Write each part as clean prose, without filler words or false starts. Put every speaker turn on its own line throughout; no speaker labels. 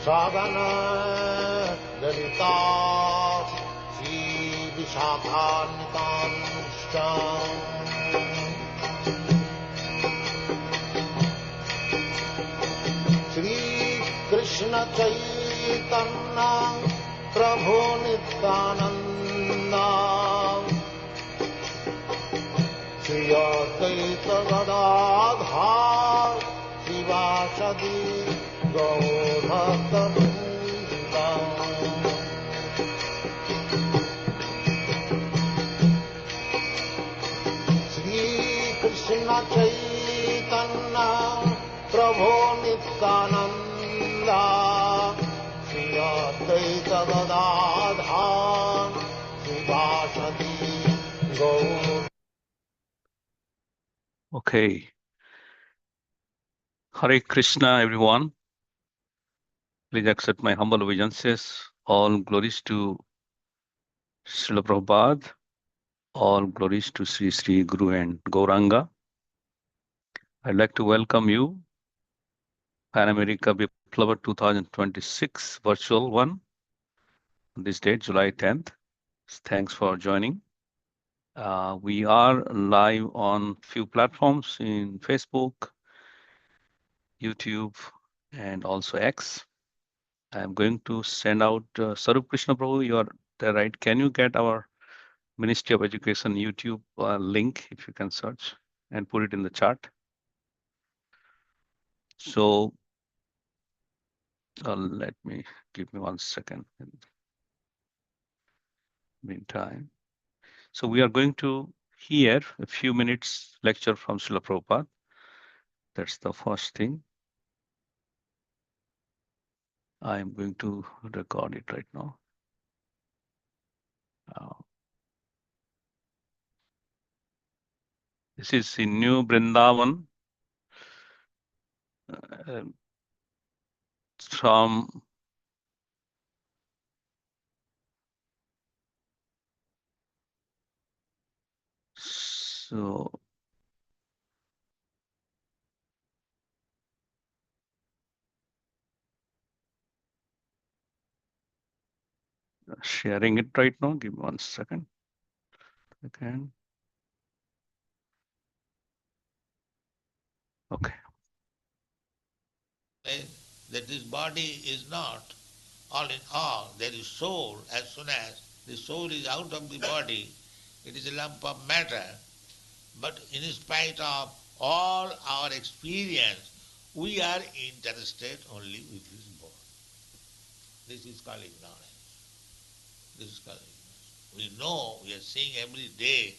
Sadhana Dalita Sri Vishakhanitanushtam Sri Krishna Chaitanya Prabhu Nityananda Sri Advaita Gadadhar Sivasadi Gaur-Bhakta-Vrinda Sri Krishna Chaitanya Prabhu Nityananda Sri Advaita Gadadhar Sivasadi Gaur.
Okay. Hare Krishna, everyone. Please accept my humble obeisances. All glories to Srila Prabhupada. All glories to Sri Sri Guru and Gauranga. I'd like to welcome you, Pan America Viplavah 2026 virtual one. This date, July 10th. Thanks for joining. We are live on few platforms in Facebook, YouTube, and also X. I'm going to send out Sarup Krishna Prabhu. You are there, right? Can you get our Ministry of Education YouTube link if you can search and put it in the chat? So let me give me 1 second. In the meantime, so we are going to hear a few minutes lecture from Srila Prabhupada. That's the first thing. I am going to record it right now. This is in New Brindavan from so sharing it right now. Give me 1 second. Again. Okay.
That this body is not all in all. There is soul. As soon as the soul is out of the body, it is a lump of matter. But in spite of all our experience, we are interested only with this body. This is called ignorance. This is called ignorance. We know, we are seeing every day,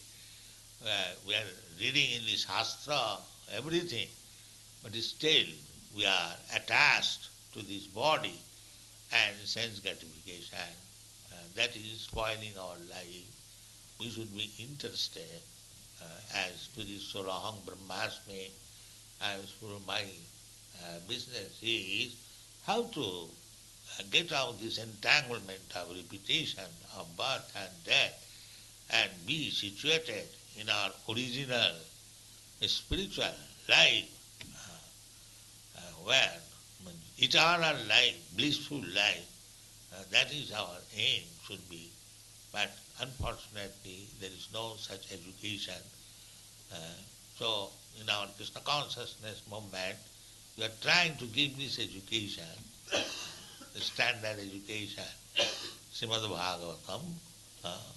we are reading in the Shastra, everything, but still we are attached to this body and sense gratification. That is spoiling our life. We should be interested as to this Suraham Brahmasmi, as for my business is how to get out this entanglement of repetition of birth and death and be situated in our original spiritual life where eternal life, blissful life, that is our aim should be. But unfortunately there is no such education. So in our Krishna consciousness movement, we are trying to give this education, the standard education, Srimad Bhagavatam,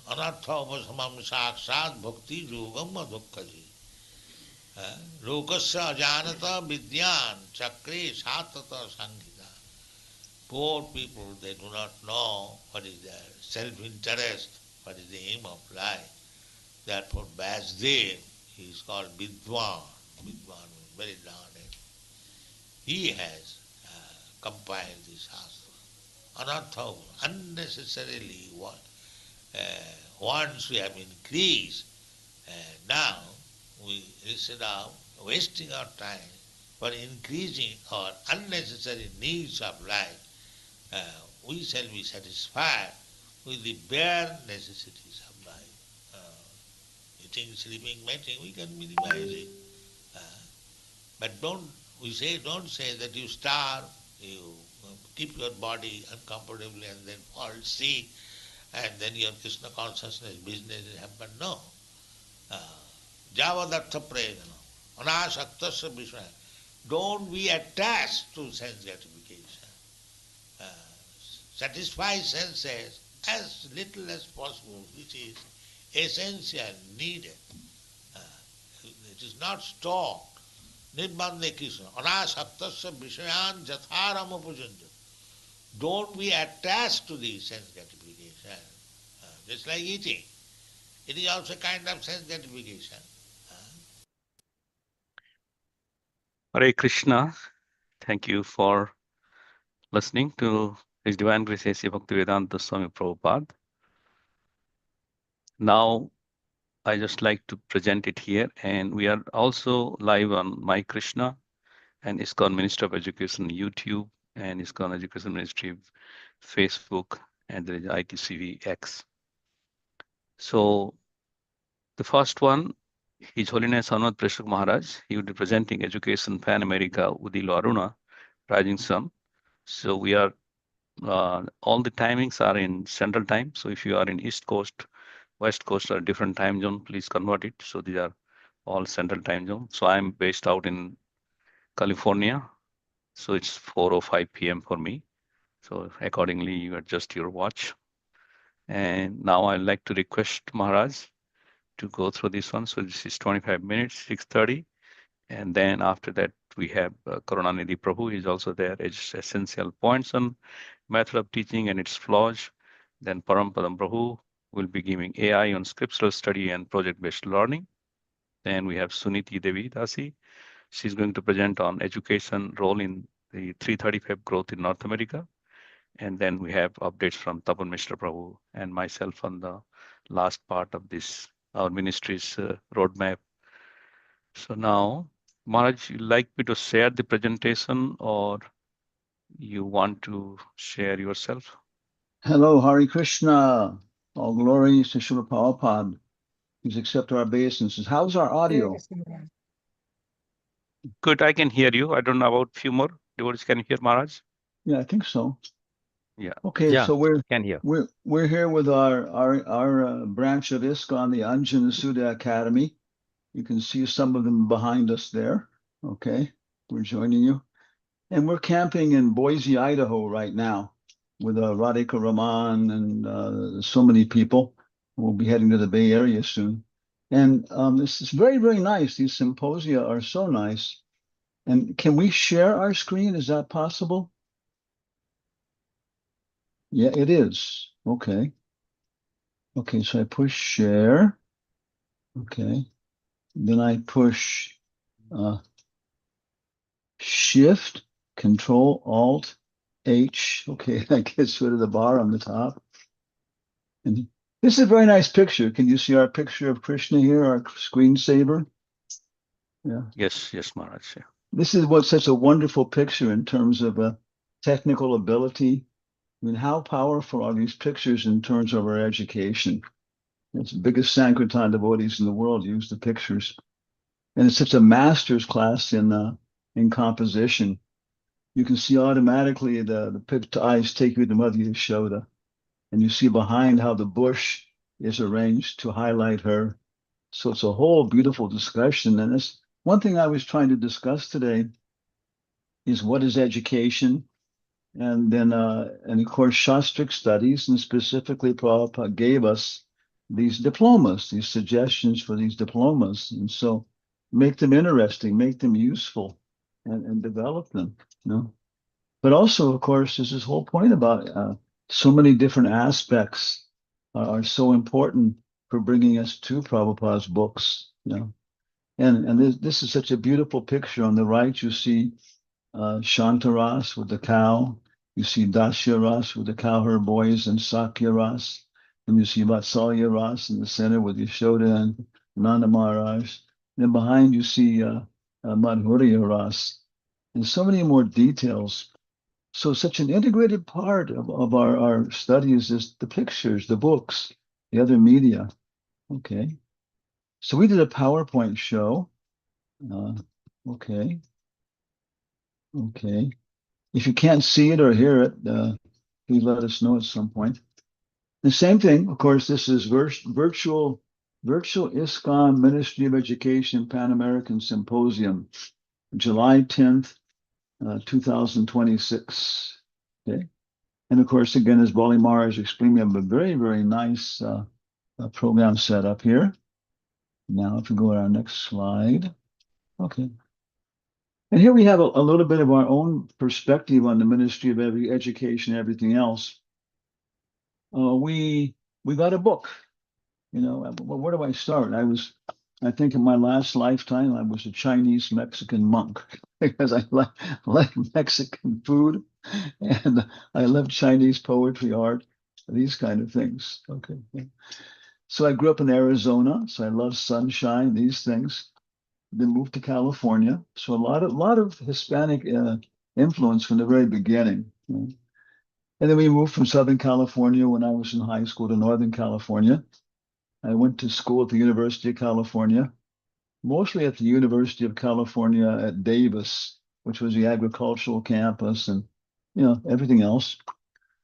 Anartha Upasamam Sakshat Bhakti Yogam Adhukkaji. Lokasya ajanata vidyan chakre satata sanghita. Poor people, they do not know what is their self-interest, what is the aim of life. Therefore Vyasdev, he is called Vidwan. Vidwan means very learned. He has compiled this Shastra. Anartha, unnecessarily once we have increased, now we, instead of wasting our time for increasing our unnecessary needs of life, we shall be satisfied with the bare necessities of life. Eating, sleeping, mating, we can minimize it. But don't say that you starve, you keep your body uncomfortably and then fall sick, and then your Krishna consciousness business will happen. No. Javadartha prayojana. Anasaktasya vishaya. Don't be attached to sense gratification. Uh, Satisfy senses as little as possible, which is essential, needed. Uh, It is not stopped. Nirbandhe Krishna. Anasaktasya vishayan jatharam upujanja. Don't be attached to the sense gratification. Just like eating. It is also a kind of sense gratification.
Hare Krishna. Thank you for listening to His Divine Grace A.C. Bhaktivedanta Swami Prabhupada. Now, I just like to present it here, and we are also live on My Krishna and ISKCON Ministry of Education YouTube and ISKCON Education Ministry Facebook, and there is ITCV X. So the first one, His Holiness Hanumat Prashak Maharaj, he will be presenting Education Pan America Udilo Aruna, Rising Sun. So we are all the timings are in Central Time. So if you are in East Coast, West Coast, or different time zone, please convert it. So these are all Central Time zone. So I'm based out in California. So it's 4:05 p.m. for me. So accordingly, you adjust your watch. And now I'd like to request Maharaj to go through this one. So this is 25 minutes, 6:30. And then after that, we have Karunanidhi Prabhu is also there. It's essential points on method of teaching and its flaws. Then Parampadam Prabhu will be giving AI on scriptural study and project-based learning. Then we have Suniti Devi Dasi. She's going to present on education role in the 335 growth in North America. And then we have updates from Tapan Mishra Prabhu and myself on the last part of this, our ministry's roadmap. So now, Maharaj, you like me to share the presentation or you want to share yourself?
Hello, Hare Krishna. All glories to Srila Prabhupada. Please accept our obeisances. How's our audio?
Good, I can hear you. I don't know about few more devotees. Can you hear Maharaj?
Yeah, I think so.
Yeah.
Okay,
Yeah,
so
can hear.
we're here with our branch of ISKCON, the Anjana Sudha Academy. You can see some of them behind us there. Okay, we're joining you. And we're camping in Boise, Idaho right now with Radhika Raman and so many people. We'll be heading to the Bay Area soon. And this is very, very nice. These symposia are so nice. And can we share our screen? Is that possible? Yeah, it is. Okay. Okay, so I push share. Okay. Then I push Shift, Control, Alt, H. Okay, that gets rid of the bar on the top. And this is a very nice picture. Can you see our picture of Krishna here, our screensaver? Yeah.
Yes, Maharaj. Yeah.
This is what's such a wonderful picture in terms of technical ability. I mean, how powerful are these pictures in terms of our education? It's the biggest Sankirtan devotees in the world use the pictures. And it's such a master's class in composition. You can see automatically the picked eyes take you to Mother Yashoda. And you see behind how the bush is arranged to highlight her. So it's a whole beautiful discussion. And it's one thing I was trying to discuss today is what is education? And then, and of course, Shastric studies, and specifically Prabhupada gave us these diplomas, these suggestions for these diplomas. And so make them interesting, make them useful, and develop them, you know. But also, of course, there's this whole point about so many different aspects are so important for bringing us to Prabhupada's books, you know. And this is such a beautiful picture. On the right, you see Shantaras with the cow. You see Dasya Ras with the cowherd boys and Sakya Ras. And you see Vatsalya Ras in the center with Yashoda and Nanda Maharaj. Then behind you see Madhurya Ras. And so many more details. So such an integrated part of our studies is the pictures, the books, the other media. Okay. So we did a PowerPoint show. Okay. Okay. If you can't see it or hear it, please let us know at some point. The same thing, of course, this is virtual ISKCON Ministry of Education Pan American Symposium, July 10th, 2026. Okay. And of course, again, as Bali Maharaj explained, we have a very, very nice program set up here. Now, if we go to our next slide. Okay. And here we have a little bit of our own perspective on the Ministry of Education and everything else. We got a book. You know, where do I start? I think in my last lifetime, I was a Chinese Mexican monk because I like Mexican food and I love Chinese poetry, art, these kind of things. Okay. So I grew up in Arizona, so I love sunshine, these things. Then moved to California. So a lot of Hispanic influence from the very beginning. You know. And then we moved from Southern California when I was in high school to Northern California. I went to school at the University of California, mostly at the University of California at Davis, which was the agricultural campus and, you know, everything else.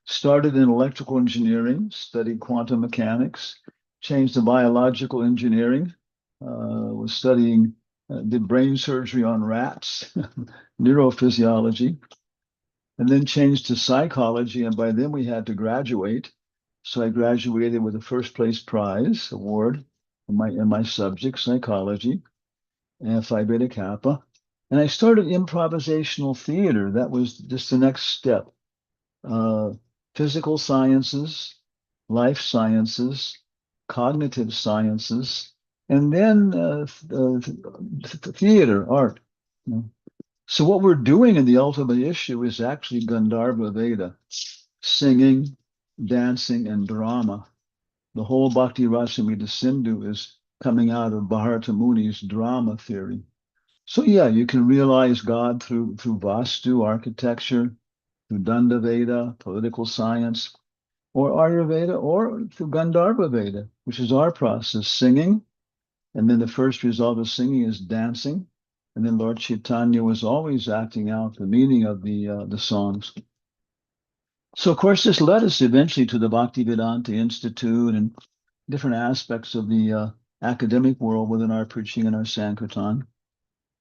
Started in electrical engineering, studied quantum mechanics, changed to biological engineering, was studying, did brain surgery on rats, neurophysiology, and then changed to psychology. And by then we had to graduate. So I graduated with a first place prize award in my subject, psychology, and Phi Beta Kappa. And I started improvisational theater. That was just the next step. Physical sciences, life sciences, cognitive sciences, and then theater, art. You know. So what we're doing in the ultimate issue is actually Gandharva Veda, singing, dancing, and drama. The whole Bhakti Rasamrita Sindhu is coming out of Bharata Muni's drama theory. So yeah, you can realize God through Vastu, architecture, through Danda Veda, political science, or Ayurveda, or through Gandharva Veda, which is our process, singing. And then the first result of singing is dancing. And then Lord Chaitanya was always acting out the meaning of the songs. So, of course, this led us eventually to the Bhaktivedanta Institute and different aspects of the academic world within our preaching and our Sankirtan.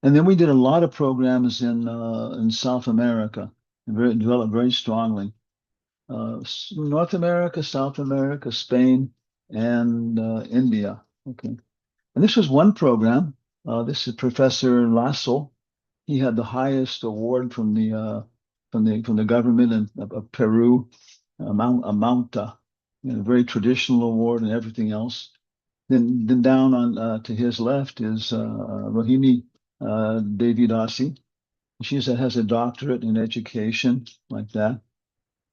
And then we did a lot of programs in South America, and developed very strongly. North America, South America, Spain, and India. Okay. And this was one program. This is Professor Lasso. He had the highest award from the government of Peru, a Mounta, you know, very traditional award and everything else. Then down on to his left is Rohini Devidasi. She has a doctorate in education, like that.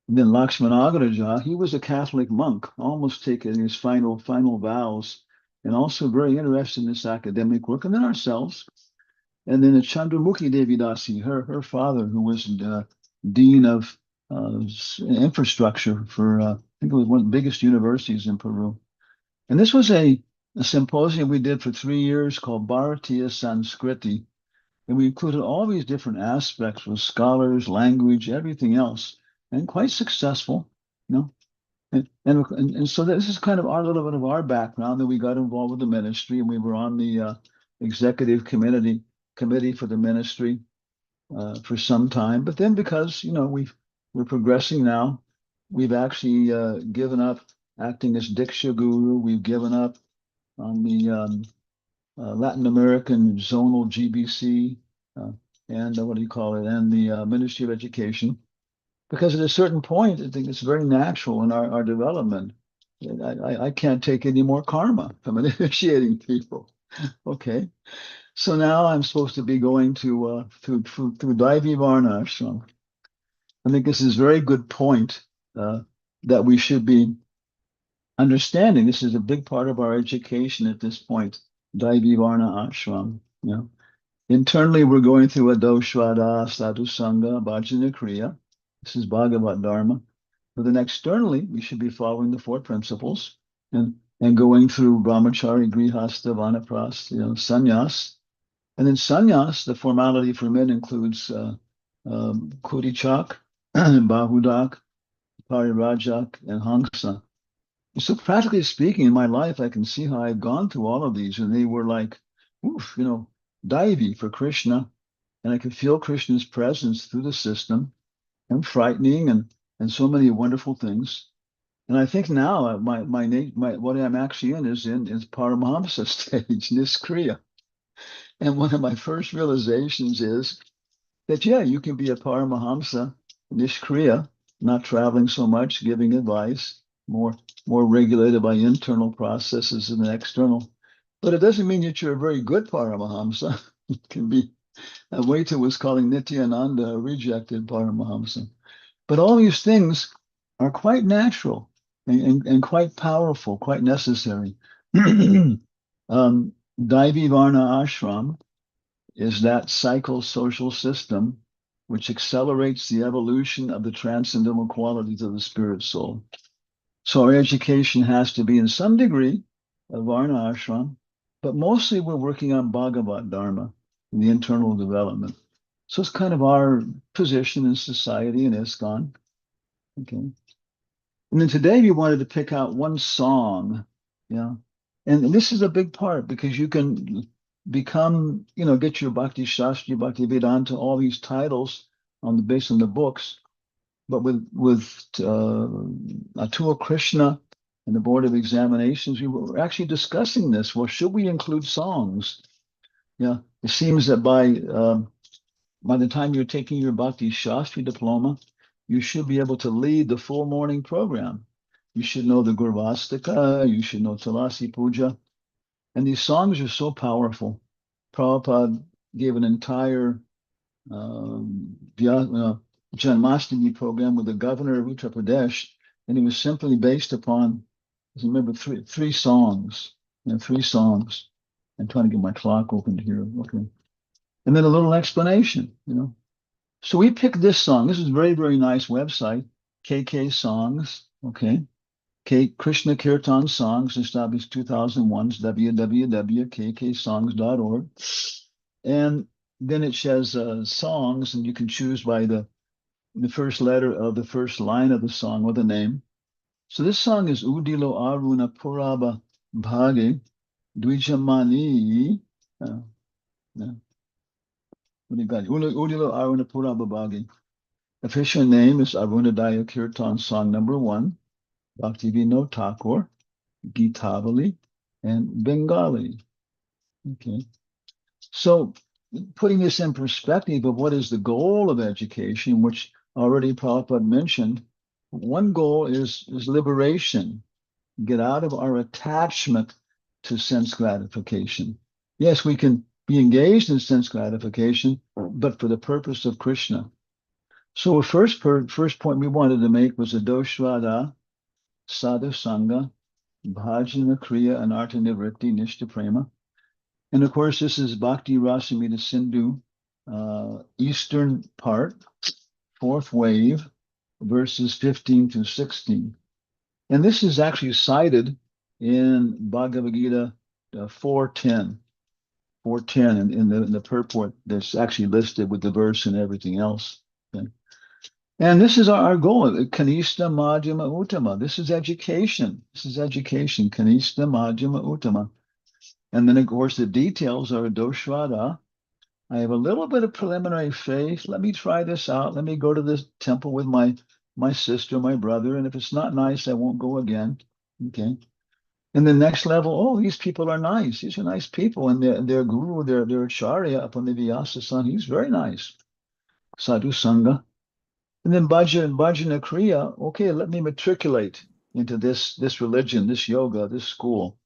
And then Lakshmanagraja, he was a Catholic monk, almost taking his final vows, and also very interested in this academic work. And then ourselves. And then the Chandramukhi Devidasi, her father, who was dean of infrastructure for, I think it was one of the biggest universities in Peru. And this was a symposium we did for 3 years called Bharatiya Sanskriti. And we included all these different aspects with scholars, language, everything else, and quite successful, you know. And so this is kind of our little bit of our background, that we got involved with the ministry, and we were on the executive committee for the ministry for some time. But then, because you know we're progressing now, we've actually given up acting as Diksha Guru. We've given up on the Latin American zonal GBC and what do you call it, and the Ministry of Education. Because at a certain point, I think it's very natural in our development. I can't take any more karma from initiating people. Okay. So now I'm supposed to be going to through Daivi Varna ashram. I think this is a very good point that we should be understanding. This is a big part of our education at this point, Daivi Varna ashram. You know, internally we're going through Adoshvada, Sadhu Sangha, Bhajana Kriya. This is Bhagavat Dharma. But then externally, we should be following the 4 principles and going through Brahmachari, Grihastha, Vanaprastha, you know, sannyas. And then sannyas, the formality for men includes Kurichak, Bahudak, Parirajak, and Hangsa. So practically speaking, in my life, I can see how I've gone through all of these, and they were like, oof, divey for Krishna, and I could feel Krishna's presence through the system, and frightening, and so many wonderful things. And I think now my what I'm actually in is Paramahamsa stage, Niskriya. And one of my first realizations is that yeah, you can be a Paramahamsa, Nishkriya, not traveling so much, giving advice, more more regulated by internal processes than external. But it doesn't mean that you're a very good Paramahamsa. It can be, Waita was calling Nityananda a rejected Paramahamsa. But all these things are quite natural and quite powerful, quite necessary. Daivi Varna Ashram is that psychosocial system which accelerates the evolution of the transcendental qualities of the spirit soul. So our education has to be in some degree of Varna Ashram, but mostly we're working on Bhagavat Dharma, the internal development. So it's kind of our position in society in ISKCON. Okay. And then today we wanted to pick out one song. Yeah. And this is a big part because you can become, get your Bhakti Shastri, Bhakti Vedanta, all these titles based on the books. But with Atul Krishna and the Board of Examinations, we were actually discussing this. Well, should we include songs? Yeah. It seems that by the time you're taking your Bhakti Shastri diploma, you should be able to lead the full morning program. You should know the Gurvastika, you should know Tulasi Puja. And these songs are so powerful. Prabhupada gave an entire Janmashtami program with the governor of Uttar Pradesh, and it was simply based upon, I remember, three songs. Three songs. I'm trying to get my clock open here. Okay. And then a little explanation. So we picked this song. This is a very, very nice website, KK Songs, okay? Krishna Kirtan Songs, established 2001, www.kksongs.org. And then it says songs, and you can choose by the first letter of the first line of the song or the name. So this song is Udilo Aruna Puraba Bhage Dwijamani. Udilo Aruna Puraba Bhage. Official name is Arunadaya Kirtan Song number 1, Bhaktivinoda Thakur, Geetavali, and Bengali. Okay. So putting this in perspective of what is the goal of education, which already Prabhupada mentioned, one goal is liberation, get out of our attachment to sense gratification. Yes, we can be engaged in sense gratification, but for the purpose of Krishna. So the first point we wanted to make was a Doshvada, Sadhu Sangha, Bhajana Kriya, and Artha Nivritti, Nishta Prema. And of course, this is Bhakti Rasamrita Sindhu, Eastern part, 4th wave, verses 15 to 16. And this is actually cited in Bhagavad Gita 4:10. 4:10 in the purport that's actually listed with the verse and everything else. Okay. And this is our goal, Kanishta Madhyama Uttama. This is education. Kanishta Madhyama Uttama. And then, of course, the details are Doshvada. I have a little bit of preliminary faith. Let me try this out. Let me go to this temple with my sister, my brother. And if it's not nice, I won't go again. Okay. And the next level, oh, these people are nice. These are nice people. And their guru, their acharya up on the Vyasa-san, he's very nice. Sadhu Sangha. And then Bhajana Kriya, okay, let me matriculate into this religion, this yoga, this school.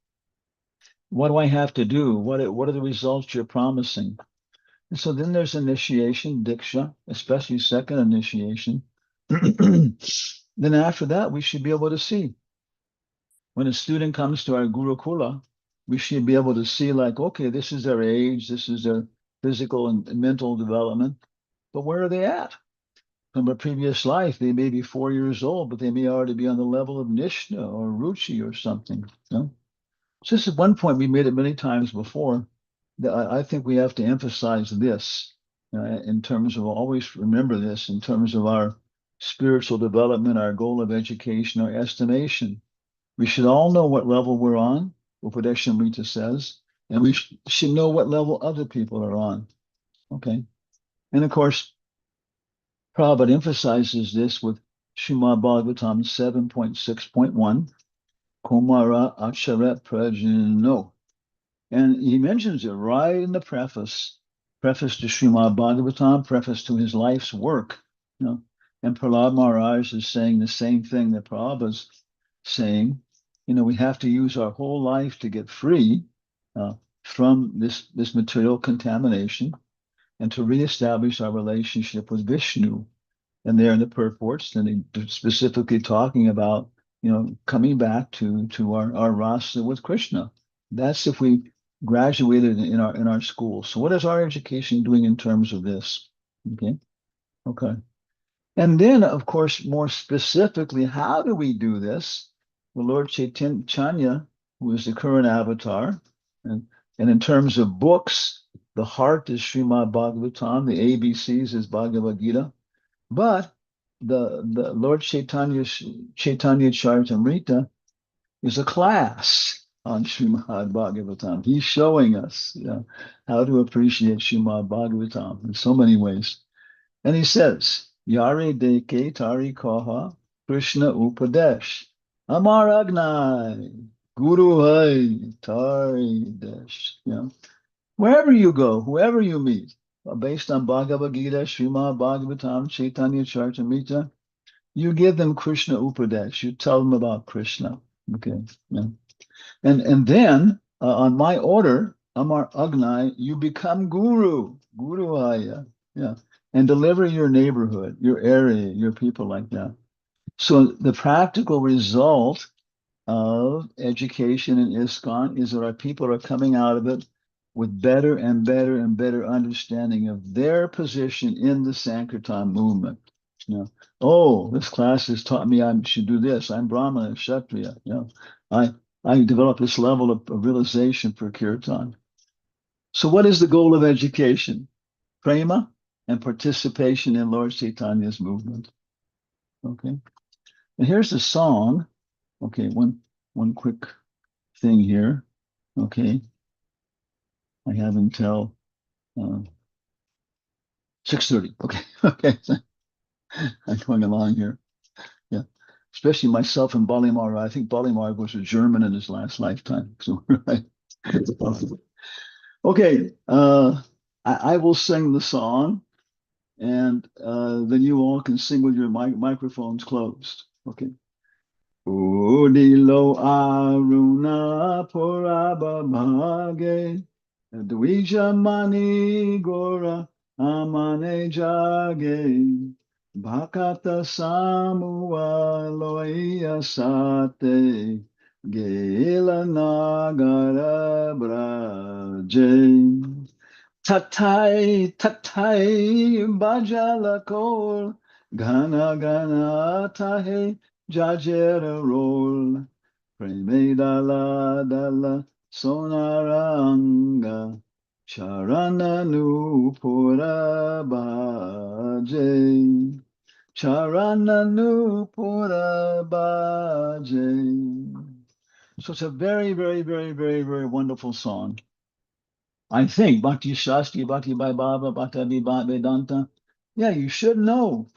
What do I have to do? What are the results you're promising? And so then there's initiation, Diksha, especially second initiation. Then after that, we should be able to see. When a student comes to our Gurukula, we should be able to see like, okay, this is their age, this is their physical and mental development, but where are they at? From a previous life, they may be 4 years old, but they may already be on the level of Nishna or Ruchi or something. So this is one point we made it many times before. That I think we have to emphasize this. in terms of, always remember this, in terms of our spiritual development, our goal of education, our estimation. We should all know what level we're on, Upadeshamrita says, and we should know what level other people are on. Okay. And of course, Prabhupada emphasizes this with Srimad Bhagavatam 7.6.1, Kumara Aksharat Prajno. And he mentions it right in the preface to Srimad Bhagavatam, preface to his life's work. You know, and Prahlad Maharaj is saying the same thing that Prabhupada's saying. You know, we have to use our whole life to get free from this material contamination and to reestablish our relationship with Vishnu. And there in the purports, and they specifically talking about, you know, coming back to our rasa with Krishna. That's if we graduated in our school. So what is our education doing in terms of this? Okay. And then, of course, more specifically, how do we do this? Well, Lord Chaitanya, who is the current avatar, and in terms of books, the heart is Srimad Bhagavatam, the ABCs is Bhagavad Gita, but the Lord Chaitanya Charitamrita is a class on Srimad Bhagavatam. He's showing us how to appreciate Srimad Bhagavatam in so many ways. And he says, Yare deke tari kaha Krishna Upadesh. Amar Agnai, Guru Hai Tari Desh. Wherever you go, whoever you meet, based on Bhagavad Gita, Srimad Bhagavatam, Chaitanya Charitamrita, you give them Krishna Upadesh. You tell them about Krishna. Okay. Yeah. And then on my order, Amar Agnai, you become Guru, Guru Aya. Yeah. And deliver your neighborhood, your area, your people like that. So the practical result of education in ISKCON is that our people are coming out of it with better and better and better understanding of their position in the Sankirtan movement. Oh, this class has taught me I should do this. I'm Brahmana, Kshatriya. I developed this level of realization for Kirtan. So what is the goal of education? Prema and participation in Lord Chaitanya's movement. Okay. And here's the song. Okay, one quick thing here. Okay. I have until 6:30. Okay. Okay. I'm going along here. Yeah. Especially myself and Balimar. I think Balimar was a German in his last lifetime. So right. Okay. I will sing the song, and then you all can sing with your microphones closed. Okay. Udilo Aruna Puraba Bhage Dvija Mani Gora Amane Jage Bhakata Samua Loya Sate Gela Nagara Braje Tatai Tatai Bajala Kol Gana Gana Tahe Jajera Roll Preme Dala Dala Sonaranga Charana Nupura Baje Charana Nupura Baje. So it's a very, very, very, very, very wonderful song. I think Bhakti Shastri, Bhakti by Baba, Bhakti Vedanta. Yeah, you should know.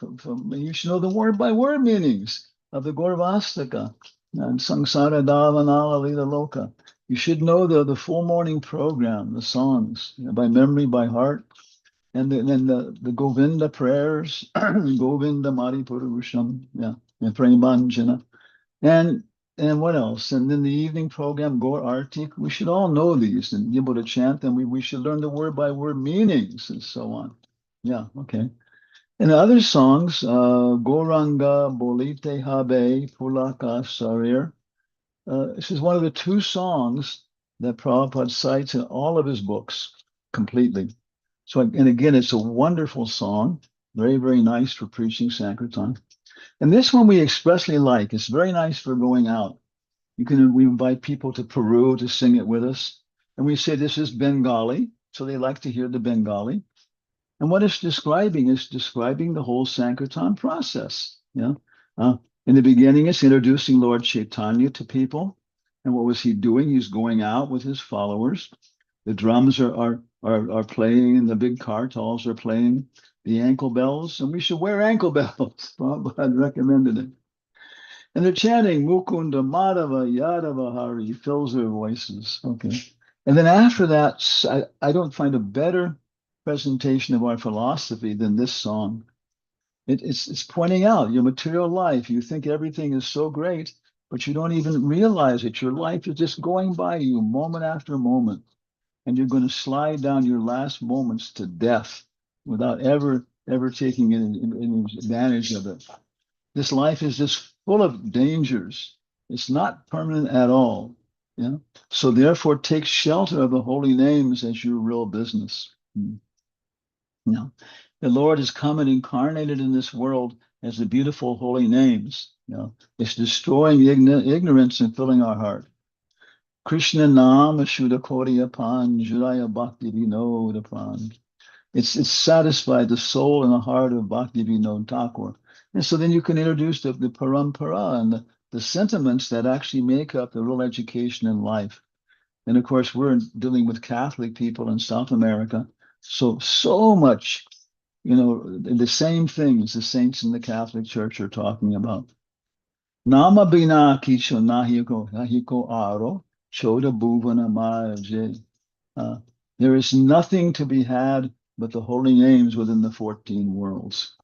You should know the word by word meanings of the Gaurvastaka and Samsara Davanala Lila Loka. You should know the full morning program, the songs by memory, by heart, and then the Govinda prayers, Govinda Mari Purusham, and Premanjana. And what else? And then the evening program, Gaur Artik. We should all know these and be able to chant them. We should learn the word by word meanings and so on. Yeah, okay. And the other songs, Goranga Bolite Habe Pulaka Sarir. This is one of the two songs that Prabhupada cites in all of his books completely. So, and again, it's a wonderful song, very, very nice for preaching Sankirtan. And this one we expressly like. It's very nice for going out. We invite people to Peru to sing it with us. And we say this is Bengali, so they like to hear the Bengali. And what it's describing is describing the whole Sankirtan process. Yeah. In the beginning, it's introducing Lord Chaitanya to people. And what was he doing? He's going out with his followers. The drums are playing, and the big kartals are playing, the ankle bells, and we should wear ankle bells. Prabhupada recommended it. And they're chanting Mukunda Madhava Yadava Hari. He fills their voices. Okay. And then after that, I don't find a better presentation of our philosophy than this song. It's pointing out your material life. You think everything is so great, but you don't even realize it. Your life is just going by you moment after moment, and you're going to slide down your last moments to death without ever taking any advantage of it. This life is just full of dangers. It's not permanent at all. Yeah. So therefore, take shelter of the holy names as your real business. Yeah. The Lord has come and incarnated in this world as the beautiful holy names. It's destroying ignorance and filling our heart. Krishna Nam Shuddha Koriya Pan Judaya Bhakti Vinod Pan. It's satisfied the soul and the heart of Bhakti Vinod Thakur. And so then you can introduce the parampara and the sentiments that actually make up the real education in life. And of course, we're dealing with Catholic people in South America. So much, the same things the saints in the Catholic Church are talking about. Nama bina kicho nahiko aro choda bhuvana maje. There is nothing to be had but the holy names within the 14 worlds.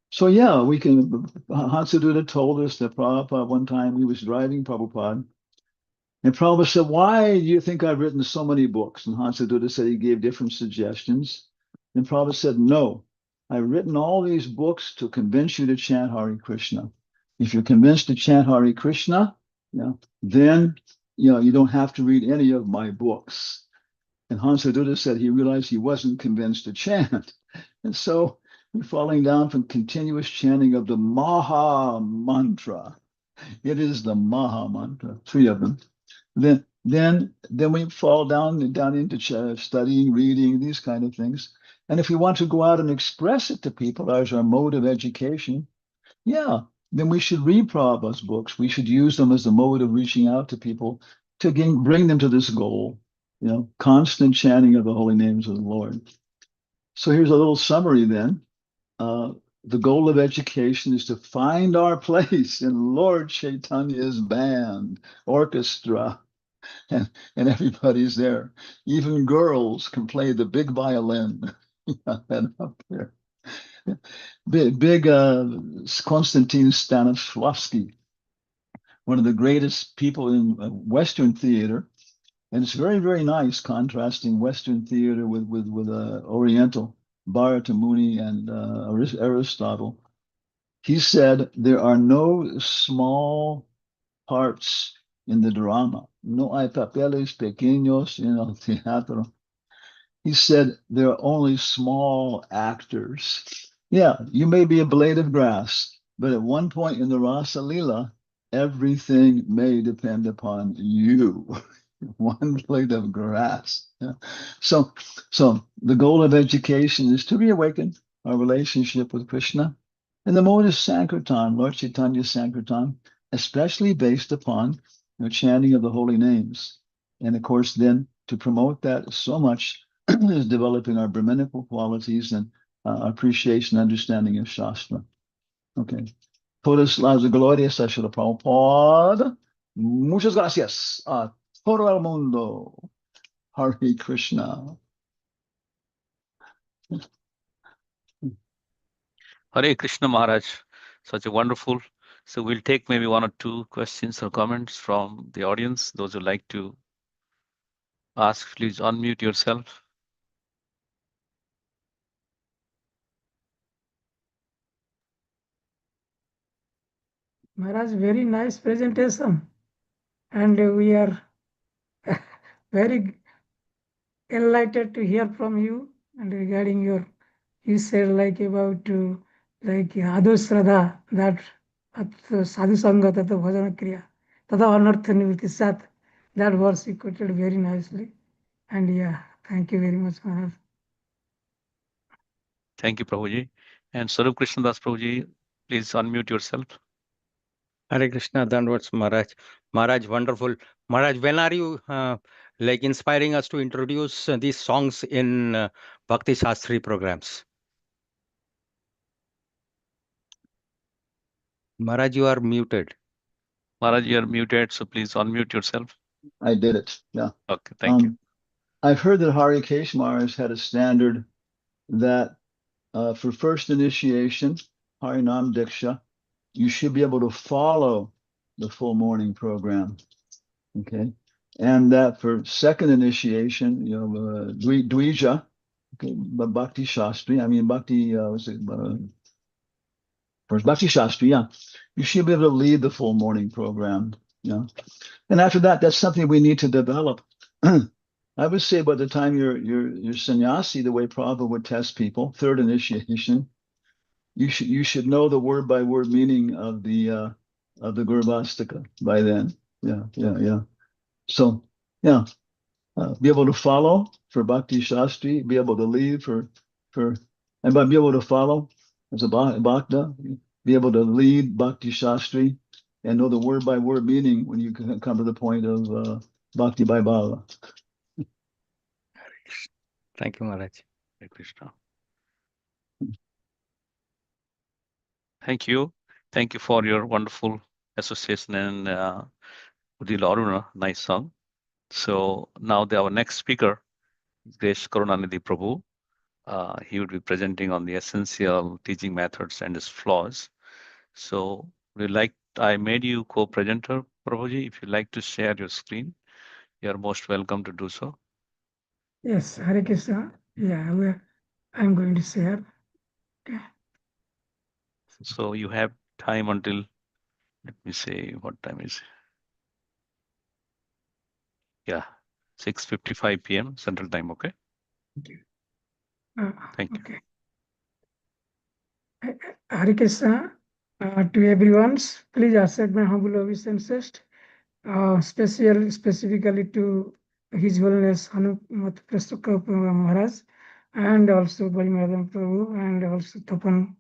So yeah, we can. Hansaduta told us that Prabhupada one time he was driving Prabhupada, and Prabhupada said, "Why do you think I've written so many books?" And Hansaduta said he gave different suggestions. And Prabhupada said, "No, I've written all these books to convince you to chant Hare Krishna. If you're convinced to chant Hare Krishna, then you don't have to read any of my books." And Hansaduta said he realized he wasn't convinced to chant. And so we're falling down from continuous chanting of the Maha Mantra. It is the Maha Mantra, three of them. Then we fall down into studying, reading, these kind of things. And if we want to go out and express it to people as our mode of education, then we should read Prabhupada's books. We should use them as the mode of reaching out to people to bring them to this goal. Constant chanting of the holy names of the Lord. So here's a little summary then. The goal of education is to find our place in Lord Chaitanya's band, orchestra, and everybody's there. Even girls can play the big violin. That up there. Big Konstantin Stanislavski, one of the greatest people in Western theater. And it's very, very nice contrasting Western theater with Oriental, Bharata Muni and Aristotle. He said there are no small parts in the drama. No hay papeles pequeños en el teatro. He said there are only small actors. Yeah, you may be a blade of grass, but at one point in the Rasa Lila, everything may depend upon you. One blade of grass. Yeah. So the goal of education is to reawaken our relationship with Krishna. And the mode is Sankirtan, Lord Chaitanya Sankirtan, especially based upon chanting of the holy names. And of course, then to promote that so much is developing our Brahminical qualities and appreciation, understanding of Shastra. Okay. Todas las glorias a Srila Prabhupada. Muchas gracias a todo el mundo. Hare Krishna.
Hare Krishna Maharaj, such a wonderful. So we'll take maybe one or two questions or comments from the audience. Those who like to ask, please unmute yourself.
Maharaj, very nice presentation. And we are very enlightened to hear from you. And regarding you said like about like Adu Shraddha, that Sadhu Sangha Tata Bhajana Kriya, Tata Anartha Nivritti Sat, that verse you quoted very nicely. And thank you very much, Maharaj.
Thank you, Prabhuji. And Sarup Krishnadas Prabhuji, please unmute yourself.
Hare Krishna, Dandavats Maharaj. Maharaj, wonderful. Maharaj, when are you like inspiring us to introduce these songs in Bhakti Shastri programs? Maharaj, you are muted.
Maharaj, you are muted, so please unmute yourself.
I did it. Yeah.
Okay, thank you.
I've heard that Hari Kesh Maharaj had a standard that for first initiation, Harinam Diksha, you should be able to follow the full morning program. Okay. And that for second initiation, Dvija, okay, but Bhakti Shastri, first Bhakti Shastri, yeah. You should be able to lead the full morning program. Yeah. And after that, that's something we need to develop. I would say by the time you're sannyasi, the way Prabhupada would test people, third initiation, you should know the word by word meaning of the Gurvastika by then. Yeah. So yeah, be able to follow for Bhakti Shastri, be able to lead and by be able to follow as a bhakta, be able to lead Bhakti Shastri and know the word by word meaning when you come to the point of Bhakti by Bhava.
Thank you, Maharaj.
Hare Krishna. Thank you. Thank you for your wonderful association and Udil Aruna, nice song. So now our next speaker is Grace Karunanidhi Prabhu. He would be presenting on the essential teaching methods and its flaws. So I made you co-presenter, Prabhuji. If you'd like to share your screen, you're most welcome to do so.
Yes, Hare Krishna. Yeah, I'm going to share. Okay.
So you have time until, let me say, what time is it? Yeah, 6:55 p.m. Central Time, okay?
Thank you.
Thank you.
Okay. Hare Krishna to everyone. Please accept my humble obeisances, specifically to His Holiness Hanumat Prastaka Maharaj, and also Balimadam Prabhu, and also Tapan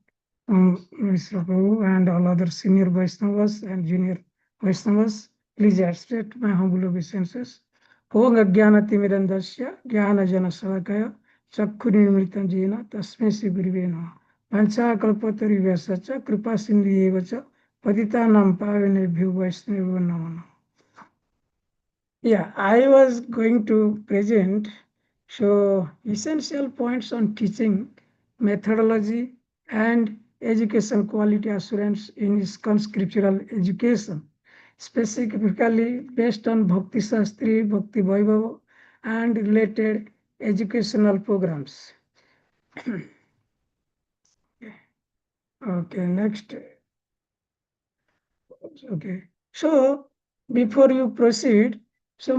Mishra Prabhu, and all other senior Vaishnavas and junior Vaishnavas. Please accept my humble obeisances. Om Ajnanatimirandasya Jnana Salakaya Chakkhunimritam Jena Tasmai Shri Gurave Namaha. Panchakalpatarivasa cha kripa sindhuyeva cha patitanam pavanebhyo vaishnavyo namo namaha. Yeah, I was going to present essential points on teaching, methodology, and education quality assurance in ISKCON scriptural education, specifically based on Bhakti Shastri, Bhakti Vaibhava, and related educational programs. Okay, next. Okay, so before you proceed, so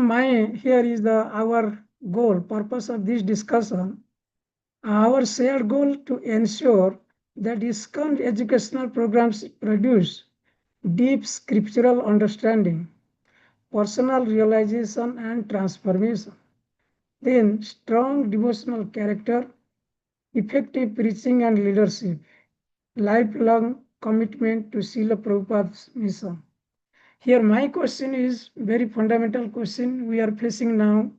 here is our goal, purpose of this discussion. Our shared goal to ensure that ISKCON educational programs produce deep scriptural understanding, personal realization and transformation, then strong devotional character, effective preaching and leadership, lifelong commitment to Srila Prabhupada's mission. Here my question is very fundamental question we are facing now.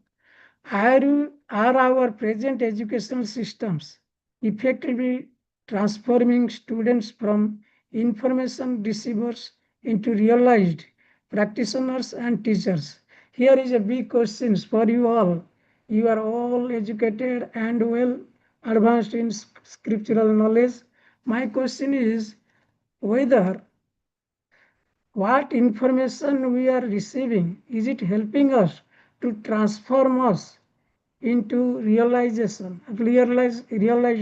Are our present educational systems effectively transforming students from information receivers into realized practitioners and teachers? Here is a big question for you all. You are all educated and well advanced in scriptural knowledge. My question is whether what information we are receiving, is it helping us to transform us into realized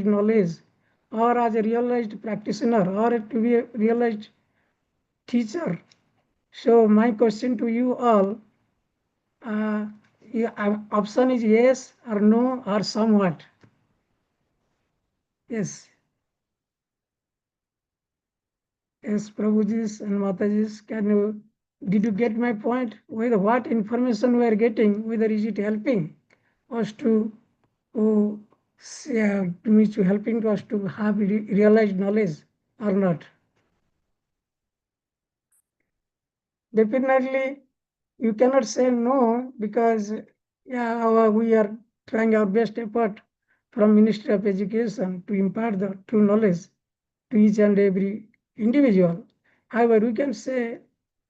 knowledge, or as a realized practitioner, or to be a realized teacher? So my question to you all, option is yes or no or somewhat. Yes. Yes, Prabhujis and Matajis, did you get my point? Whether what information we are getting, whether is it helping us to which helping us to have realized knowledge or not? Definitely, you cannot say no, because we are trying our best effort from Ministry of Education to impart the true knowledge to each and every individual. However, we can say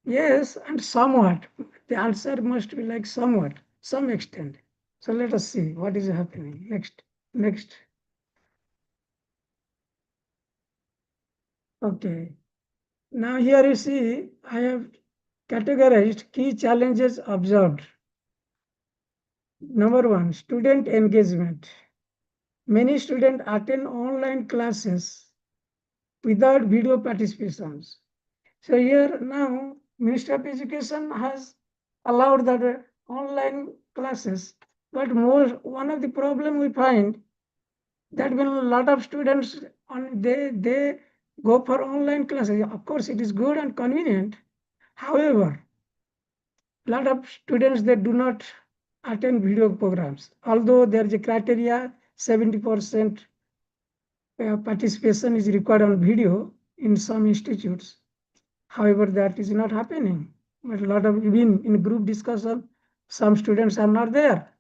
yes and somewhat. The answer must be like somewhat, some extent. So let us see what is happening next. Okay. Now here you see, I have categorized key challenges observed. Number one, student engagement. Many students attend online classes without video participations. So here now, Ministry of Education has allowed that online classes, but one of the problem we find that when a lot of students they go for online classes, of course it is good and convenient. However, a lot of students they do not attend video programs, although there is a criteria 70% participation is required on video in some institutes. However, that is not happening. But a lot of, even in group discussion, some students are not there.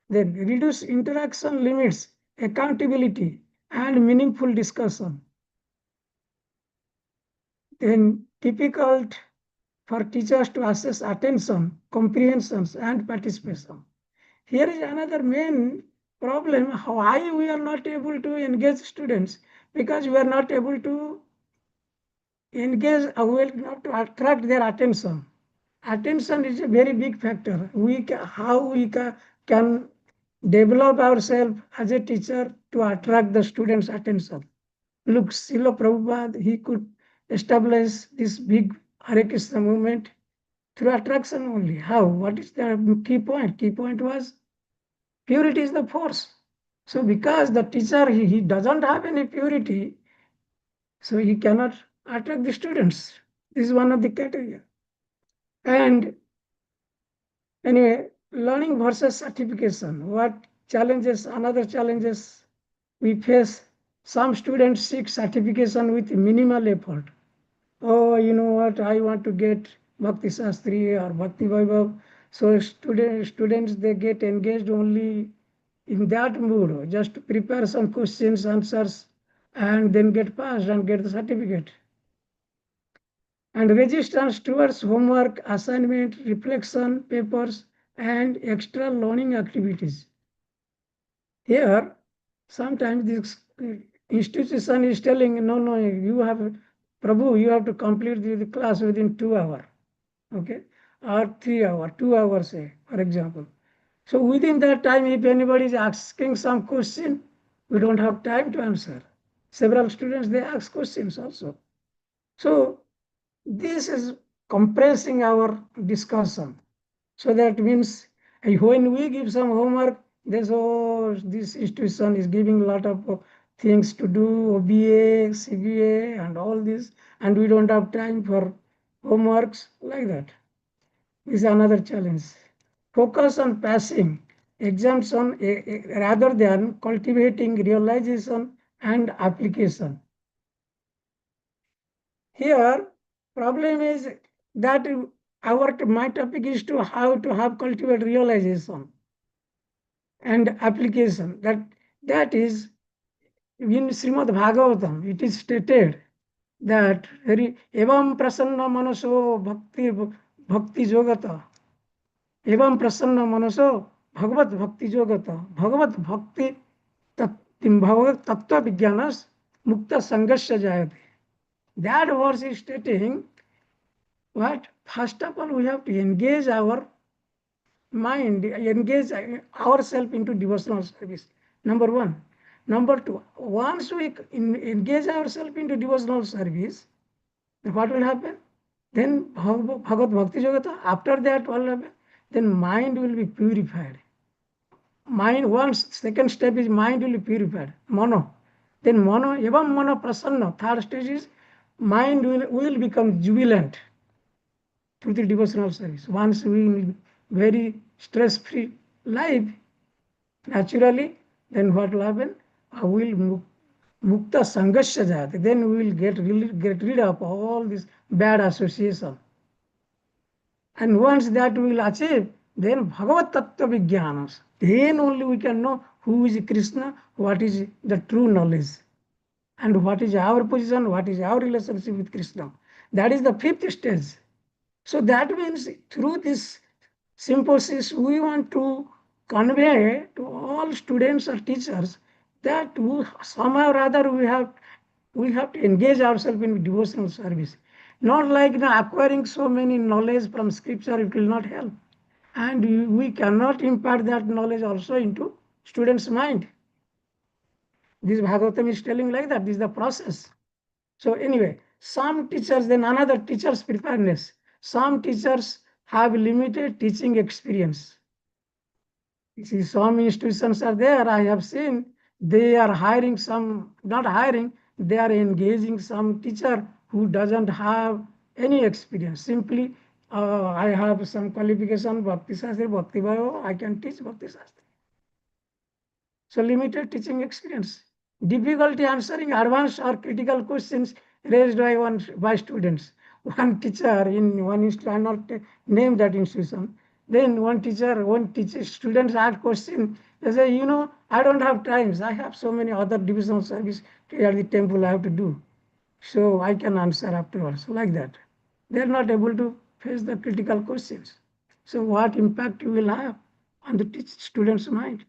Then reduce interaction limits, accountability, and meaningful discussion. Then difficult for teachers to assess attention, comprehensions, and participation. Here is another main problem, why we are not able to engage students, because we are not able to engage, not to attract their attention. Attention is a very big factor. How we can develop ourselves as a teacher to attract the students' attention. Look, Srila Prabhupada, he could establish this big Hare Krishna movement through attraction only. How? What is the key point? Key point was purity is the force. So because the teacher, he doesn't have any purity, so he cannot attract the students. This is one of the criteria. And anyway, learning versus certification. What challenges, another challenges we face, some students seek certification with minimal effort. Oh, you know what, I want to get Bhakti Shastri or Bhakti Vaibhav. So students, they get engaged only in that mood, just to prepare some questions, answers, and then get passed and get the certificate. And resistance towards homework, assignment, reflection, papers, and extra learning activities. Here, sometimes this institution is telling, no, you have, Prabhu, you have to complete the class within 2 hours, okay, or 3 hours, 2 hours, say, for example. So within that time, if anybody is asking some question, we don't have time to answer. Several students, they ask questions also. So this is compressing our discussion. So that means when we give some homework, this institution is giving a lot of things to do, OBA, CBA, and all this, and we don't have time for homeworks like that. This is another challenge. Focus on passing exams on rather than cultivating realization and application. Here, problem is that my topic is to how to have cultivate realization and application. That is in Srimad Bhagavatam, it is stated that evam prasanna manaso bhakti jogata, evam prasanna manaso bhagavat bhakti jogata, bhagavat bhakti bhagavat tattva vijnanas mukta sangasya jayate. That verse is stating what? First of all, we have to engage our mind, engage ourselves into devotional service. Number one. Number two, once we engage ourselves into devotional service, what will happen? Then Bhagavad Bhakti Jogata, after that, what will happen? Then mind will be purified. Second step is mind will be purified. Mono. Then mono, evam mono prasanna. Third stage is mind will become jubilant through the devotional service. Once we very stress-free life, naturally then what will happen? We'll mukta sanghasya jayate. Then we will get rid of all this bad association. And once that we will achieve, then Bhagavat Tattva Vijnana. Then only we can know who is Krishna, what is the true knowledge, and what is our position, what is our relationship with Krishna. That is the fifth stage. So that means through this symposium, we want to convey to all students or teachers that somehow or other we have to engage ourselves in devotional service. Not like acquiring so many knowledge from scripture, it will not help. And we cannot impart that knowledge also into students' mind. This Bhagavatam is telling like that, this is the process. So anyway, some teachers, then another teacher's preparedness. Some teachers have limited teaching experience. You see, some institutions are there, I have seen, they are hiring some, not hiring, they are engaging some teacher who doesn't have any experience. Simply, I have some qualification, Bhakti Shastri, Bhakti Bhava, I can teach Bhakti Shastri. So limited teaching experience. Difficulty answering advanced or critical questions raised by students. One teacher in one institution, I not name that institution. Then one teacher, students ask question. They say, I don't have times. I have so many other divisional service at the temple I have to do. So I can answer afterwards, like that. They are not able to face the critical questions. So what impact you will have on the student's mind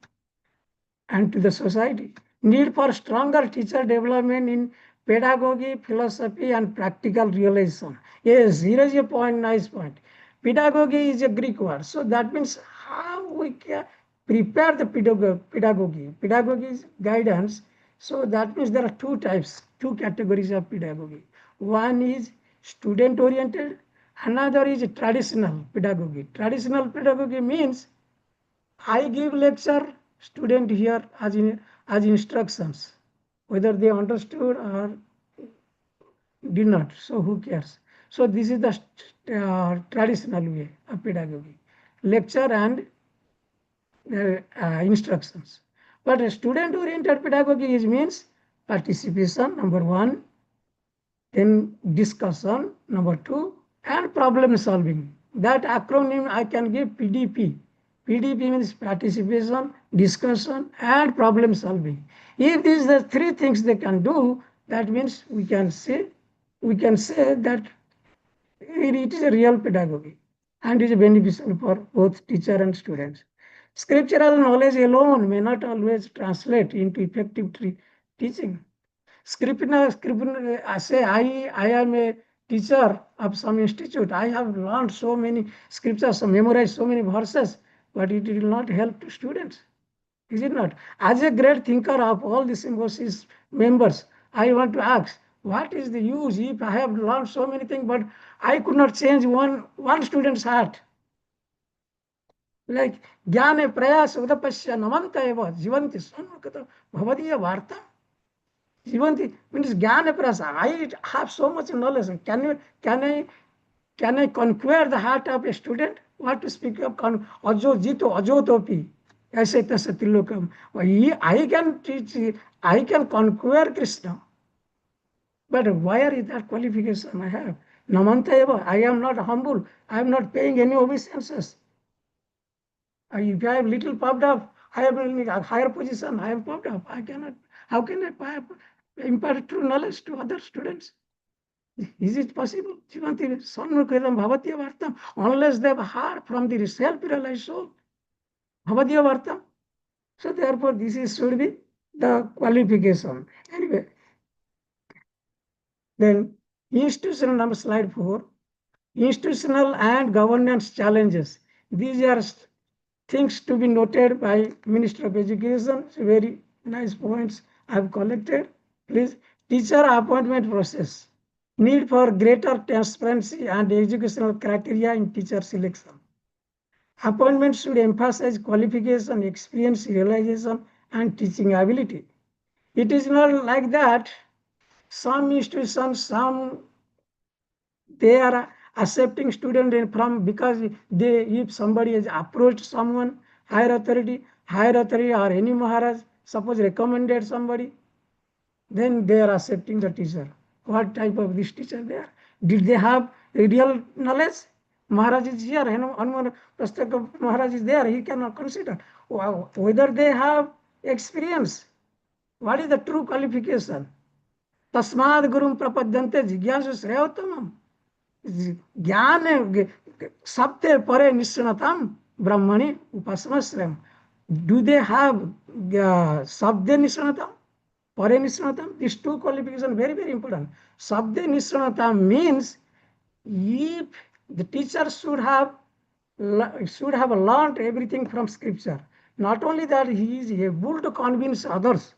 and to the society? Need for stronger teacher development in pedagogy, philosophy, and practical realization. Yes, here is a point, nice point. Pedagogy is a Greek word. So that means how we can prepare the pedagogy. Pedagogy is guidance. So that means there are two types, two categories of pedagogy. One is student-oriented, another is traditional pedagogy. Traditional pedagogy means I give lecture, student here as instructions, whether they understood or did not, so who cares? So this is the traditional way of pedagogy, lecture and instructions. But student-oriented pedagogy means participation, number one, then discussion, number two, and problem solving. That acronym I can give PDP. PDP means participation, discussion, and problem solving. If these are the three things they can do, that means we can say that it is a real pedagogy and is beneficial for both teacher and students. Scriptural knowledge alone may not always translate into effective teaching. I say I am a teacher of some institute. I have learned so many scriptures, memorized so many verses, but it will not help to students. Is it not? As a great thinker of all the symbiosis members, I want to ask, what is the use if I have learned so many things, but I could not change one student's heart? Like Jnane Prayas Udapasya Namanta Eva Jivanti Sanmukata Bhavadiya Varta. Jivanti means Jnana Prasa. I have so much knowledge. Can I conquer the heart of a student? What to speak of Ajo Jito Ajotopi? ऐसे तैसे त्रिलोकम I can teach, I can conquer Krishna. But where is that qualification I have? Namanta eva, I am not humble. I am not paying any obeisances. If I am little puffed up, I am in a higher position, I am puffed up. I cannot, how can I impart true knowledge to other students? Is it possible? Unless they have heard from the self-realized soul. Bhavadiya Vartam. So therefore, this should be the qualification. Anyway, then institutional number slide 4. Institutional and governance challenges. These are things to be noted by Minister of Education. Very nice points I have collected. Please, teacher appointment process. Need for greater transparency and educational criteria in teacher selection. Appointment should emphasize qualification, experience, realization, and teaching ability. It is not like that. Some institutions, they are accepting students from because if somebody has approached someone, higher authority or any Maharaj, suppose recommended somebody, then they are accepting the teacher. What type of this teacher they are? Did they have real knowledge? Maharaj is here, Hanuman Prastaka Maharaj is there, he cannot consider. Whether they have experience, what is the true qualification? Tasmad Gurum Prapadyante Jigyasu Shreyottamam. Jnana Sapte Pare Nishanatam Brahmani Upasmasrem. Do they have Sabde Nishanatam? Pare Nishanatam? These two qualifications very, very important. Sabde Nishanatam means if the teacher should have learned everything from scripture. Not only that, he is able to convince others.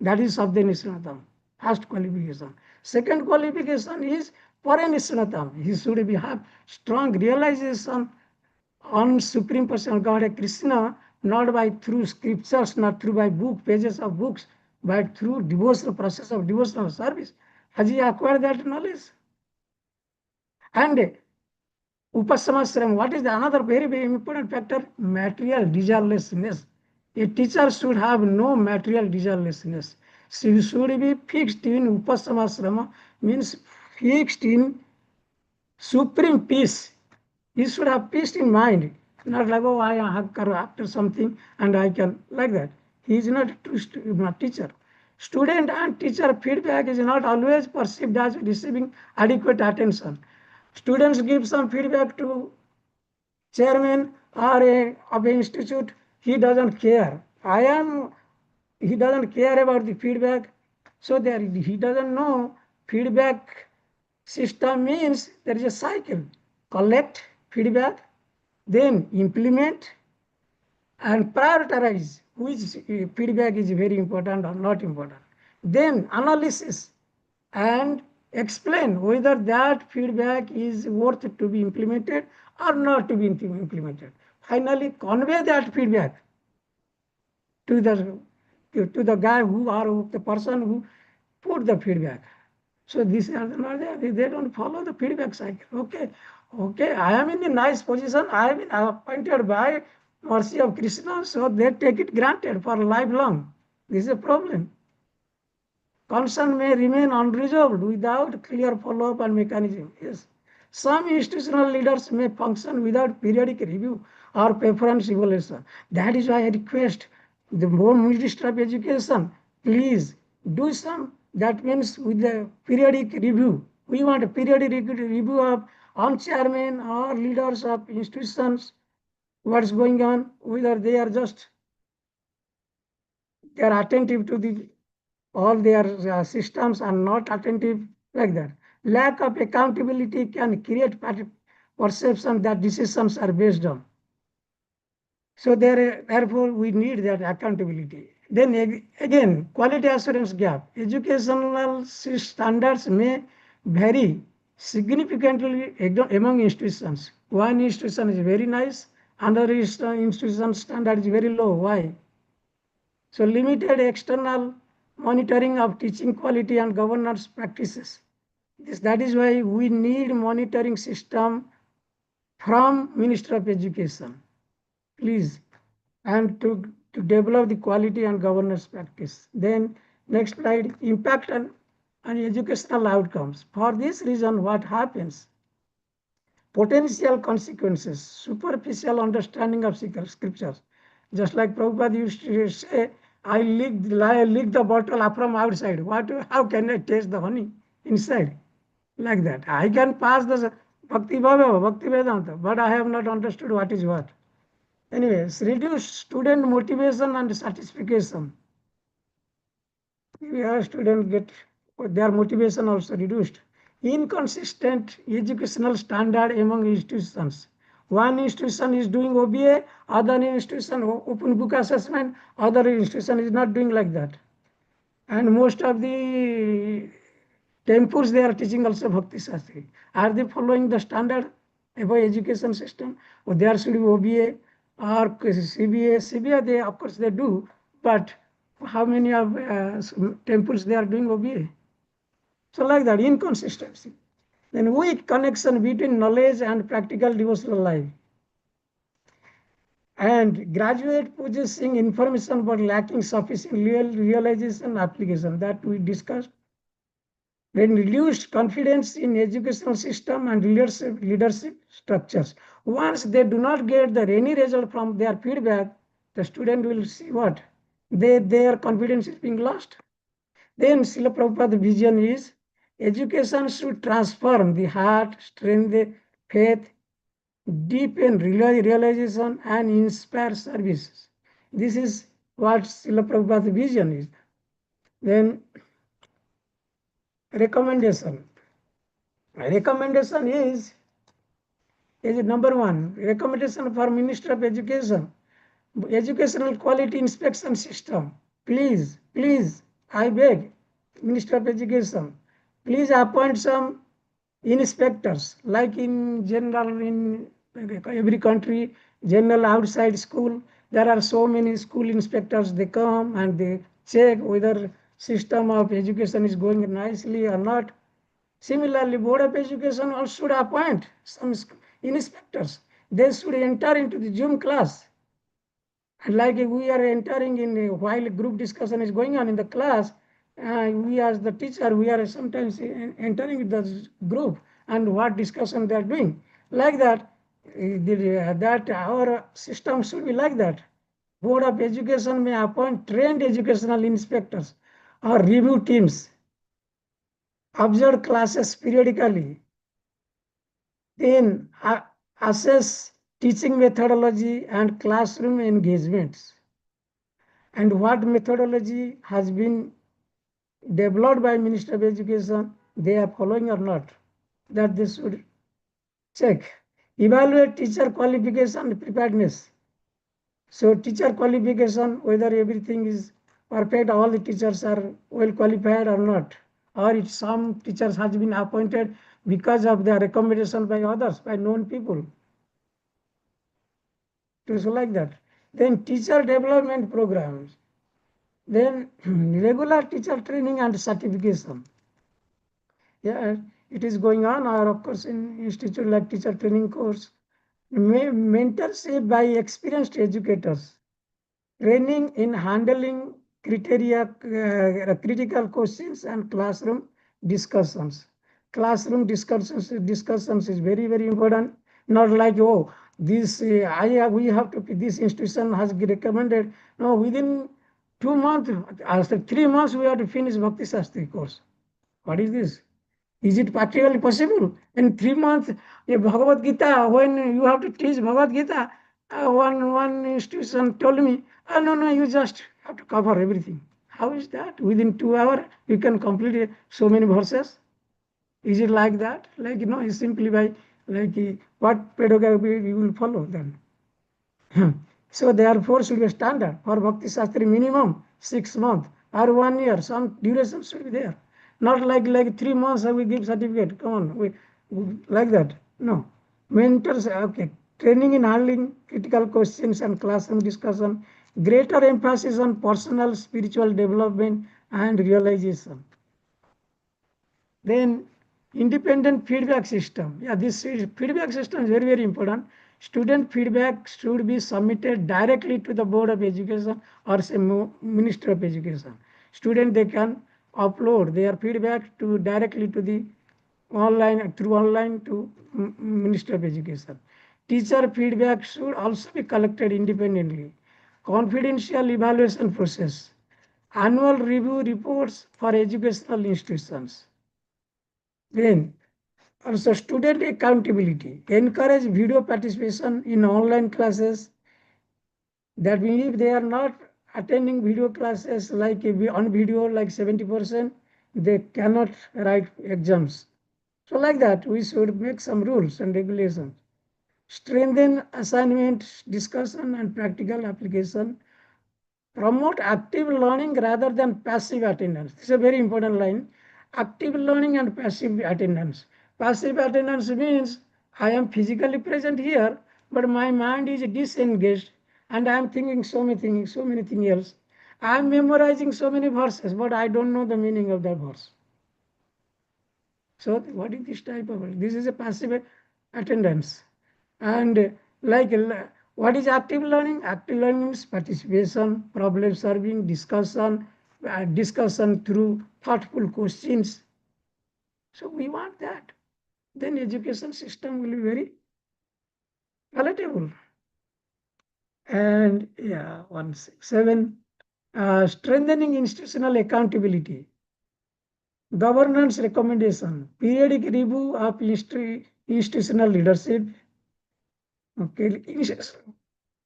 That is Sabde Nishanatam, first qualification. Second qualification is Pare Nishanatam. He should have strong realization on Supreme Person God Krishna, not by through scriptures, not through by pages of books, but through devotional process of devotional service. Has he acquired that knowledge? And Upasamasram, what is the another very, very important factor? Material desirelessness. A teacher should have no material desirelessness. She should be fixed in Upasamasrama, means fixed in supreme peace. He should have peace in mind, not like, oh, I have after something and I can, like that. He is not a true teacher. Student and teacher feedback is not always perceived as receiving adequate attention. Students give some feedback to chairman or of an institute, he doesn't care. He doesn't care about the feedback. So there he doesn't know feedback system means there is a cycle. Collect feedback, then implement and prioritize which feedback is very important or not important. Then analysis and explain whether that feedback is worth to be implemented or not to be implemented. Finally, convey that feedback to the guy who or the person who put the feedback. So these are not there. They don't follow the feedback cycle. Okay, I am in a nice position. I have been appointed by mercy of Krishna, so they take it granted for lifelong. This is a problem. Concern may remain unresolved without clear follow-up and mechanism. Yes. Some institutional leaders may function without periodic review or preference evaluation. That is why I request the Minister of Education, please do some, that means with the periodic review. We want a periodic review of on chairman or leaders of institutions, what's going on, whether they are attentive to all their systems and not attentive, like that. Lack of accountability can create perception that decisions are based on. So therefore, we need that accountability. Then again, quality assurance gap. Educational standards may vary significantly among institutions. One institution is very nice, another institution standard is very low. Why? So limited external monitoring of teaching quality and governance practices. That is why we need monitoring system from Minister of Education, please, and to develop the quality and governance practice. Then next slide, impact on educational outcomes. For this reason, what happens? Potential consequences, superficial understanding of scriptures. Just like Prabhupada used to say, I licked the bottle from outside. How can I taste the honey inside? Like that. I can pass the Bhakti Bhava, Bhakti Vedanta, but I have not understood what is what. Anyways, reduce student motivation and satisfaction. Your students get their motivation also reduced. Inconsistent educational standard among institutions. One institution is doing OBA, other institution open book assessment, other institution is not doing like that. And most of the temples they are teaching also Bhakti Shastri. Are they following the standard of education system? Or there should be OBA or CBA. CBA they of course they do, but how many of temples they are doing OBA? So like that, inconsistency. Then weak connection between knowledge and practical devotional life. and graduate possessing information but lacking sufficient realization application that we discussed. Then reduced confidence in educational system and leadership structures. Once they do not get any result from their feedback, the student will see what? Their confidence is being lost. Then Srila Prabhupada's vision is education should transform the heart, strengthen faith, deepen realization, and inspire services. This is what Srila Prabhupada's vision is. Then recommendation. Recommendation is number one, recommendation for Minister of Education, educational quality inspection system. Please, I beg, Minister of Education, please appoint some inspectors, like in general in every country, general outside school, there are so many school inspectors, they come and they check whether system of education is going nicely or not. Similarly, Board of Education also should appoint some inspectors. They should enter into the Zoom class. And like we are entering in while group discussion is going on in the class, we as the teacher, we are sometimes entering the group and what discussion they are doing. Like that, that our system should be like that. Board of Education may appoint trained educational inspectors or review teams, observe classes periodically, then assess teaching methodology and classroom engagements, and what methodology has been developed by Minister of Education, they are following or not, that they should check. Evaluate teacher qualification and preparedness. So teacher qualification, whether everything is perfect, all the teachers are well qualified or not, or if some teachers has been appointed because of their recommendation by others, by known people. So like that. Then teacher development programs. Then regular teacher training and certification. Yeah, it is going on, or of course in institute like teacher training course. Mentorship by experienced educators. Training in handling critical questions and classroom discussions. Classroom discussions is very, very important. Not like, oh, this we have to, this institution has recommended. No, within 2 months, after 3 months, we have to finish Bhakti Shastri course. What is this? Is it practically possible? In 3 months, a Bhagavad Gita, when you have to teach Bhagavad Gita, one institution told me, oh, no, you just have to cover everything. How is that? Within 2 hours, you can complete so many verses? Is it like that? Like, it's simply by, like, what pedagogy you will follow then? So therefore should be a standard for Bhakti Shastri, minimum 6 months or 1 year, some duration should be there. Not like 3 months we give certificate. Come on, we like that. No. Mentors, okay. Training in handling critical questions and classroom discussion. Greater emphasis on personal spiritual development and realization. Then independent feedback system. Yeah, this feedback system is very, very important. Student feedback should be submitted directly to the Board of Education or say Minister of Education. Student, they can upload their feedback to directly to the online to Minister of Education. Teacher feedback should also be collected independently. Confidential evaluation process. Annual review reports for educational institutions. Then also student accountability. Encourage video participation in online classes. That means if they are not attending video classes like on video like 70%, they cannot write exams. So like that, we should make some rules and regulations. Strengthen assignment, discussion, and practical application. Promote active learning rather than passive attendance. This is a very important line. Active learning and passive attendance. Passive attendance means I am physically present here, but my mind is disengaged and I am thinking so many things else. I am memorizing so many verses, but I don't know the meaning of that verse. So what is this type of? This is a passive attendance. And like What is active learning? Active learning means participation, problem solving, discussion through thoughtful questions. So we want that. Then education system will be very palatable. And yeah, 167, strengthening institutional accountability. Governance recommendation, periodic review of institutional leadership. Okay,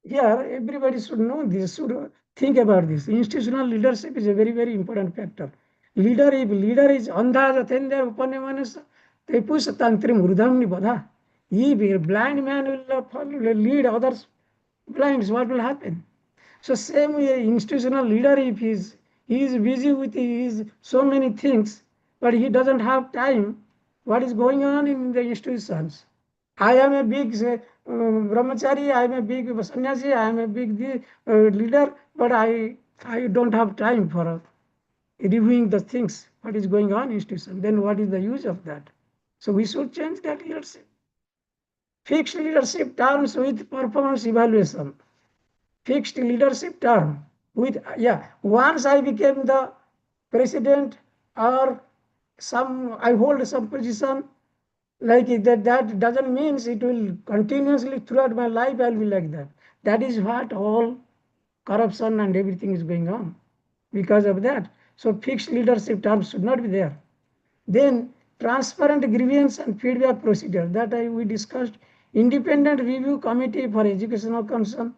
here everybody should know this, should think about this. Institutional leadership is a very, very important factor. Leader, if leader is andha jatendra upanemanasa, they push tantrim urdhamni badha. If a blind man will lead others blinds, what will happen? So same way, institutional leader, if he is busy with his so many things, but he doesn't have time, what is going on in the institutions? I am a big brahmachari, I am a big sannyasi, I am a big leader, but I don't have time for reviewing the things, what is going on in institution. Then what is the use of that? So we should change that leadership. Fixed leadership terms with performance evaluation. Fixed leadership term with, once I became the president or I hold some position like that doesn't mean it will continuously throughout my life I'll be like that. That is what all corruption and everything is going on because of that. So fixed leadership terms should not be there. Then transparent grievance and feedback procedure that we discussed. Independent review committee for educational concern.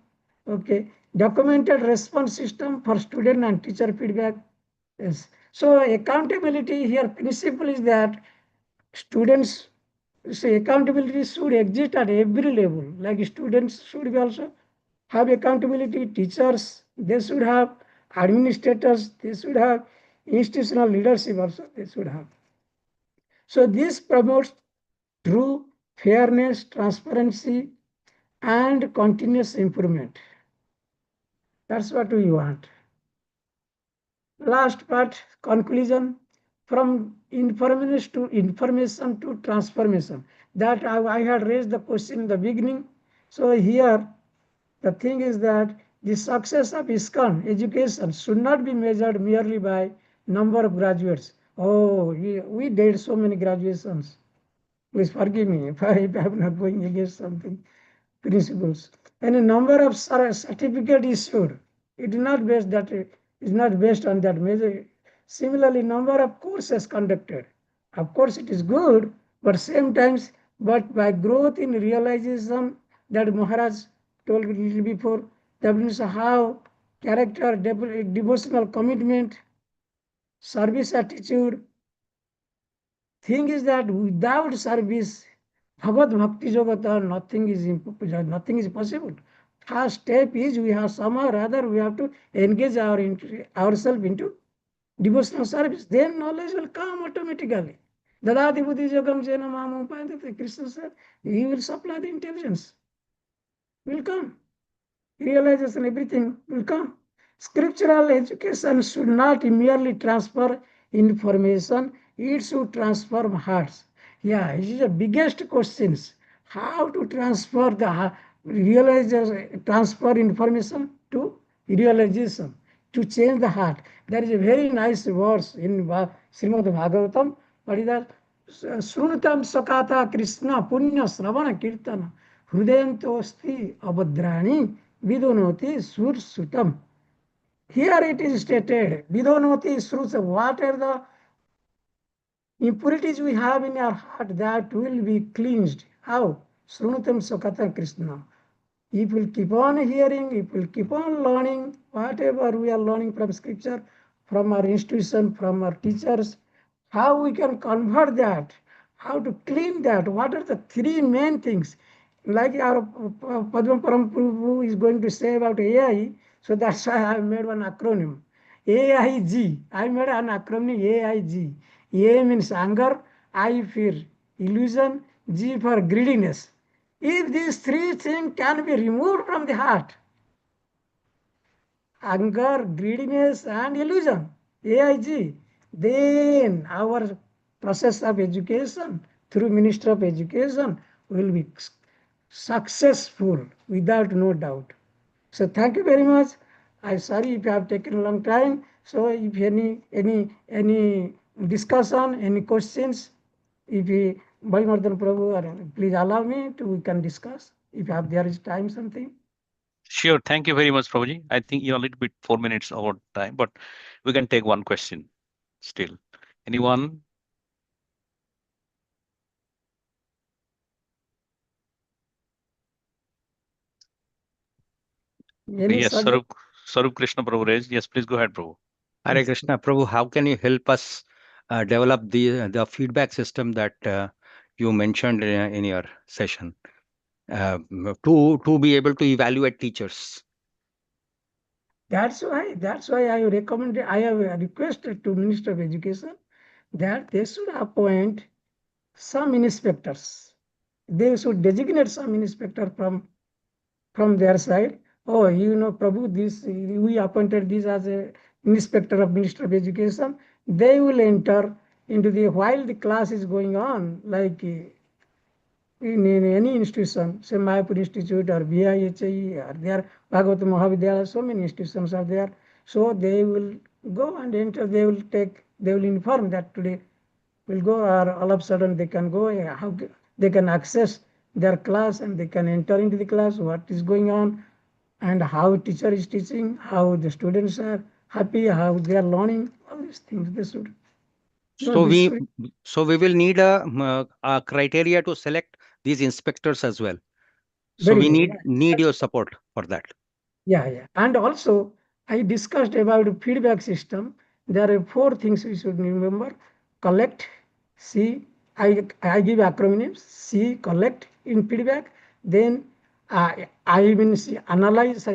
Okay, documented response system for student and teacher feedback. Yes. So accountability here principle is that students, so accountability should exist at every level. Like students should be also have accountability, teachers they should have, administrators they should have, institutional leadership also they should have. So this promotes true fairness, transparency, and continuous improvement. That's what we want. Last part, conclusion, from information to transformation. That I had raised the question in the beginning. So here, the thing is that the success of ISKCON education should not be measured merely by number of graduates. Oh, we did so many graduations. Please forgive me if I'm not going against something principles. And a number of certificate issued. It is not based on that measure. Similarly, number of courses conducted. Of course, it is good, but same times, but by growth in realization that Maharaj told a little before, that means how character, devotional commitment, service attitude. Thing is that without service, Bhagavad Bhakti Jogata, nothing is possible. First step is we have somehow or other we have to engage ourselves into devotional service. Then knowledge will come automatically. Dadati buddhi jagam jena mam upayate. Krishna said, he will supply the intelligence. Will come. Realization, everything will come. Scriptural education should not merely transfer information, it should transform hearts. Yeah, it is the biggest questions. How to transfer the realization, transfer information to realization, to change the heart. There is a very nice verse in Srimad Bhagavatam. What is that? Srunutam sakata Krishna punya sravana kirtana hrudayantosti abhadrani vidonoti sur sutam. Here it is stated, vidonoti sur, what are the impurities we have in our heart that will be cleansed? How? Srunutam sakata Krishna. If we'll keep on hearing, if we'll keep on learning, whatever we are learning from scripture, from our institution, from our teachers, how we can convert that, how to clean that, what are the three main things? Like our Padma Param Prabhu is going to say about AI, so that's why I made one acronym. AIG, I made an acronym AIG. A means anger, I fear illusion, G for greediness. If these three things can be removed from the heart, anger, greediness, and illusion, AIG, then our process of education through Minister of Education will be successful without no doubt. So thank you very much. I'm sorry if I have taken a long time. So if any discussion, any questions, if you, Bhaimardan Prabhu, please allow me to, we can discuss if there is time something.
Sure. Thank you very much, Prabhuji. I think you're a little bit 4 minutes over time, but we can take one question still. Anyone?
Any
Yes, Sarup Krishna Prabhu raised. Yes, please go ahead, Prabhu.
Hare Krishna, Prabhu, how can you help us develop the feedback system that you mentioned in your session to be able to evaluate teachers?
That's why I recommended, I have requested to Minister of Education that they should appoint some inspectors. They should designate some inspector from their side. Oh, Prabhu, this we appointed this as a inspector of Minister of Education. They will enter into while the class is going on, like in any institution, say Mayapur Institute or VIHE or there, Bhagavad Mahavidyalaya, so many institutions are there. So they will go and enter, they will inform that today will go, or all of a sudden they can go, how they can access their class and they can enter into the class, what is going on and how teacher is teaching, how the students are happy, how they are learning, all these things they should.
So we will need a criteria to select these inspectors as well. So we need your support for that.
Yeah. And also, I discussed about feedback system. There are 4 things we should remember. Collect, see, I give acronyms, see, collect in feedback. Then I mean see, analyze,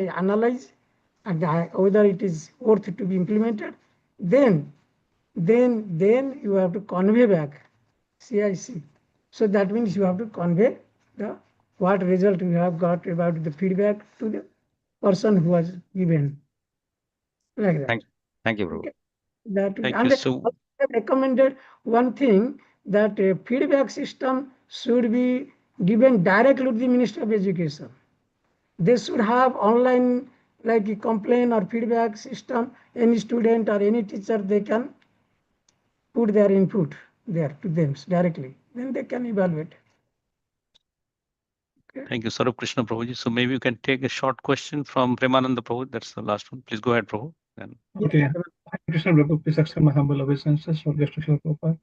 and whether it is worth to be implemented. Then you have to convey back, CIC. So that means you have to convey the what result you have got about the feedback to the person who was given, like that.
Thank you, Prabhu.
Okay. That
Thank you. So
I recommended one thing, that a feedback system should be given directly to the Minister of Education. They should have online like a complaint or feedback system. Any student or any teacher, they can put their input there to them directly. Then they can evaluate. Okay.
Thank you, Sarup Krishna Prabhuji. So maybe you can take a short question from Premananda Prabhu. That's the last one. Please go ahead, Prabhu. Then.
Okay. Krishna Prabhu, please accept my humble obeisances for Srila Prabhupada.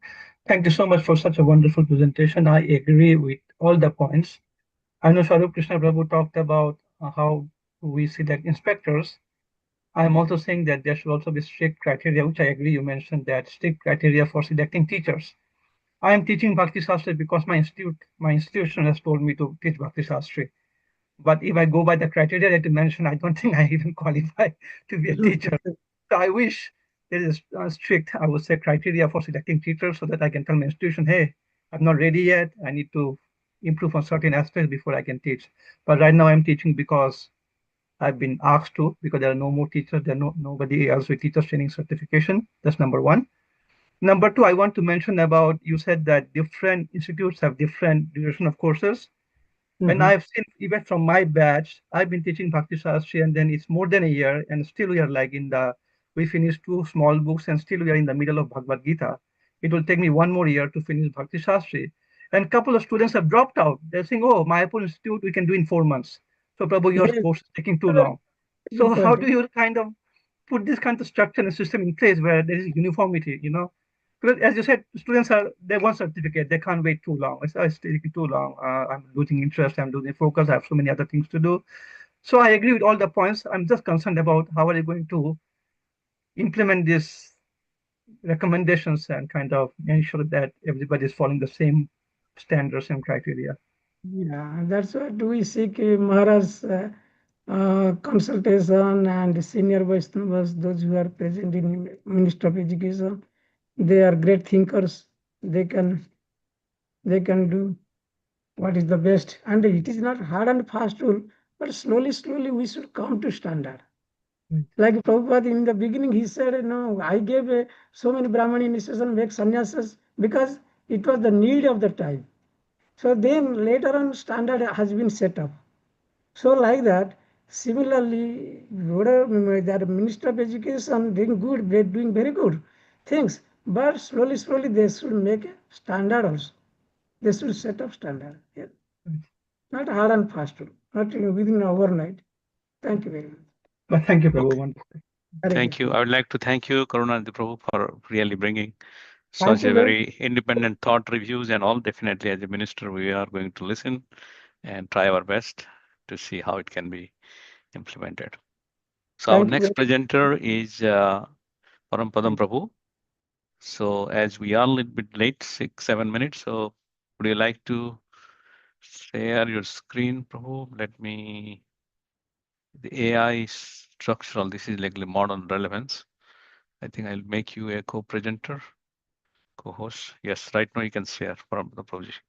Thank you so much for such a wonderful presentation. I agree with all the points. I know Swarup Krishna Prabhu talked about how we select inspectors. I'm also saying that there should also be strict criteria, which I agree you mentioned, that strict criteria for selecting teachers. I am teaching Bhakti Shastri because my institution has told me to teach Bhakti Shastri. But if I go by the criteria that you mentioned, I don't think I even qualify to be a teacher. So I wish there is a strict, I would say, criteria for selecting teachers so that I can tell my institution, hey, I'm not ready yet. I need to improve on certain aspects before I can teach. But right now I'm teaching because I've been asked to, because there are no more teachers, there are nobody else with teachers training certification. That's number one. Number two, I want to mention about, you said that different institutes have different duration of courses. When I've seen, even from my batch, I've been teaching Bhakti Shastri and then it's more than a year and still we are like we finished 2 small books and still we are in the middle of Bhagavad Gita. It will take me 1 more year to finish Bhakti Shastri. And a couple of students have dropped out. They're saying, oh, Mayapur Institute, we can do in 4 months. So Prabhu, your course is taking too long. So how do you kind of put this kind of structure and system in place where there is uniformity, Because as you said, students they want certificate, they can't wait too long. It's taking too long. I'm losing interest, I'm losing focus, I have so many other things to do. So I agree with all the points. I'm just concerned about how are you going to implement these recommendations and kind of ensure that everybody is following the same standards and criteria.
Yeah, that's what we seek Maharaj's consultation and senior Vaishnavas, those who are present in Ministry of Education. They are great thinkers. They can do what is the best. And it is not hard and fast rule, but slowly we should come to standard. Like Prabhupada in the beginning, he said, no, I gave so many Brahman initiation, make sannyasas, because it was the need of the time. So then later on standard has been set up. So like that, similarly, whatever that Minister of Education doing good, they're doing very good things, but slowly, they should make a standard also. They should set up standard. Yeah. Not hard and fast, not within overnight. Thank you very much.
But thank you, Prabhu.
Okay.
Wonderful.
Thank you. I would like to thank you, Karunanidhi Prabhu, for really bringing
Thank
such
you
a
very-
very independent thought reviews and all. Definitely, as a minister, we are going to listen and try our best to see how it can be implemented. So our
Thank you
next
very-
presenter is Parampadam Prabhu. So as we are a little bit late, 6-7 minutes, so would you like to share your screen, Prabhu? Let me, the AI structural, this is like the modern relevance. I think I'll make you a co-presenter, co-host. Yes, right now you can share from the project.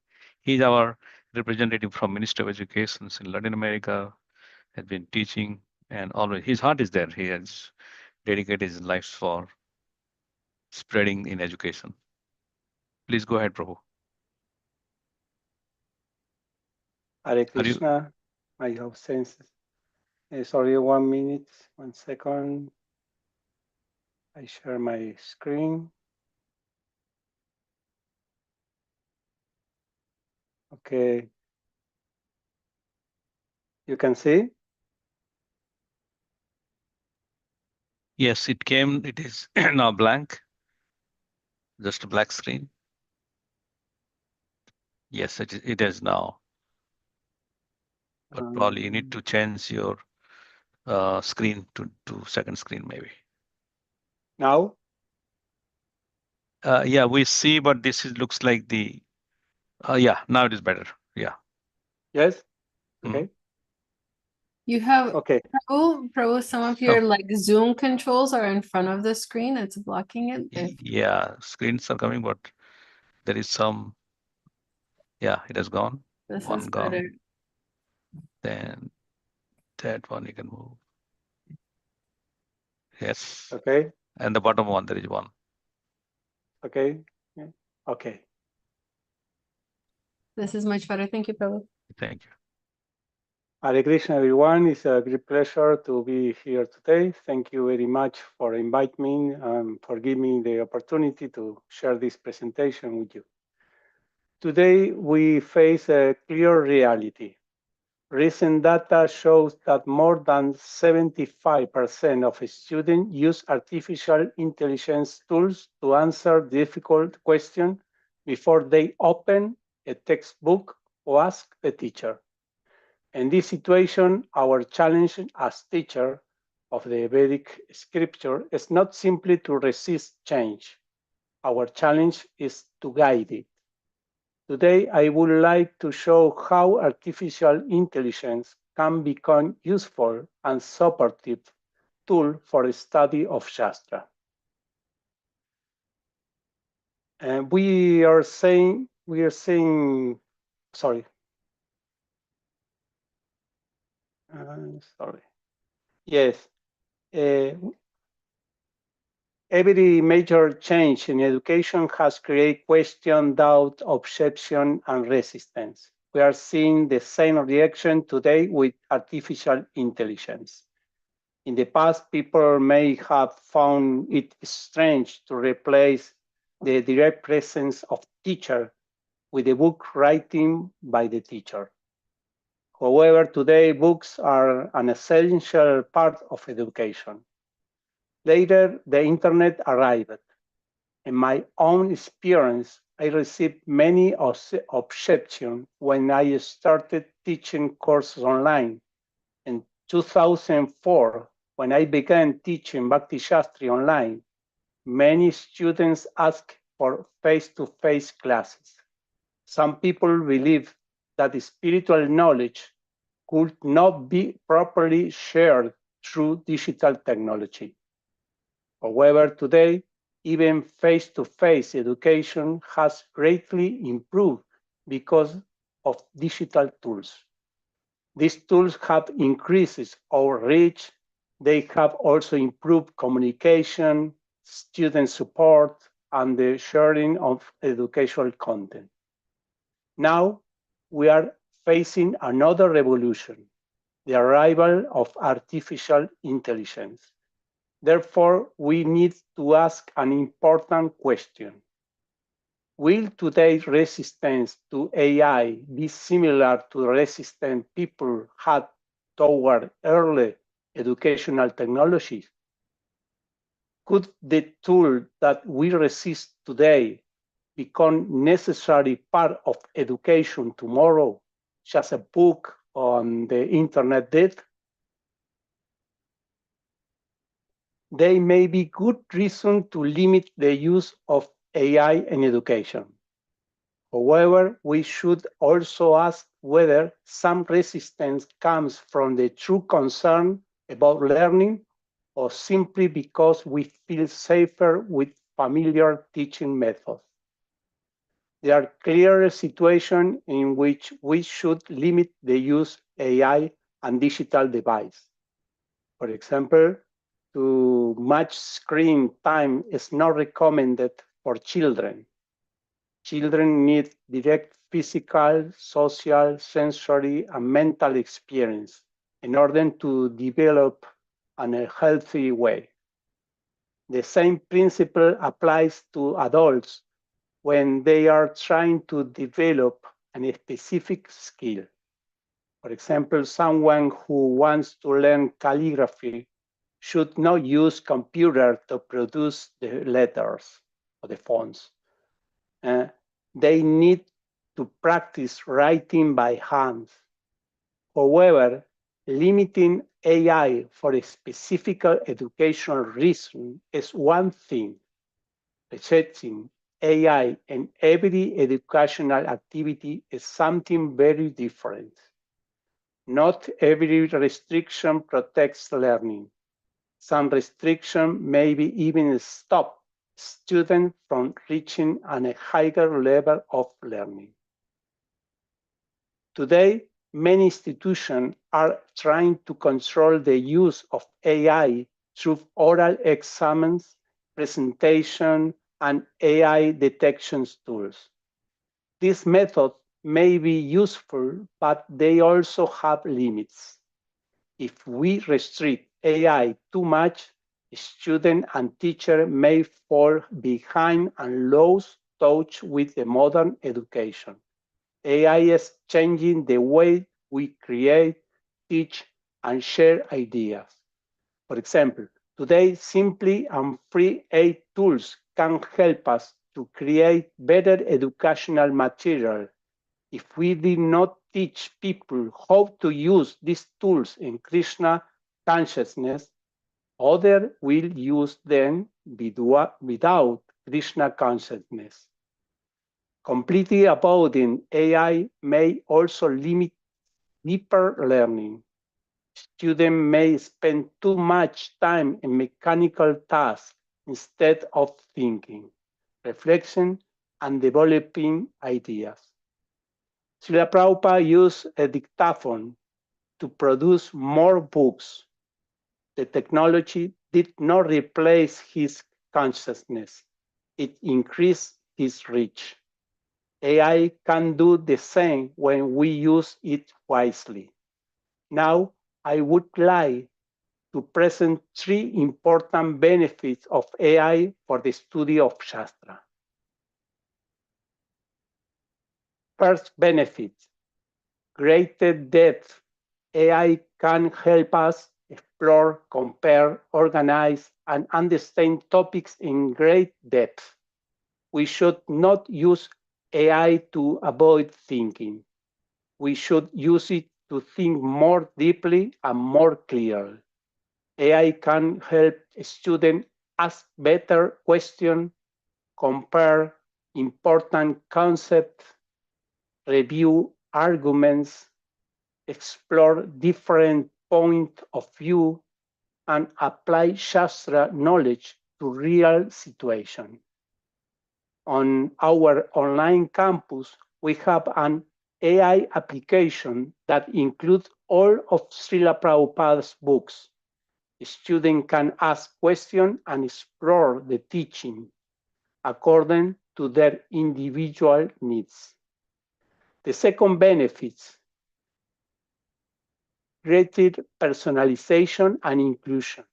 He's our representative from Ministry of Education in Latin America, has been teaching and always, his heart is there. He has dedicated his life for spreading in education. Please go ahead, Prabhu.
Hare
Are you,
Krishna, I have senses. Sorry, 1 minute, 1 second. I share my screen. Okay. You can see?
yes, it came, it is now blank, just a black screen. Yes, it is now. But probably you need to change your screen to second screen maybe.
Now?
Yeah, we see, but this is, looks like the, yeah, now it is better. Yeah.
Yes?
Mhm.
Okay.
You have
Okay.
Prabhu, some of your like Zoom controls are in front of the screen. It's blocking it.
Yeah, screens are coming, but there is some, yeah, it has gone.
This
One
is
gone.
better.
Then that one you can move. Yes.
Okay.
And the bottom one, there is one.
Okay. Yeah. Okay.
This is much better. Thank you, Prabhu.
Thank you.
Hare Krishna, everyone. It's a great pleasure to be here today. Thank you very much for inviting me and for giving me the opportunity to share this presentation with you. Today, we face a clear reality. Recent data shows that more than 75% of students use artificial intelligence tools to answer difficult questions before they open a textbook or ask a teacher. In this situation, our challenge as teacher of the Vedic scripture is not simply to resist change. Our challenge is to guide it. Today, I would like to show how artificial intelligence can become useful and supportive tool for the study of Shastra. And we are saying, sorry. Sorry. Yes. Every major change in education has created question, doubt, objection, and resistance. We are seeing the same reaction today with artificial intelligence. In the past, people may have found it strange to replace the direct presence of teacher with a book writing by the teacher. However, today books are an essential part of education. Later, the internet arrived. In my own experience, I received many objections when I started teaching courses online. In 2004, when I began teaching Bhakti Shastri online, many students asked for face-to-face classes. Some people believe that the spiritual knowledge could not be properly shared through digital technology. However, today, even face-to-face education has greatly improved because of digital tools. These tools have increased our reach. They have also improved communication, student support, and the sharing of educational content. Now, we are facing another revolution, the arrival of artificial intelligence. Therefore, we need to ask an important question. Will today's resistance to AI be similar to the resistance people had toward early educational technologies? Could the tool that we resist today become necessary part of education tomorrow, just a book on the internet did? There may be good reason to limit the use of AI in education. However, we should also ask whether some resistance comes from the true concern about learning or simply because we feel safer with familiar teaching methods. There are clear situations in which we should limit the use of AI and digital devices. For example, too much screen time is not recommended for children. Children need direct physical, social, sensory, and mental experience in order to develop in a healthy way. The same principle applies to adults when they are trying to develop a specific skill. For example, someone who wants to learn calligraphy should not use computer to produce the letters or the fonts. They need to practice writing by hand. However, limiting AI for a specific educational reason is one thing. Rejecting AI in every educational activity is something very different. Not every restriction protects learning. Some restriction maybe even stop students from reaching a higher level of learning. Today, many institutions are trying to control the use of AI through oral exams, presentation, and AI detection tools. These methods may be useful, but they also have limits. If we restrict AI too much, students and teachers may fall behind and lose touch with the modern education. AI is changing the way we create, teach, and share ideas. For example, today simply and free AI tools can help us to create better educational material. If we did not teach people how to use these tools in Krishna consciousness, others will use them without Krishna consciousness. Completely avoiding AI may also limit deeper learning. Students may spend too much time in mechanical tasks instead of thinking, reflection, and developing ideas. Srila Prabhupada used a dictaphone to produce more books. The technology did not replace his consciousness. It increased his reach. AI can do the same when we use it wisely. Now, I would like to present three important benefits of AI for the study of Shastra. First benefit, greater depth. AI can help us explore, compare, organize, and understand topics in great depth. We should not use AI to avoid thinking. We should use it to think more deeply and more clearly. AI can help students ask better questions, compare important concepts, review arguments, explore different points of view, and apply Shastra knowledge to real situations. On our online campus, we have an AI application that includes all of Srila Prabhupada's books. Students can ask questions and explore the teaching according to their individual needs. The second benefit, greater personalization and inclusion.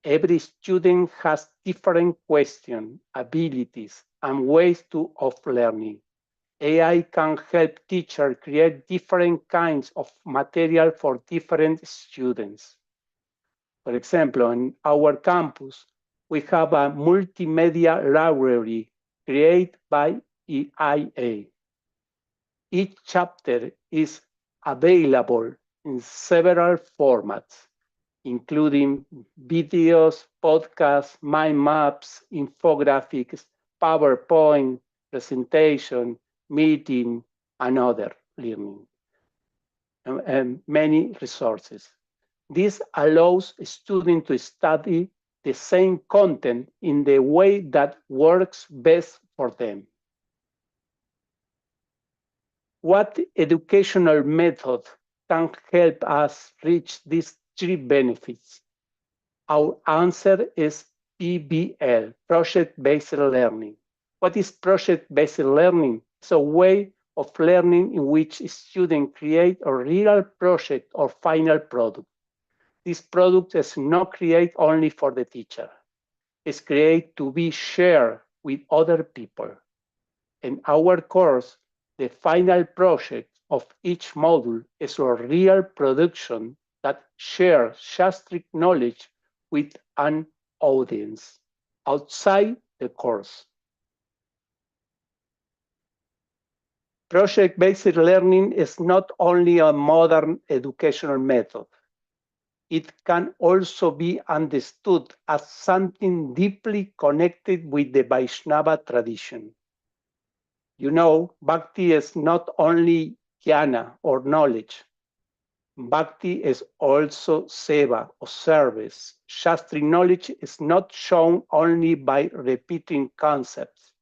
Every student has different questions, abilities, and ways of learning. AI can help teachers create different kinds of material for different students. For example, on our campus, we have a multimedia library created by IA. Each chapter is available in several formats, including videos, podcasts, mind maps, infographics, PowerPoint, presentation, meeting, and other learning, and many resources. This allows students to study the same content in the way that works best for them. What educational method can help us reach these three benefits? Our answer is PBL, project-based learning. What is project-based learning? It's a way of learning in which students create a real project or final product. This product is not created only for the teacher. It's created to be shared with other people. In our course, the final project of each module is a real production that shares Shastric knowledge with an audience outside the course. Project-based learning is not only a modern educational method. It can also be understood as something deeply connected with the Vaishnava tradition. You know, Bhakti is not only jnana or knowledge. Bhakti is also seva or service. Shastri knowledge is not shown only by repeating concepts.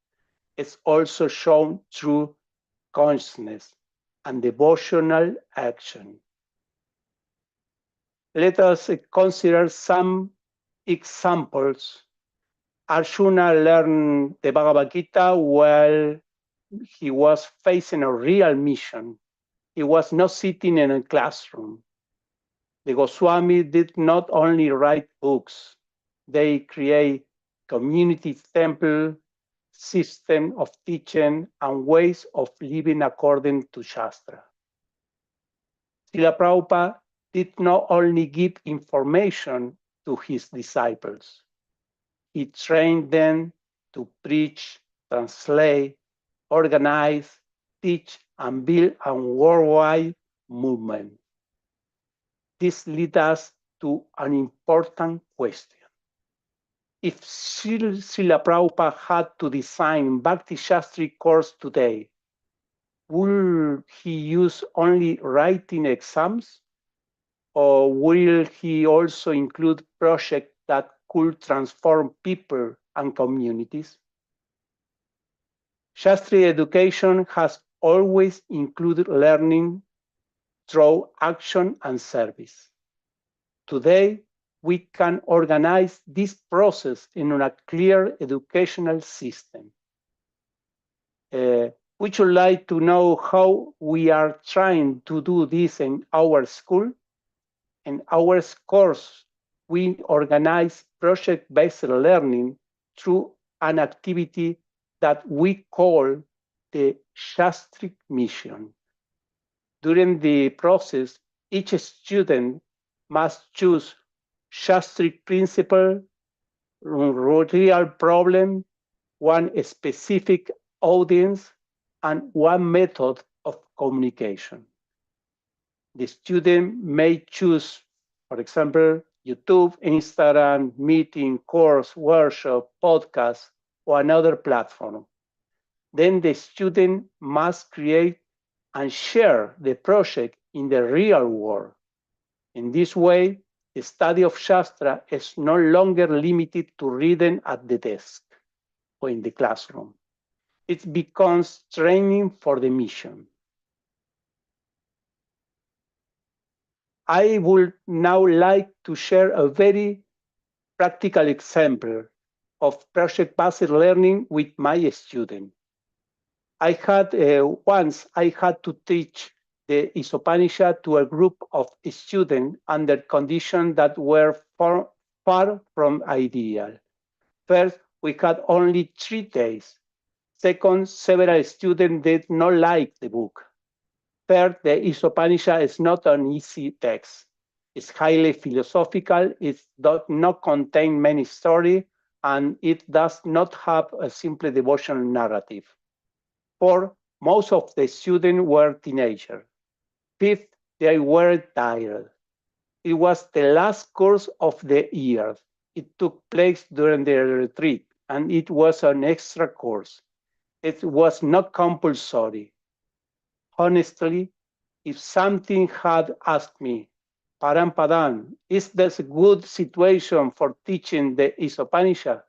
It's also shown through consciousness and devotional action. Let us consider some examples. Arjuna learned the Bhagavad Gita while he was facing a real mission. He was not sitting in a classroom. The Goswami did not only write books, they create community temple, system of teaching, and ways of living according to Shastra. Srila Prabhupada did not only give information to his disciples, he trained them to preach, translate, organize, teach, and build a worldwide movement. This leads us to an important question. If Srila Prabhupada had to design Bhakti Shastri course today, will he use only writing exams? Or will he also include projects that could transform people and communities? Shastri education has always included learning through action and service. Today, we can organize this process in a clear educational system. Would you like to know how we are trying to do this in our school? In our course, we organize project-based learning through an activity that we call the Shastric mission. During the process, each student must choose Shastric principle, real problem, one specific audience, and one method of communication. The student may choose, for example, YouTube, Instagram, meeting, course, workshop, podcast, or another platform. Then the student must create and share the project in the real world. In this way, the study of Shastra is no longer limited to reading at the desk or in the classroom. It becomes training for the mission. I would now like to share a very practical example of project-based learning with my student. Once I had to teach the Isopanishad to a group of students under conditions that were far from ideal. First, we had only 3 days. Second, several students did not like the book. Third, the Isopanishad is not an easy text. It's highly philosophical, it does not contain many stories, and it does not have a simple devotional narrative. Fourth, most of the students were teenagers. Fifth, they were tired. It was the last course of the year. It took place during the retreat, and it was an extra course. It was not compulsory. Honestly, if something had asked me, Padan, is this a good situation for teaching the Isopanishad?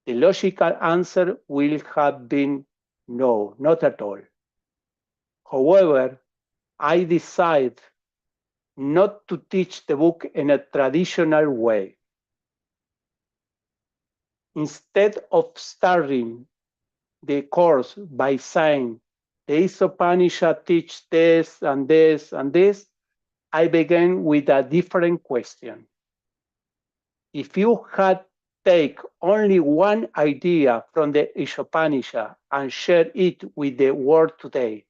The logical answer will have been no, not at all. However, I decided not to teach the book in a traditional way. Instead of starting the course by saying, the Isopanishad teach this and this and this, I began with a different question. If you had take only one idea from the Isopanishad and share it with the world today,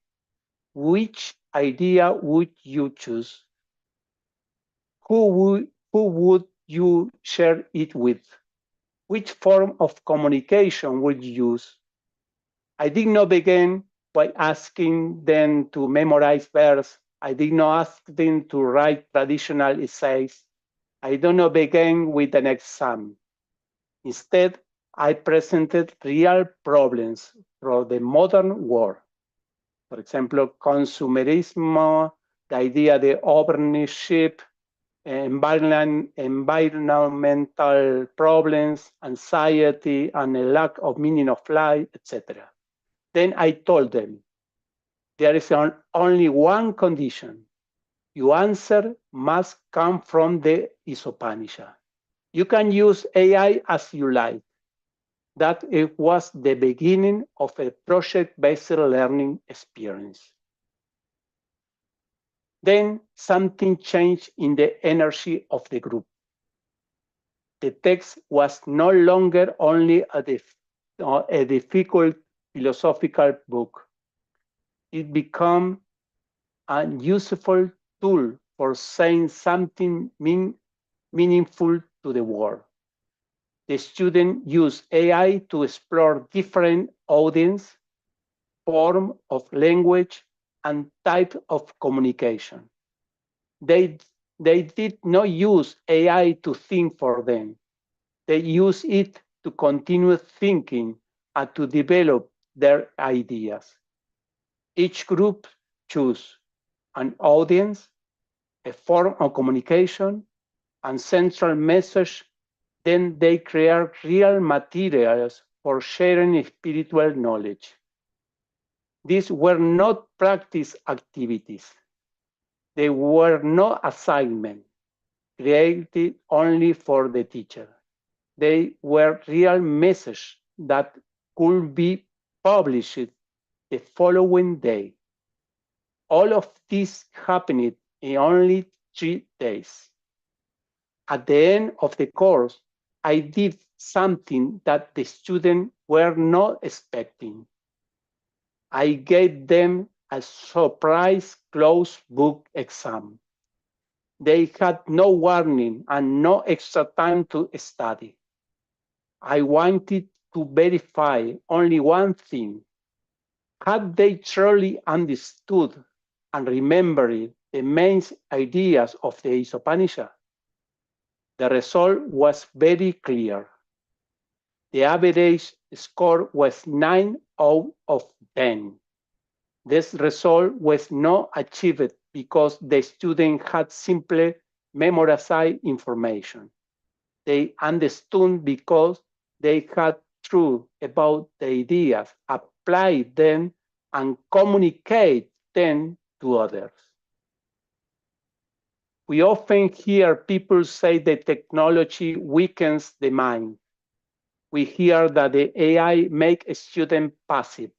which idea would you choose? Who would you share it with? Which form of communication would you use? I did not begin by asking them to memorize verse. I did not ask them to write traditional essays. I did not begin with an exam. Instead, I presented real problems from the modern world. For example, consumerism, the idea of the ownership, environmental problems, anxiety, and a lack of meaning of life, etc. Then I told them, there is only one condition. Your answer must come from the Isopanishad. You can use AI as you like. That it was the beginning of a project-based learning experience. Then something changed in the energy of the group. The text was no longer only a difficult philosophical book. It became a useful tool for saying something meaningful to the world. The student used AI to explore different audience, form of language, and type of communication. They did not use AI to think for them. They used it to continue thinking and to develop their ideas. Each group chose an audience, a form of communication, and central message. Then they create real materials for sharing spiritual knowledge. These were not practice activities. They were no assignment created only for the teacher. They were real messages that could be published the following day. All of this happened in only 3 days. At the end of the course, I did something that the students were not expecting. I gave them a surprise closed book exam. They had no warning and no extra time to study. I wanted to verify only one thing. Had they truly understood and remembered the main ideas of the Isopanishad? The result was very clear. The average score was 9 out of 10. This result was not achieved because the student had simply memorized information. They understood because they had thought about the ideas, applied them, and communicate them to others. We often hear people say that technology weakens the mind. We hear that the AI makes a student passive.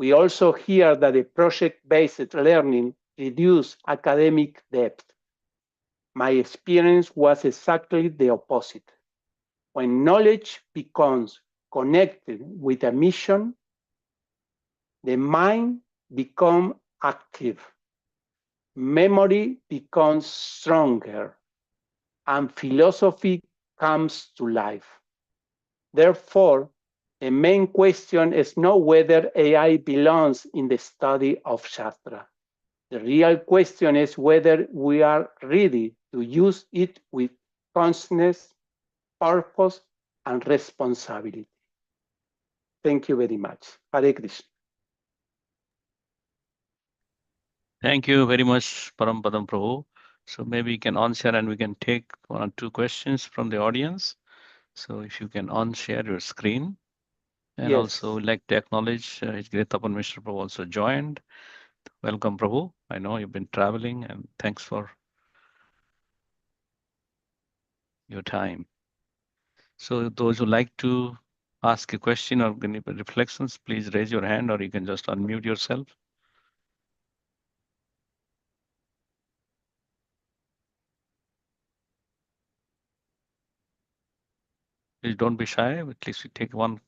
We also hear that the project-based learning reduces academic depth. My experience was exactly the opposite. When knowledge becomes connected with a mission, the mind becomes active, memory becomes stronger, and philosophy comes to life. Therefore, the main question is not whether AI belongs in the study of Shastra. The real question is whether we are ready to use it with consciousness, purpose, and responsibility. Thank you very much. Hare Krishna.
Thank you very much, Parampadam Prabhu. So maybe you can on-share and we can take 1 or 2 questions from the audience. So if you can on-share your screen. And
Yes.
also would like to acknowledge His Great Tapan Mr. Prabhu also joined. Welcome, Prabhu. I know you've been traveling and thanks for your time. So those who like to ask a question or any reflections, please raise your hand or you can just unmute yourself. Please don't be shy. At least we take one.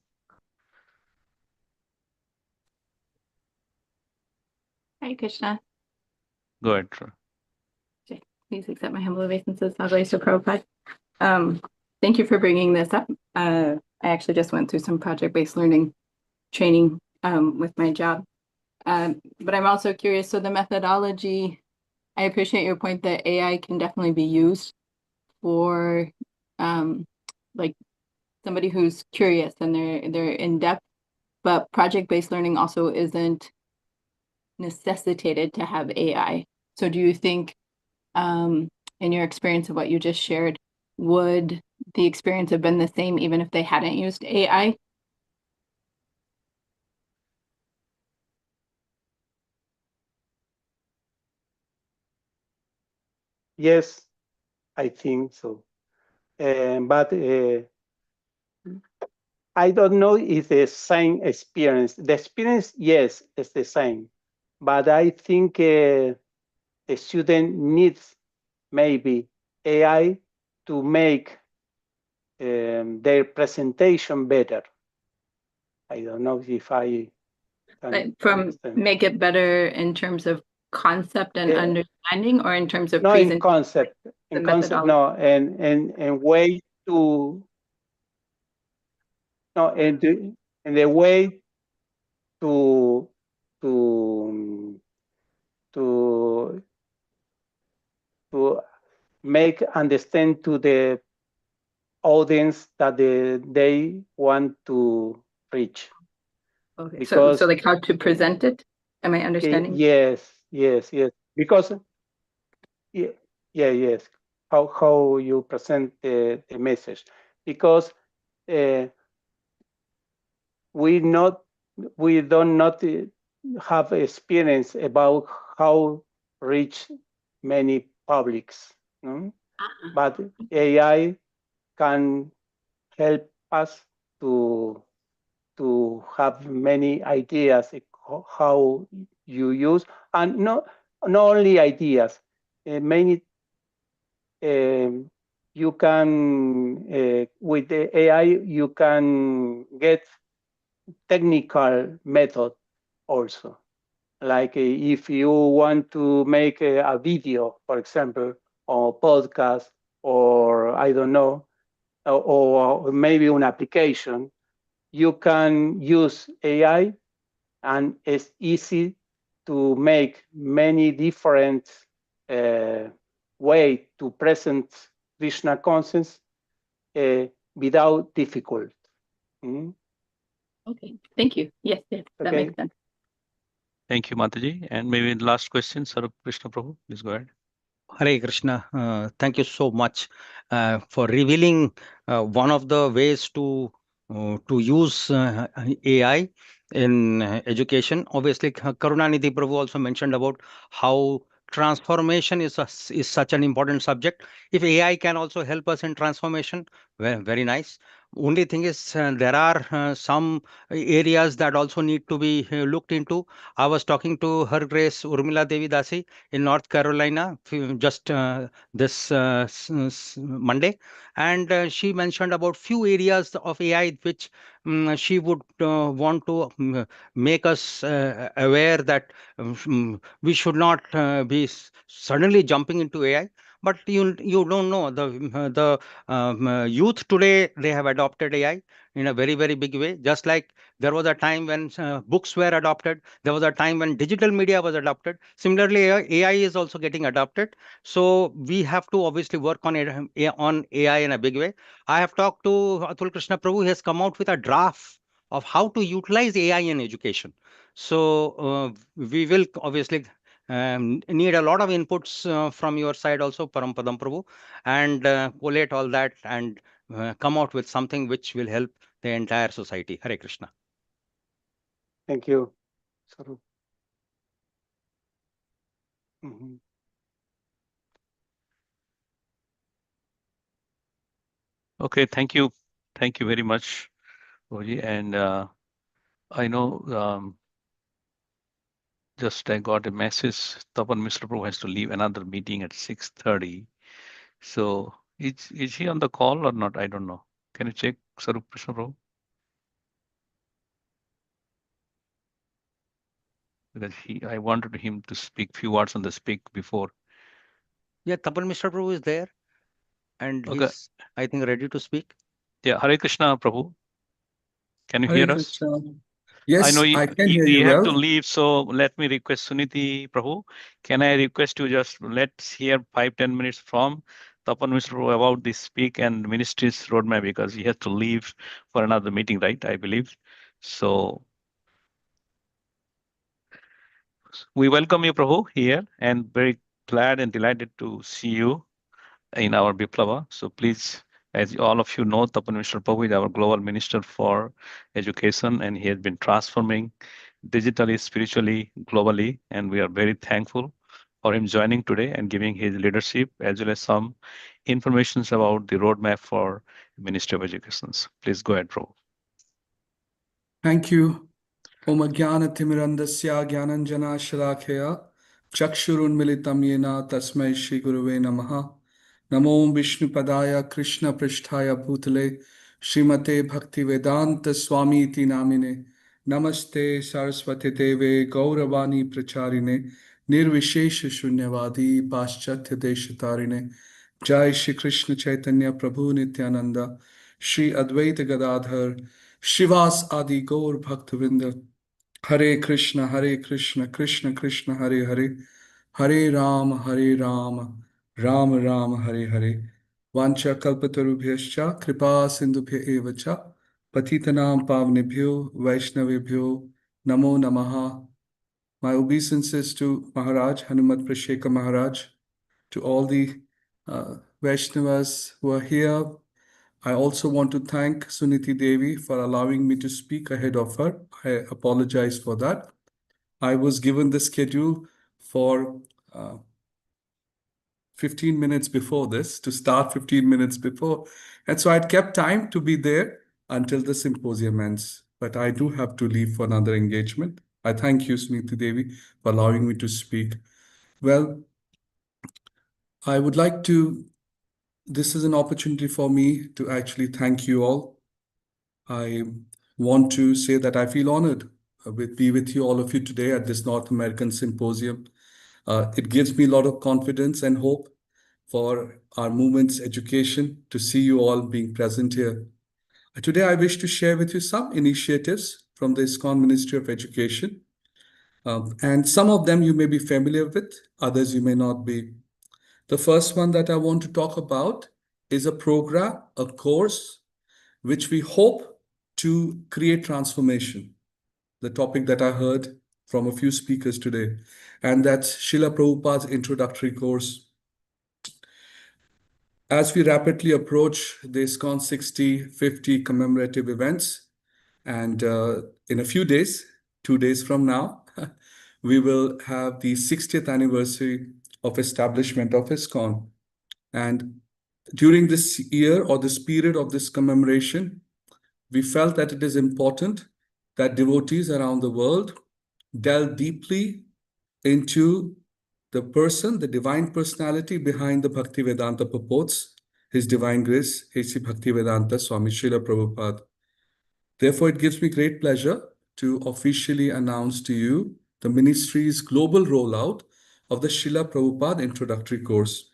Hare Krishna.
Go ahead. Sir.
Please accept my humble obeisances. Sadhu Prabhupada. Thank you for bringing this up. I actually just went through some project-based learning training with my job. But I'm also curious, so the methodology, I appreciate your point that AI can definitely be used for like somebody who's curious and they're in depth, but project-based learning also isn't necessitated to have AI. So do you think, in your experience of what you just shared, would the experience have been the same even if they hadn't used AI?
Yes, I think so. But I don't know if the same experience. The experience, yes, is the same. But I think the student needs maybe AI to make their presentation better. I don't know if I can
Like make it better in terms of concept and understanding, or in terms of
in concept, no, and way to no, and the way to make understand to the audience that they want to reach.
Okay, because, so like how to present it? Am I understanding?
Yes. Because yes. How you present the message. Because we don't not have experience about how reach many publics. No? But AI can help us to have many ideas how you use, and not only ideas, many you can with the AI you can get technical method also. Like if you want to make a video, for example, or podcast, or I don't know, or maybe an application, you can use AI, and it's easy to make many different way to present Krishna consciousness without difficulty.
Okay, thank you. Yes, that makes sense.
Thank you, Mataji. And maybe the last question, Sarup Krishna Prabhu, please go ahead.
Hare Krishna. Thank you so much for revealing one of the ways to use AI in education. Obviously, Karunanidhi Prabhu also mentioned about how transformation is such an important subject. If AI can also help us in transformation, very nice. Only thing is, there are some areas that also need to be looked into. I was talking to Her Grace Urmila Devi Dasi in North Carolina just this Monday, and she mentioned about few areas of AI which she would want to make us aware that we should not be suddenly jumping into AI. But you don't know the youth today, they have adopted AI in a very big way. Just like there was a time when books were adopted, there was a time when digital media was adopted. Similarly, AI is also getting adopted. So we have to obviously work on it, on AI in a big way. I have talked to Atul Krishna Prabhu. He has come out with a draft of how to utilize AI in education. So we will obviously need a lot of inputs from your side also, Parampadam Prabhu, and collate all that and come out with something which will help the entire society. Hare Krishna.
Thank you, Saru. Mhm.
Okay, thank you. Thank you very much, Oji. And I know just I got a message. Tapan Mr. Prabhu has to leave another meeting at 6:30. So is he on the call or not? I don't know. Can you check, Sarup Krishna Prabhu? Because I wanted him to speak few words on the speak before.
Yeah, Tapan Mr. Prabhu is there and
Okay.
he's, I think, ready to speak.
Yeah, Hare Krishna Prabhu. Can you
Hare
hear us?
Krishna.
I know
Yes, I can hear you
you have to
well.
leave, so let me request Suniti Prabhu. Can I request you just let's hear 5-10 minutes from Tapan Mr. Prabhu about this speak and ministry's roadmap, because he has to leave for another meeting, right? I believe. So we welcome you, Prabhu, here, and very glad and delighted to see you in our Viplavah. So please, as all of you know, Tapan Mr. Prabhu is our global minister for education, and he has been transforming digitally, spiritually, globally, and we are very thankful for him joining today and giving his leadership as well as some information about the roadmap for Ministry of Education. Please go ahead, Prabhu.
Thank you. Om Jnanathimmirandasya Jnananjana Shalakaya Chakshurunmilitam Yena Tasmai Shri Guruve Namaha Namo Vishnu Padaya Krishna Pristhaya Bhutale Srimate Bhakti Vedanta Swami Iti Namine Namaste Saraswati Deve Gauravani Pracharine Nirvishesha Shunyavadi Paschatya Deshatarine Jai Shri Krishna Chaitanya Prabhu Nityananda Shri Advaita Gadadhar Shivas Adi Gaur Bhaktavinda Hare Krishna, Krishna Krishna, Hare Hare, Hare Rama, Rama Rama, Hare Hare. Vancha kalpatarubhyascha, kripa sindubhya evacha, patitanam pavnebhyo, vaishnavebhyo, namo namaha. My obeisances to Maharaj, Hanumat Prasheka Maharaj, to all the Vaishnavas who are here. I also want to thank Suniti Devi for allowing me to speak ahead of her. I apologize for that. I was given the schedule for 15 minutes before this, to start 15 minutes before. And so I'd kept time to be there until the symposium ends. But I do have to leave for another engagement. I thank you, Suniti Devi, for allowing me to speak. Well, I would like to, this is an opportunity for me to actually thank you all. I want to say that I feel honored be with you, all of you today at this North American Symposium. It gives me a lot of confidence and hope for our movement's education to see you all being present here. Today, I wish to share with you some initiatives from the ISKCON Ministry of Education. And some of them you may be familiar with, others you may not be. The first one that I want to talk about is a program, a course, which we hope to create transformation. The topic that I heard from a few speakers today, and that's Srila Prabhupada's introductory course. As we rapidly approach the ISKCON 60-50 commemorative events, and in a few days, 2 days from now, we will have the 60th anniversary of establishment of ISKCON. And During this year or this period of this commemoration, we felt that it is important that devotees around the world delve deeply into the person, the divine personality behind the Bhaktivedanta purports, His Divine Grace, A.C. Bhaktivedanta Swami Srila Prabhupada. Therefore, it gives me great pleasure to officially announce to you the ministry's global rollout of the Srila Prabhupada Introductory Course,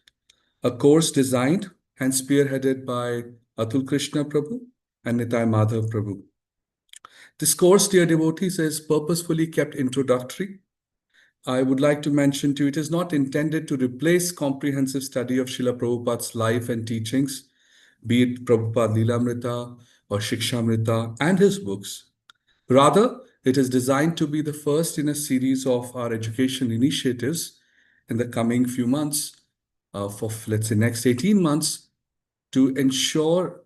a course designed and spearheaded by Atul Krishna Prabhu and Nitai Madhav Prabhu. This course, dear devotees, is purposefully kept introductory. I would like to mention to you, it is not intended to replace comprehensive study of Srila Prabhupada's life and teachings, be it Prabhupada Lilamrita or Shikshamrita and his books. Rather, it is designed to be the first in a series of our education initiatives in the coming few months, for let's say next 18 months, to ensure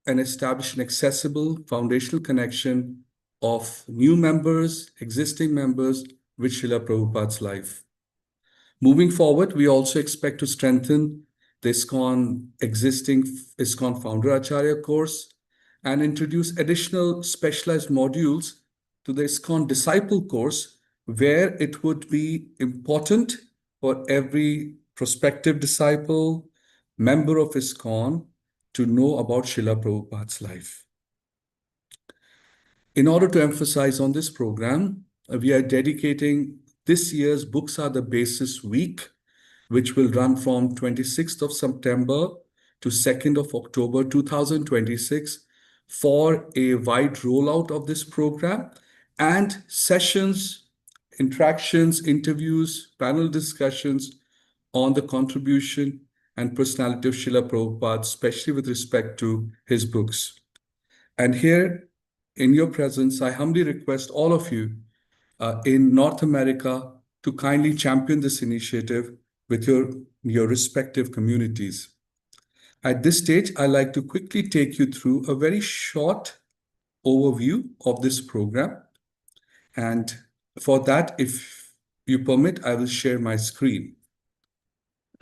and establish an accessible foundational connection of new members, existing members with Srila Prabhupada's life. Moving forward, we also expect to strengthen the existing ISKCON Founder Acharya course and introduce additional specialized modules to the ISKCON Disciple course, where it would be important for every prospective disciple, member of ISKCON, to know about Srila Prabhupada's life. In order to emphasize on this program, we are dedicating this year's Books Are the Basis week, which will run from 26th of September to 2nd of October 2026 for a wide rollout of this program and sessions, interactions, interviews, panel discussions on the contribution and personality of Srila Prabhupada, especially with respect to his books. And here, in your presence, I humbly request all of you in North America to kindly champion this initiative with your respective communities. At this stage, I'd like to quickly take you through a very short overview of this program. And for that, if you permit, I will share my screen.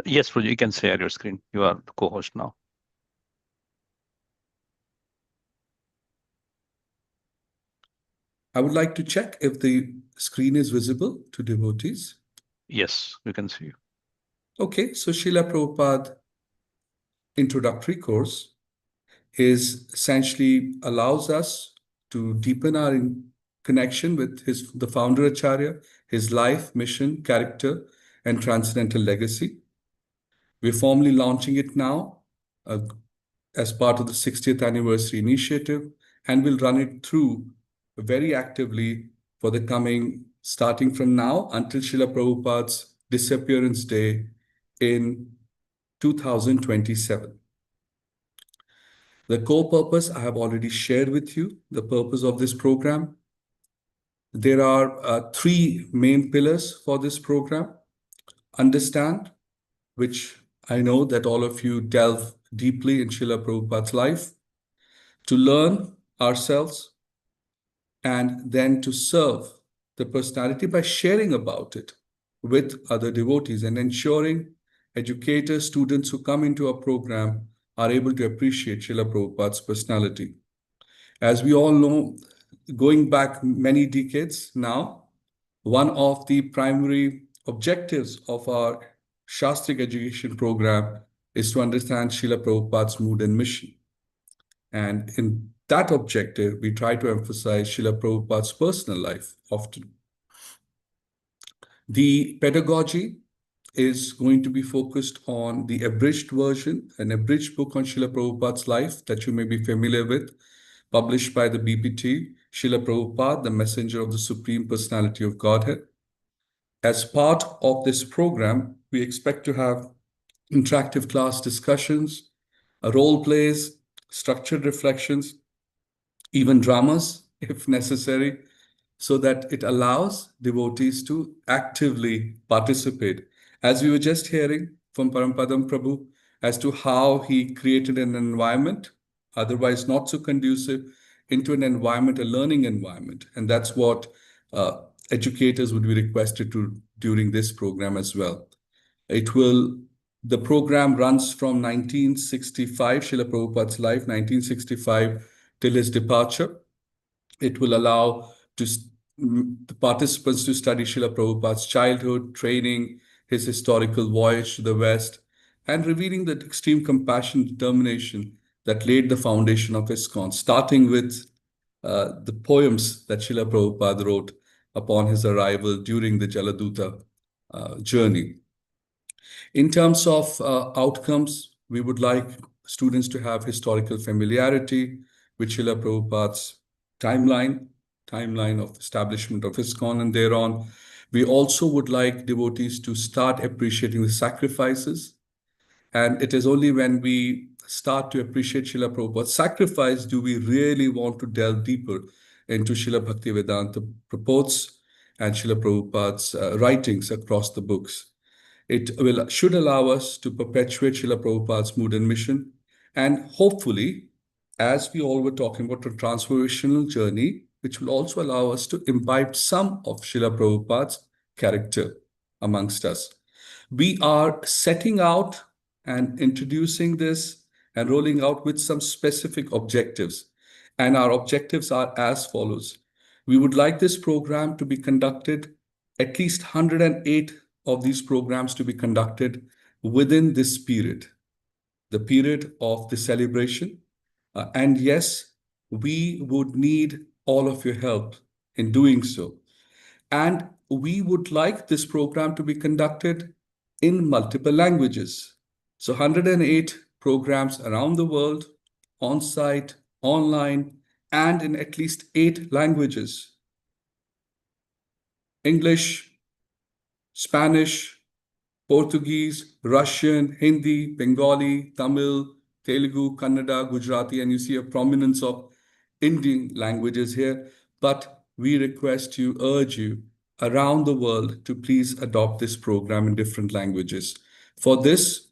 Yes, Prabhu, you can share your screen. You are the co-host now.
I would like to check if the screen is visible to devotees.
Yes, we can see you.
Okay, so Srila Prabhupada Introductory Course is essentially allows us to deepen our connection with the founder Acharya, his life, mission, character, and transcendental legacy. We're formally launching it now as part of the 60th anniversary initiative, and we'll run it through very actively for the coming, starting from now until Srila Prabhupada's disappearance day in 2027. The core purpose I have already shared with you, the purpose of this program. There are three main pillars for this program. Understand, which I know that all of you delve deeply in Srila Prabhupada's life. To learn ourselves, and then to serve the personality by sharing about it with other devotees and ensuring educators, students who come into our program are able to appreciate Srila Prabhupada's personality. As we all know, going back many decades now, one of the primary objectives of our Shastric education program is to understand Srila Prabhupada's mood and mission. And in that objective, we try to emphasize Srila Prabhupada's personal life often. The pedagogy is going to be focused on the abridged version, an abridged book on Srila Prabhupada's life that you may be familiar with, published by the BPT, Srila Prabhupada, the Messenger of the Supreme Personality of Godhead. As part of this program, we expect to have interactive class discussions, role plays, structured reflections, even dramas if necessary, so that it allows devotees to actively participate. As we were just hearing from Parampadam Prabhu as to how he created an environment, otherwise not so conducive, into an environment, a learning environment. And that's what educators would be requested to during this program as well. It will The program runs from 1965, Srila Prabhupada's life, 1965 till his departure. It will allow the participants to study Srila Prabhupada's childhood, training, his historical voyage to the West, and revealing the extreme compassion and determination that laid the foundation of ISKCON, starting with the poems that Srila Prabhupada wrote upon his arrival during the Jaladuta journey. In terms of outcomes, we would like students to have historical familiarity with Srila Prabhupada's timeline of establishment of ISKCON and thereon. We also would like devotees to start appreciating the sacrifices. And it is only when we start to appreciate Srila Prabhupada's sacrifice do we really want to delve deeper into Srila Bhaktivedanta purports and Srila Prabhupada's writings across the books. It should allow us to perpetuate Srila Prabhupada's mood and mission. And hopefully, as we all were talking about, a transformational journey, which will also allow us to imbibe some of Srila Prabhupada's character amongst us. We are setting out and introducing this and rolling out with some specific objectives. And our objectives are as follows. We would like this program to be conducted, at least 108 of these programs to be conducted within this period, the period of the celebration. And yes, we would need all of your help in doing so. And we would like this program to be conducted in multiple languages. So 108 programs around the world, on-site, online, and in at least 8 languages. English, Spanish, Portuguese, Russian, Hindi, Bengali, Tamil, Telugu, Kannada, Gujarati, and you see a prominence of Indian languages here. But we request you, urge you around the world to please adopt this program in different languages. For this,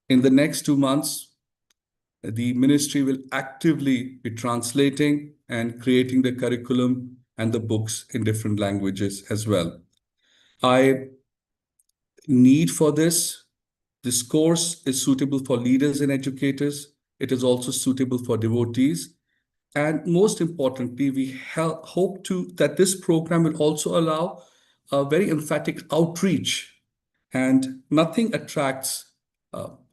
in the next 2 months, the ministry will actively be translating and creating the curriculum and the books in different languages as well. Need for this course is suitable for leaders and educators. It is also suitable for devotees. And most importantly, we hope that this program will also allow a very emphatic outreach. And nothing attracts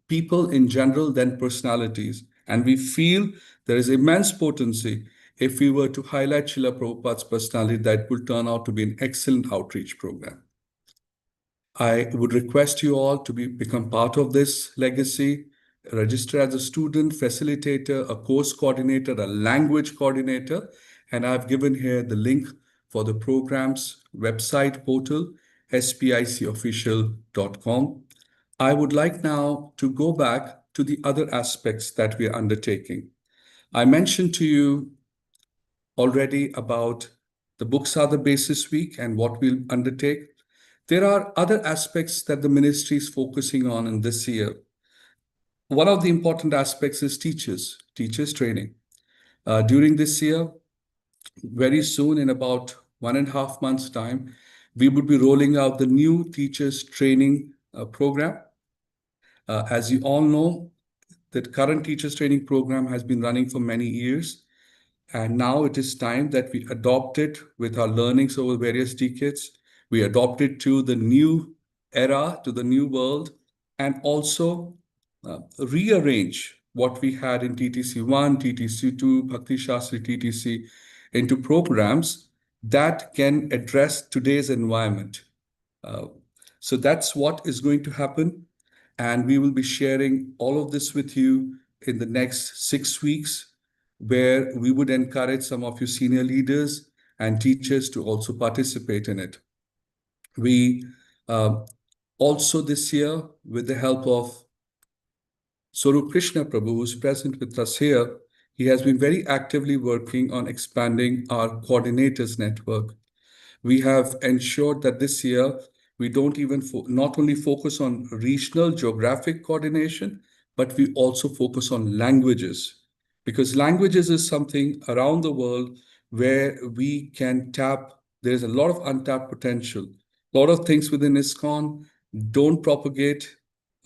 people in general than personalities. And we feel there is immense potency if we were to highlight Srila Prabhupada's personality, that will turn out to be an excellent outreach program. I would request you all to become part of this legacy, register as a student, facilitator, a course coordinator, a language coordinator, and I've given here the link for the program's website portal, spicofficial.com. I would like now to go back to the other aspects that we are undertaking. I mentioned to you already about the Books Are the Basis Week and what we'll undertake. There are other aspects that the ministry is focusing on in this year. One of the important aspects is teachers training. During this year, very soon, in about 1.5 months' time, we would be rolling out the new teachers training program. As you all know, the current teachers training program has been running for many years. And now it is time that we adopt it with our learnings over various decades. We adopt it to the new era, to the new world, and also rearrange what we had in TTC1, TTC2, Bhakti Shastri TTC into programs that can address today's environment. So that's what is going to happen. And we will be sharing all of this with you in the next 6 weeks, where we would encourage some of you senior leaders and teachers to also participate in it. We also this year, with the help of Swarup Krishna Prabhu, who is present with us here, he has been very actively working on expanding our coordinators network. We have ensured that this year we don't even not only focus on regional geographic coordination, but we also focus on languages, because languages is something around the world where we can tap. There's a lot of untapped potential. A lot of things within ISKCON don't propagate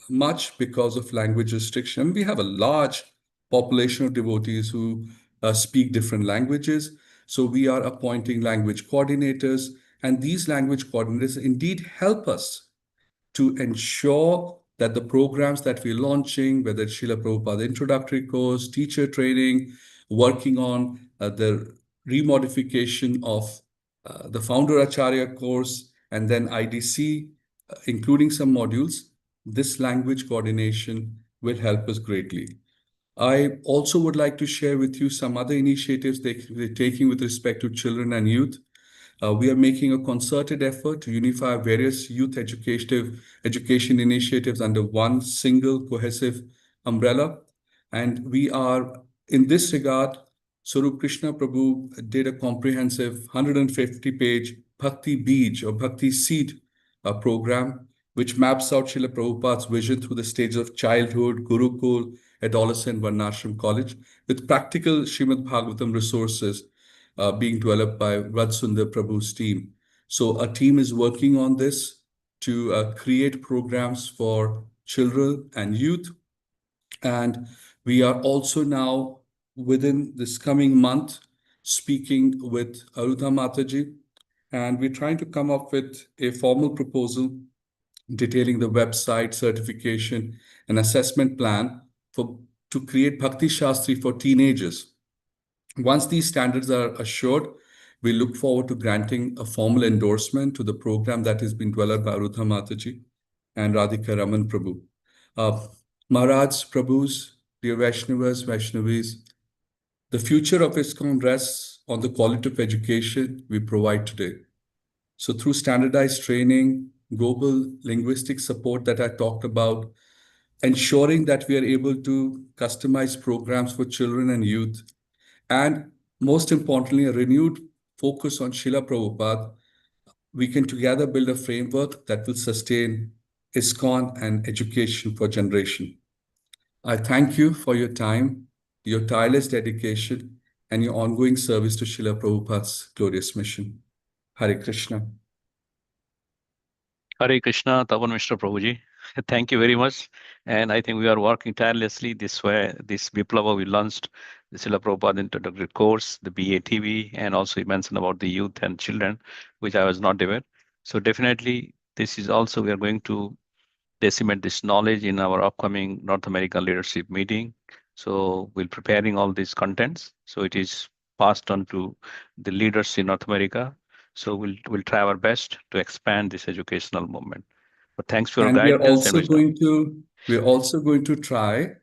much because of language restriction. We have a large population of devotees who speak different languages. So we are appointing language coordinators, and these language coordinators indeed help us to ensure that the programs that we're launching, whether it's Srila Prabhupada introductory course, teacher training, working on the remodification of the Founder Acharya course, and then IDC, including some modules, this language coordination will help us greatly. I also would like to share with you some other initiatives they're taking with respect to children and youth. We are making a concerted effort to unify various youth education initiatives under one single cohesive umbrella. And we are, in this regard, Swarup Krishna Prabhu did a comprehensive 150-page Bhakti Beej or Bhakti Seed program, which maps out Srila Prabhupada's vision through the stages of childhood, Gurukul, adolescent, Varnashram college, with practical Srimad Bhagavatam resources being developed by Raj Sundar Prabhu's team. So a team is working on this to create programs for children and youth. And we are also now, within this coming month, speaking with Arudha Mataji, and we're trying to come up with a formal proposal detailing the website, certification, and assessment plan to create Bhakti Shastri for teenagers. Once these standards are assured, we look forward to granting a formal endorsement to the program that has been developed by Arudha Mataji and Radhika Raman Prabhu. Maharaj Prabhus, dear Vaishnavas, Vaishnavis, the future of ISKCON rests on the quality of education we provide today. So through standardized training, global linguistic support that I talked about, ensuring that we are able to customize programs for children and youth, and most importantly, a renewed focus on Srila Prabhupada, we can together build a framework that will sustain ISKCON and education for generation. I thank you for your time, your tireless dedication, and your ongoing service to Srila Prabhupada's glorious mission. Hare Krishna.
Hare Krishna, Tapan Mishra Prabhuji. Thank you very much. And I think we are working tirelessly this way. This Viplavah, we launched the Srila Prabhupada introductory course, the BATV, and also you mentioned about the youth and children, which I was not aware. So definitely, this is also, we are going to disseminate this knowledge in our upcoming North American leadership meeting. So we're preparing all these contents. So it is passed on to the leaders in North America. So we'll try our best to expand this educational movement. But thanks for your
And we are
guidance
also going to try.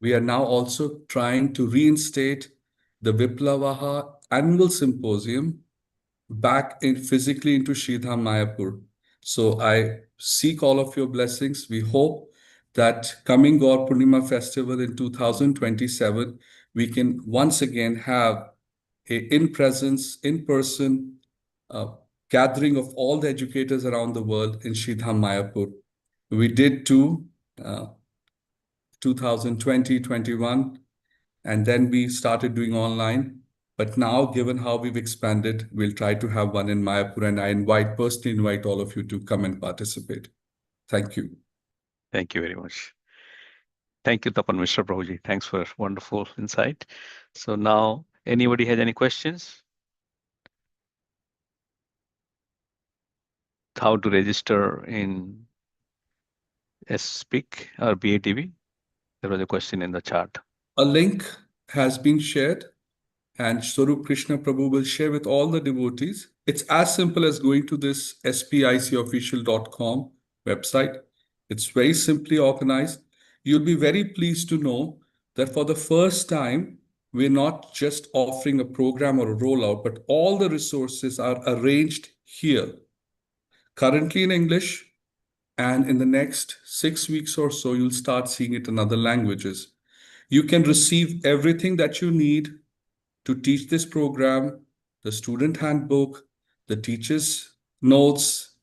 We are now also trying to reinstate the Viplavah annual symposium back in physically into Sridham Mayapur. So I seek all of your blessings. We hope that coming Gaur Purnima festival in 2027, we can once again have a in-person gathering of all the educators around the world in Sridham Mayapur. We did two, 2020, 21, and then we started doing online. But now, given how we've expanded, we'll try to have one in Mayapur, and I personally invite all of you to come and participate. Thank you.
Thank you very much. Thank you, Tapan Mishra Prabhuji. Thanks for wonderful insight. So now, anybody has any questions? How to register in SPEAK or BATV? There was a question in the chat.
A link has been shared, and Swarup Krishna Prabhu will share with all the devotees. It's as simple as going to this spicofficial.com website. It's very simply organized. You'll be very pleased to know that for the first time, we're not just offering a program or a rollout, but all the resources are arranged here. Currently in English, and in the next 6 weeks or so, you'll start seeing it in other languages. You can receive everything that you need to teach this program, the student handbook, the teacher's notes,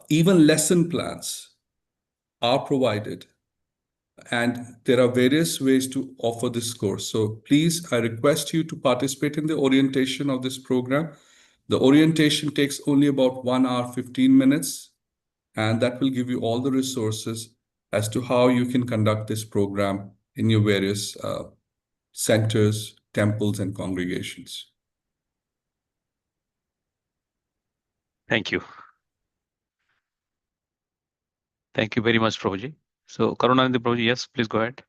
even lesson plans are provided. And there are various ways to offer this course. So please, I request you to participate in the orientation of this program. The orientation takes only about 1 hour, 15 minutes, and that will give you all the resources. as to how you can conduct this program in your various centers, temples, and congregations.
Thank you. Thank you very much, Prabhuji. So, Karunanidhi Prabhuji, yes, please go ahead.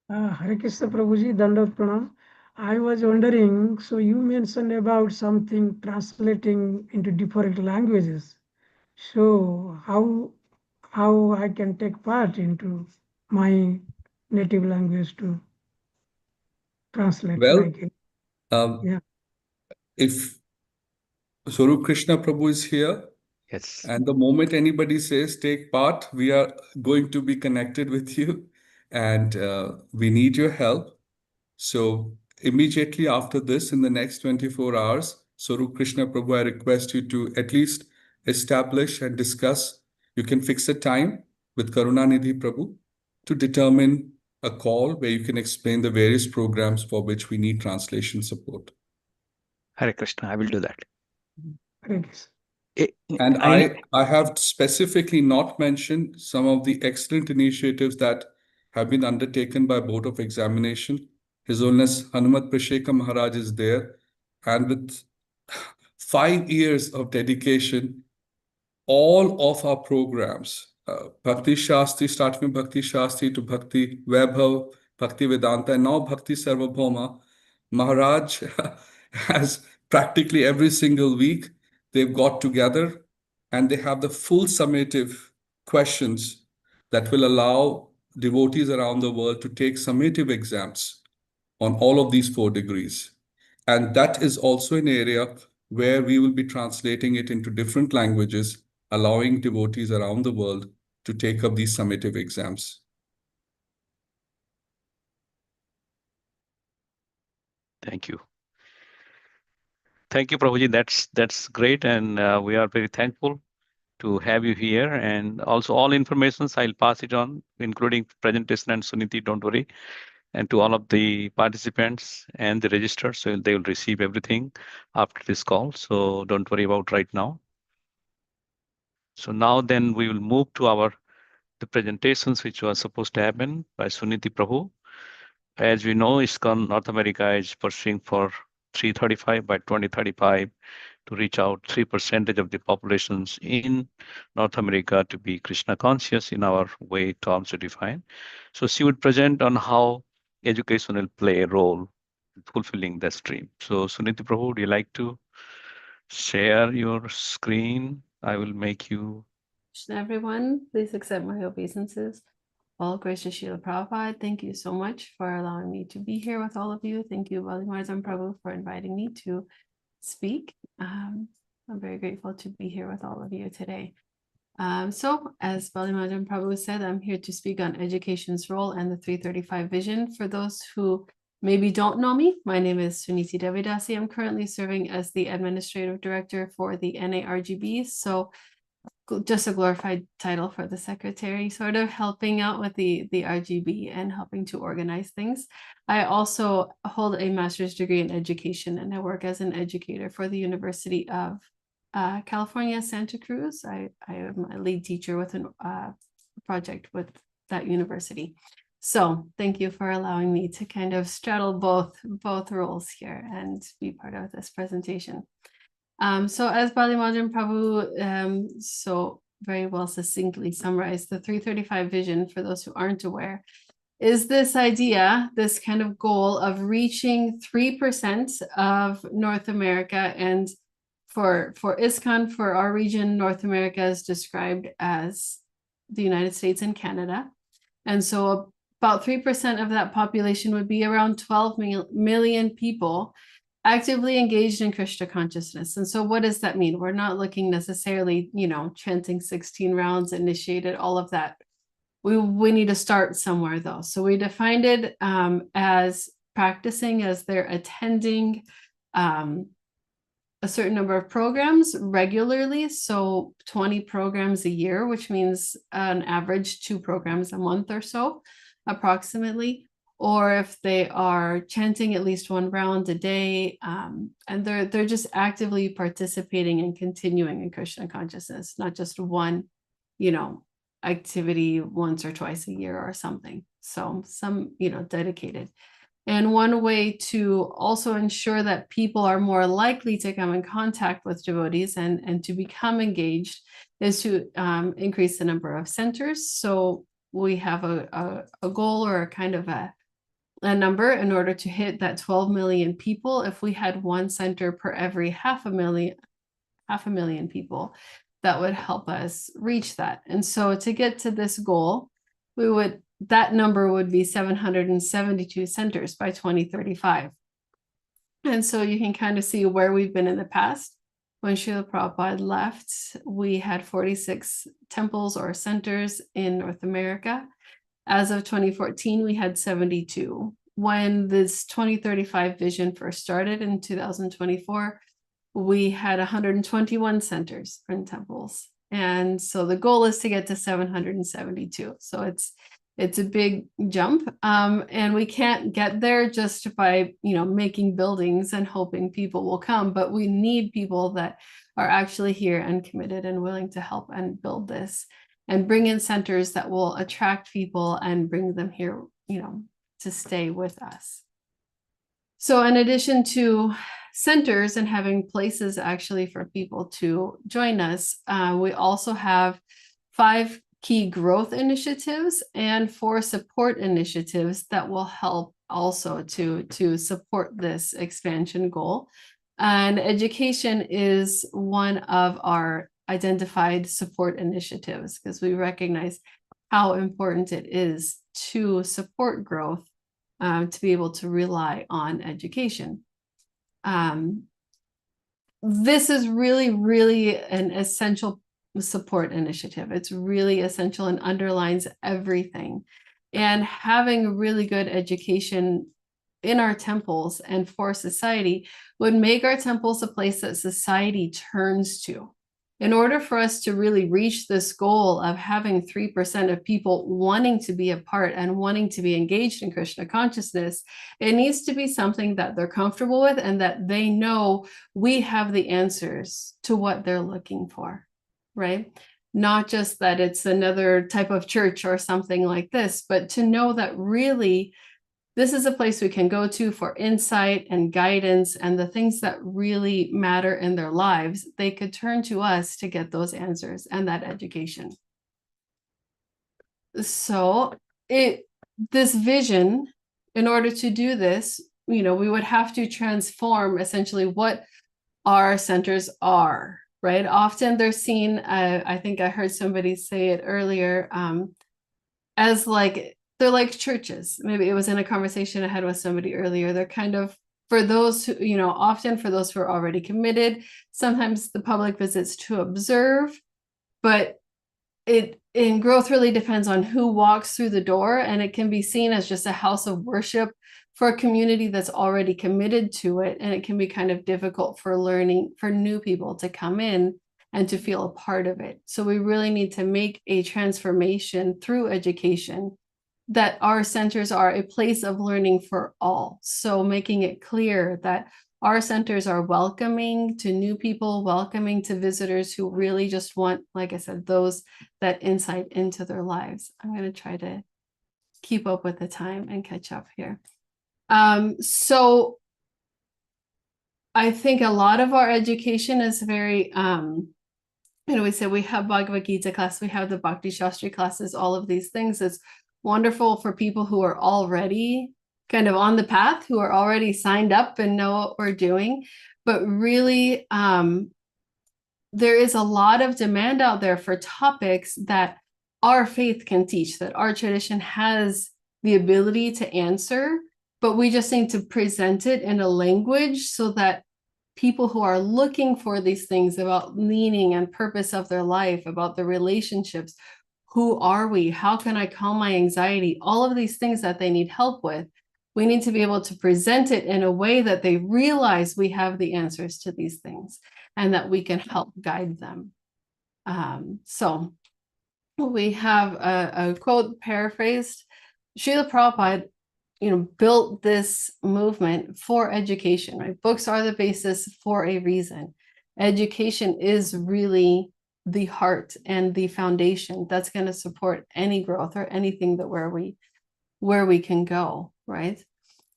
Hare Krishna Prabhuji, Dandavat Pranam. I was wondering, so you mentioned about something translating into different languages. So how I can take part into my native language to translate
Well,
yeah.
If Swarup Krishna Prabhu is here,
Yes.
and the moment anybody says take part, we are going to be connected with you, and we need your help. So immediately after this, in the next 24 hours, Swarup Krishna Prabhu, I request you to at least establish and discuss. You can fix a time with Karunanidhi Prabhu to determine a call where you can explain the various programs for which we need translation support.
Hare Krishna, I will do that.
Hare Krishna.
And I have specifically not mentioned some of the excellent initiatives that have been undertaken by Board of Examination. His Holiness Hanumat Prasheka Maharaj is there, and with 5 years of dedication, all of our programs, Bhakti Shastri, starting with Bhakti Shastri to Bhakti Vaibhav, Bhakti Vedanta, and now Bhakti Sarvabhauma, Maharaj has practically every single week, they've got together and they have the full summative questions that will allow devotees around the world to take summative exams on all of these 4 degrees. And that is also an area where we will be translating it into different languages, allowing devotees around the world to take up these summative exams.
Thank you. Thank you, Prabhuji. That's great, and we are very thankful to have you here. And also, all informations I'll pass it on, including presentation and Suniti. Don't worry, and to all of the participants and the registrars, so they will receive everything after this call. So don't worry about right now. So now then we will move to the presentations which was supposed to happen by Suniti Prabhu. As we know, ISKCON North America is pursuing for 335 by 2035 to reach out 3% of the populations in North America to be Krishna conscious in our way terms to define. So she would present on how education will play a role in fulfilling that stream. So Suniti Prabhu, would you like to share your screen? I will make you.
Everyone, please accept my obeisances. All gracious Srila Prabhupada, thank you so much for allowing me to be here with all of you. Thank you, Valimarzan Prabhu, for inviting me to speak. I'm very grateful to be here with all of you today. So, as Valimarzan Prabhu said, I'm here to speak on education's role and the 335 vision. For those who maybe don't know me, my name is Suniti Devidasi. I'm currently serving as the Administrative Director for the NARGB. So, just a glorified title for the secretary, sort of helping out with the RGB and helping to organize things. I also hold a master's degree in education, and I work as an educator for the University of California, Santa Cruz. I am a lead teacher with a project with that university. So thank you for allowing me to kind of straddle both roles here and be part of this presentation. So as Valimarzan Prabhu so very well succinctly summarized, the 335 vision, for those who aren't aware, is this idea, this kind of goal of reaching 3% of North America. And for ISKCON, for our region, North America is described as the United States and Canada. And so about 3% of that population would be around 12 million people actively engaged in Krishna consciousness. And so what does that mean? We're not looking necessarily, chanting 16 rounds, initiated, all of that. We need to start somewhere though. So we defined it as practicing, as they're attending a certain number of programs regularly. So 20 programs a year, which means an average 2 programs a month or so, approximately. Or if they are chanting at least 1 round a day, and they're just actively participating and continuing in Krishna consciousness, not just one, activity once or twice a year or something. So some, dedicated. And one way to also ensure that people are more likely to come in contact with devotees and to become engaged is to increase the number of centers. So we have a goal or a kind of a number in order to hit that 12 million people. If we had one center per every half a million people, that would help us reach that. And so to get to this goal, that number would be 772 centers by 2035. And so you can kind of see where we've been in the past. When Srila Prabhupada left, we had 46 temples or centers in North America. As of 2014, we had 72. When this 2035 vision first started in 2024, we had 121 centers and temples. And so the goal is to get to 772. So it's a big jump. And we can't get there just by, making buildings and hoping people will come, but we need people that are actually here and committed and willing to help and build this and bring in centers that will attract people and bring them here, to stay with us. So in addition to centers and having places actually for people to join us, we also have 5 key growth initiatives and 4 support initiatives that will help also to support this expansion goal. And education is one of our identified support initiatives because we recognize how important it is to support growth, to be able to rely on education. This is really, really an essential support initiative. It's really essential and underlines everything. And having really good education in our temples and for society would make our temples a place that society turns to. In order for us to really reach this goal of having 3% of people wanting to be a part and wanting to be engaged in Krishna consciousness, it needs to be something that they're comfortable with and that they know we have the answers to what they're looking for, right? Not just that it's another type of church or something like this, but to know that really this is a place we can go to for insight and guidance and the things that really matter in their lives. They could turn to us to get those answers and that education. So this vision, in order to do this, we would have to transform essentially what our centers are, right? Often they're seen, I think I heard somebody say it earlier, as they're like churches. Maybe it was in a conversation I had with somebody earlier. They're kind of, for those who, often for those who are already committed, sometimes the public visits to observe, but in growth really depends on who walks through the door, and it can be seen as just a house of worship for a community that's already committed to it. And it can be kind of difficult for new people to come in and to feel a part of it. So we really need to make a transformation through education that our centers are a place of learning for all. So making it clear that our centers are welcoming to new people, welcoming to visitors who really just want, like I said, that insight into their lives. I'm going to try to keep up with the time and catch up here. So I think a lot of our education is very, we say we have Bhagavad Gita class, we have the Bhakti Shastri classes, all of these things. It's wonderful for people who are already kind of on the path, who are already signed up and know what we're doing. But really, there is a lot of demand out there for topics that our faith can teach, that our tradition has the ability to answer, but we just need to present it in a language so that people who are looking for these things about meaning and purpose of their life, about the relationships, who are we? How can I calm my anxiety? All of these things that they need help with, we need to be able to present it in a way that they realize we have the answers to these things and that we can help guide them. So we have a quote paraphrased. Srila Prabhupada, built this movement for education, right? Books are the basis for a reason. Education is really the heart and the foundation that's going to support any growth or anything that where we can go, right?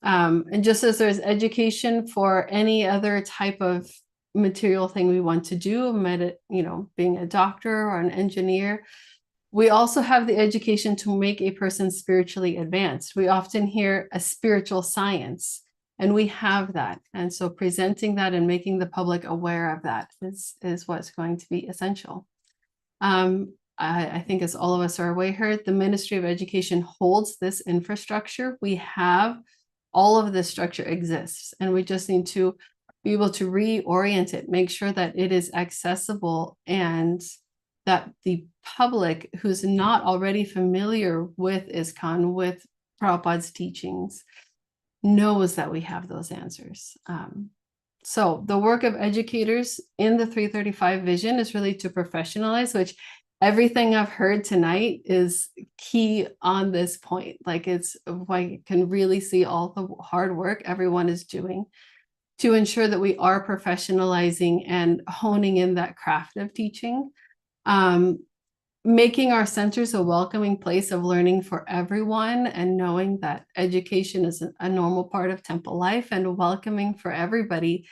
And just as there's education for any other type of material thing we want to do, being a doctor or an engineer, we also have the education to make a person spiritually advanced. We often hear a spiritual science, and we have that. And so presenting that and making the public aware of that is what's going to be essential. I think, as all of us are aware, the Ministry of Education holds this infrastructure. We have all of this structure exists, and we just need to be able to reorient it, make sure that it is accessible, and that the public who's not already familiar with ISKCON, with Prabhupada's teachings, knows that we have those answers. So the work of educators in the 335 vision is really to professionalize, which everything I've heard tonight is key on this point. Like, it's I can really see all the hard work everyone is doing to ensure that we are professionalizing and honing in that craft of teaching, making our centers a welcoming place of learning for everyone, and knowing that education is a normal part of temple life, and welcoming for everybody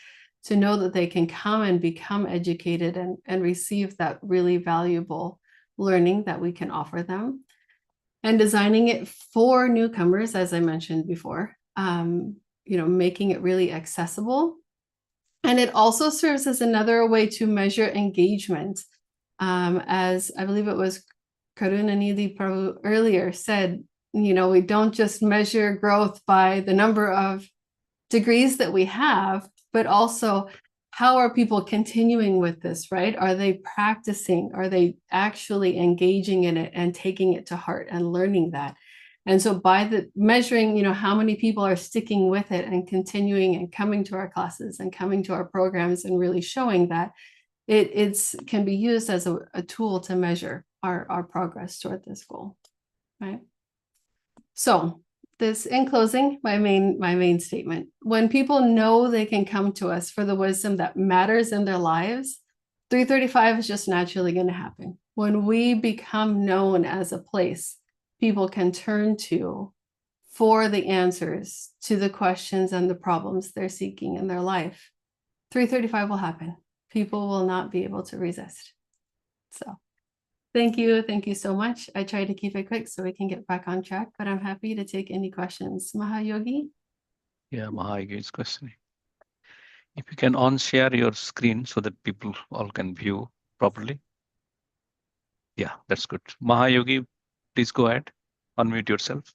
to know that they can come and become educated and receive that really valuable learning that we can offer them. And designing it for newcomers, as I mentioned before, making it really accessible. And it also serves as another way to measure engagement. As I believe it was Karunanidhi Prabhu earlier said, we don't just measure growth by the number of degrees that we have, but also how are people continuing with this, right? Are they practicing? Are they actually engaging in it and taking it to heart and learning that? And so by the measuring, how many people are sticking with it and continuing and coming to our classes and coming to our programs and really showing that, it can be used as a tool to measure our progress toward this goal, right? So this, in closing, my main statement: when people know they can come to us for the wisdom that matters in their lives, 335 is just naturally going to happen. When we become known as a place people can turn to for the answers to the questions and the problems they're seeking in their life, 335 will happen. People will not be able to resist. So thank you so much. I tried to keep it quick so we can get back on track, but I'm happy to take any questions. Mahayogi?
Yeah, Mahayogi is questioning. If you can on-share your screen so that people all can view properly. Yeah, that's good. Mahayogi, please go ahead. Unmute yourself.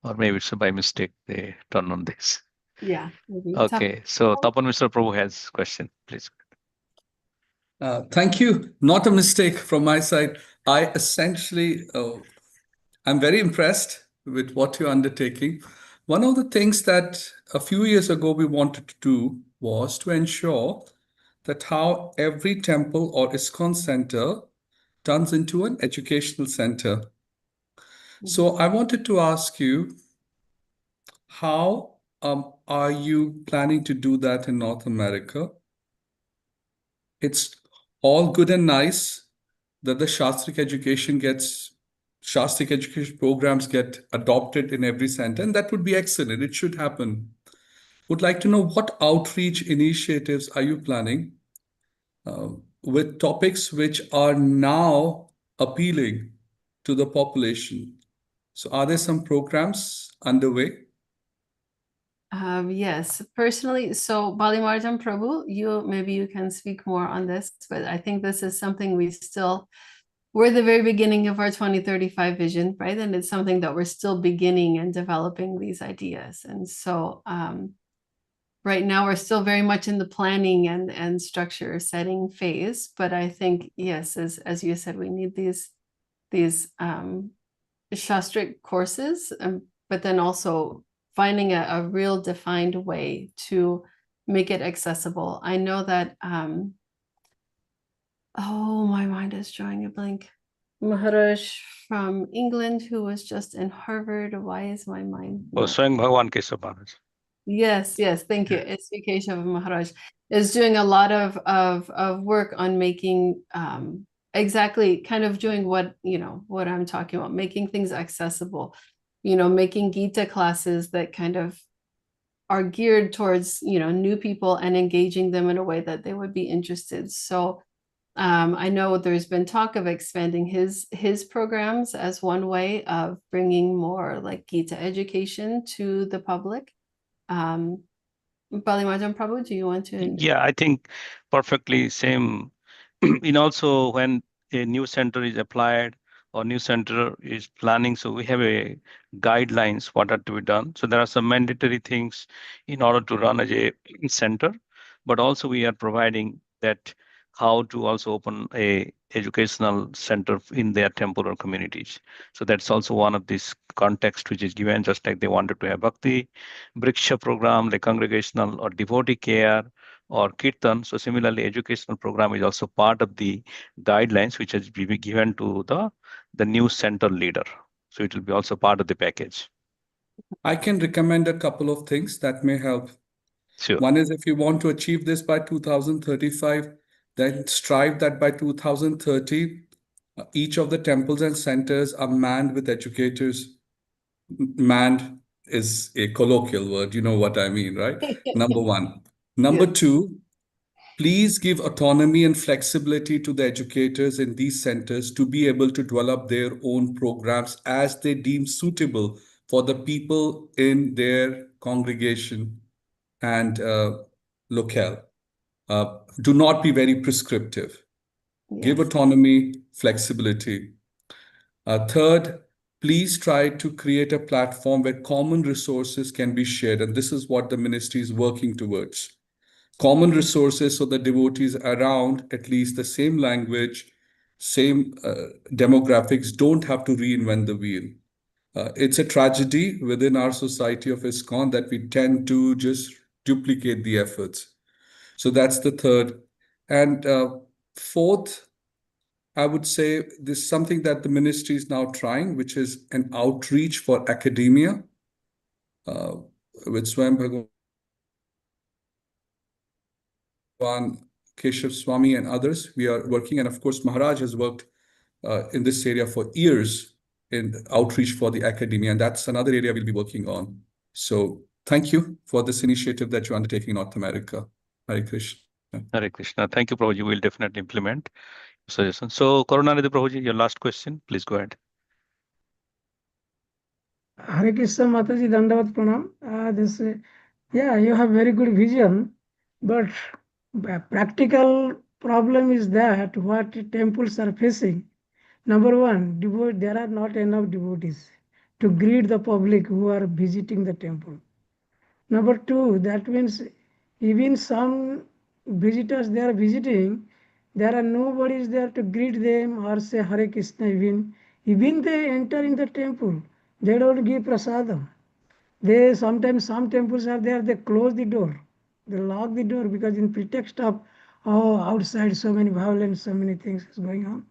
Or maybe it's by mistake they turn on this.
Yeah. Maybe.
Okay, so Tapan Mr. Prabhu has a question, please.
Thank you. Not a mistake from my side. I essentially, I'm very impressed with what you're undertaking. One of the things that a few years ago we wanted to do was to ensure that how every temple or ISKCON center turns into an educational center. So I wanted to ask you, how are you planning to do that in North America? It's all good and nice that the Shastric education programs get adopted in every center, and that would be excellent. It should happen. Would like to know, what outreach initiatives are you planning with topics which are now appealing to the population? So are there some programs underway?
Yes, personally, so Balimarjam Prabhu, maybe you can speak more on this, but I think this is something we're at the very beginning of our 2035 vision, right? And it's something that we're still beginning and developing these ideas. And so right now we're still very much in the planning and structure setting phase. But I think, yes, as you said, we need these Shastric courses, but then also finding a real defined way to make it accessible. I know that, oh, my mind is drawing a blank. Maharaj from England, who was just in Harvard. Why is my mind
Oh,
not?
Swayam Bhagavan Keshav Maharaj.
Yes, thank you. S.V. Keshav Maharaj is doing a lot of work on making exactly kind of doing what what I'm talking about, making things accessible, making Gita classes that kind of are geared towards new people and engaging them in a way that they would be interested. So I know there's been talk of expanding his programs as one way of bringing more like Gita education to the public. Balimarjan Prabhu, do you want to?
Yeah, I think perfectly same. Also, when a new center is applied or new center is planning, so we have a guidelines what are to be done. So there are some mandatory things in order to run as a center, but also we are providing that how to also open a educational center in their temple or communities. So that's also one of this context which is given, just like they wanted to have Bhakti Briksha program, like congregational or devotee care or kirtan. So similarly, educational program is also part of the guidelines which has been given to the new center leader. So it will be also part of the package.
I can recommend a couple of things that may help.
Sure.
One is if you want to achieve this by 2035, then strive that by 2030, each of the temples and centers are manned with educators. Manned is a colloquial word, you know what I mean, right? Number one. Number two, please give autonomy and flexibility to the educators in these centers to be able to develop their own programs as they deem suitable for the people in their congregation and locale. Do not be very prescriptive. Give autonomy, flexibility. Third, please try to create a platform where common resources can be shared. And this is what the ministry is working towards. Common resources so the devotees around at least the same language, same demographics don't have to reinvent the wheel. It's a tragedy within our society of ISKCON that we tend to just duplicate the efforts. So that's the third. And fourth, I would say this is something that the ministry is now trying, which is an outreach for academia with Swayam Bhagavan, Keshav Swami and others. We are working, and of course, Maharaj has worked in this area for years in outreach for the academia, and that's another area we'll be working on. So thank you for this initiative that you're undertaking in North America. Hare Krishna.
Hare Krishna. Thank you, Prabhuji. We'll definitely implement suggestion. So Karunanidhi Prabhuji, your last question, please go ahead.
Hare Krishna Mataji, Dandavat Pranam. Yeah, you have very good vision, but practical problem is that what temples are facing. Number one, there are not enough devotees to greet the public who are visiting the temple. Number two, that means even some visitors they are visiting, there are nobody there to greet them or say Hare Krishna. Even they enter in the temple, they don't give prasadam. They sometimes some temples are there, they close the door, they lock the door because in pretext of outside so many violence, so many things is going on.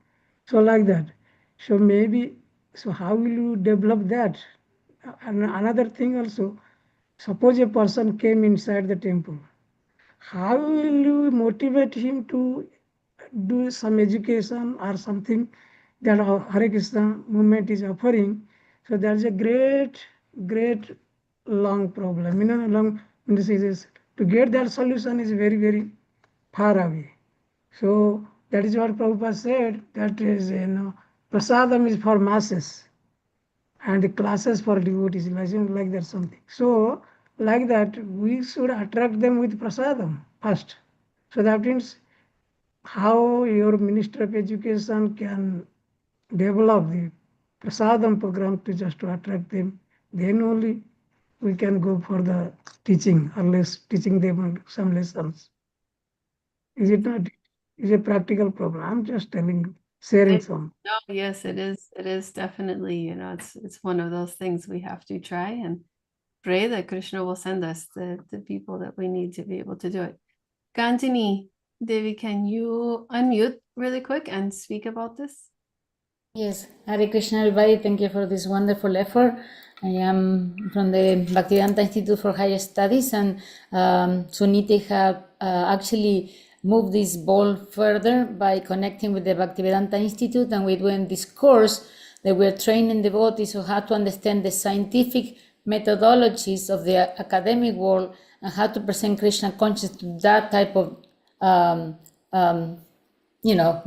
So like that. So maybe how will you develop that? And another thing also, suppose a person came inside the temple, how will you motivate him to do some education or something that Hare Krishna movement is offering? So there's a great long problem. Long to get that solution is very, very far away. So that is what Prabhupada said, that is, prasadam is for masses and the classes for devotees, like that something. So like that, we should attract them with prasadam first. So that means how your Minister of Education can develop the prasadam program to just to attract them. Then only we can go for the teaching, or less teaching them some lessons. Is it not? Is a practical problem. I'm just sharing some.
No, yes, it is. It is definitely, it's one of those things we have to try and pray that Krishna will send us the people that we need to be able to do it. Kantini, Devi, can you unmute really quick and speak about this?
Yes, Hare Krishna, everybody. Thank you for this wonderful effort. I am from the Bhaktivedanta Institute for Higher Studies, and Suniti have actually moved this ball further by connecting with the Bhaktivedanta Institute, and we're doing this course that we're training devotees on how to understand the scientific methodologies of the academic world and how to present Krishna consciousness to that type of um, um,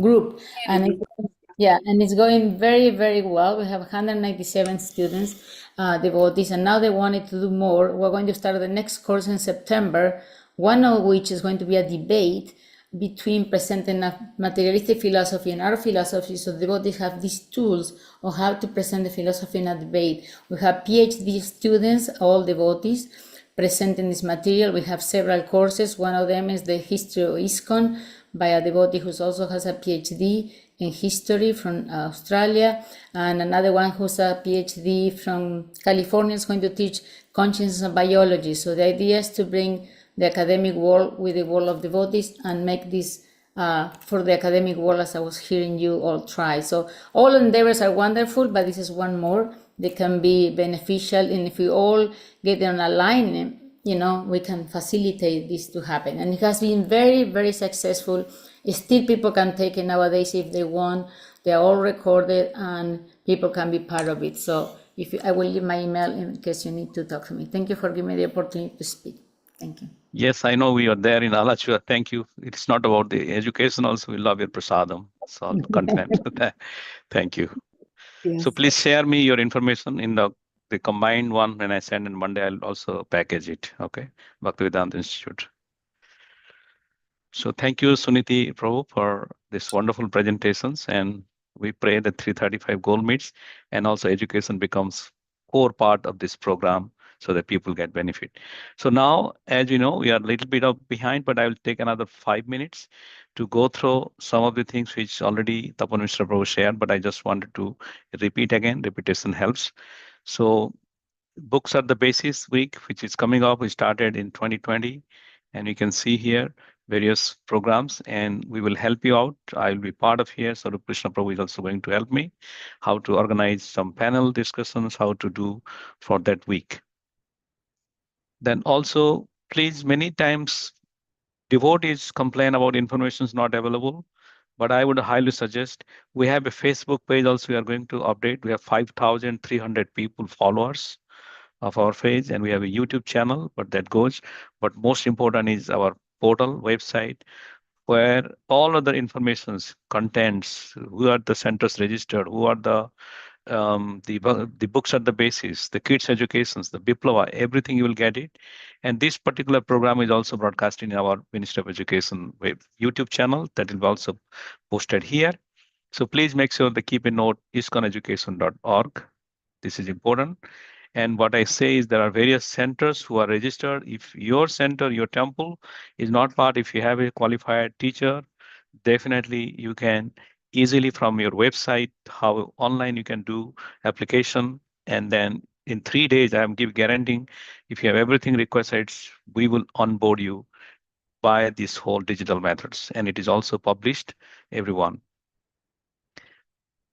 group. And it's going very, very well. We have 197 students, devotees, and now they wanted to do more. We're going to start the next course in September, one of which is going to be a debate between presenting a materialistic philosophy and our philosophy. So devotees have these tools on how to present the philosophy in a debate. We have PhD students, all devotees, presenting this material. We have several courses. One of them is the history of ISKCON by a devotee who also has a PhD in history from Australia, and another one who's a PhD from California is going to teach consciousness and biology. So the idea is to bring the academic world with the world of devotees and make this for the academic world, as I was hearing you all try. So all endeavors are wonderful, but this is one more. They can be beneficial, and if we all get on alignment, we can facilitate this to happen. And it has been very, very successful. Still, people can take it nowadays if they want. They're all recorded, and people can be part of it. So I will leave my email in case you need to talk to me. Thank you for giving me the opportunity to speak. Thank you.
Yes, I know we are there in Alachua. Thank you. It's not about the education. Also, we love your prasadam. It's all content. Thank you.
Yes.
So please share me your information in the combined one. When I send on Monday, I'll also package it. Okay, Bhaktivedanta Institute. So thank you, Suniti Prabhu, for this wonderful presentations, and we pray that 335 goal meets, and also education becomes core part of this program so that people get benefit. So now, as you know, we are a little bit behind, but I will take another 5 minutes to go through some of the things which already Tapan Mr. Prabhu shared, but I just wanted to repeat again. Repetition helps. So books are the basis week, which is coming up. We started in 2020, and you can see here various programs, and we will help you out. I will be part of here. So Krishna Prabhu is also going to help me how to organize some panel discussions, how to do for that week. Then also, please, many times devotees complain about information is not available, but I would highly suggest we have a Facebook page also we are going to update. We have 5,300 people followers of our page, and we have a YouTube channel, but that goes. But most important is our portal website, where all other informations, contents, who are the centers registered, who are the books are the basis, the kids educations, the Viplavah, everything you will get it. And this particular program is also broadcasted in our Ministry of Education YouTube channel that will be also posted here. So please make sure to keep a note, ISKCONeducation.org. This is important. And what I say is there are various centers who are registered. If your center, your temple is not part, if you have a qualified teacher, definitely you can easily from your website, how online you can do application. And then in 3 days, I am guaranteeing if you have everything requested, we will onboard you by this whole digital methods. And it is also published, everyone.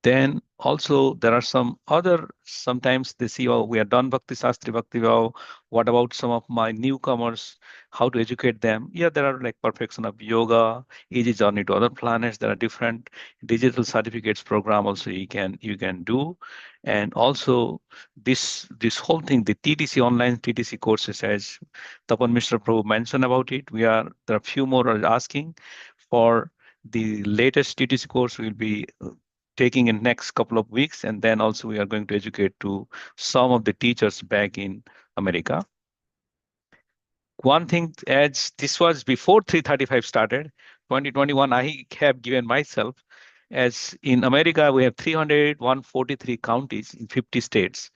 Then also there are some other, sometimes they see, oh, we are done Bhakti Sastri Bhakti Vav. What about some of my newcomers? How to educate them? Yeah, there are like perfection of yoga, easy journey to other planets. There are different digital certificates program also you can do. And also this whole thing, the TTC online TTC courses, as Tapan Mr. Prabhu mentioned about it, there are few more are asking for the latest TTC course. Will be taking in next couple of weeks, and then also we are going to educate to some of the teachers back in America. One thing, as this was before 335 started, 2021, I have given myself, as in America, we have 143 counties in 50 states.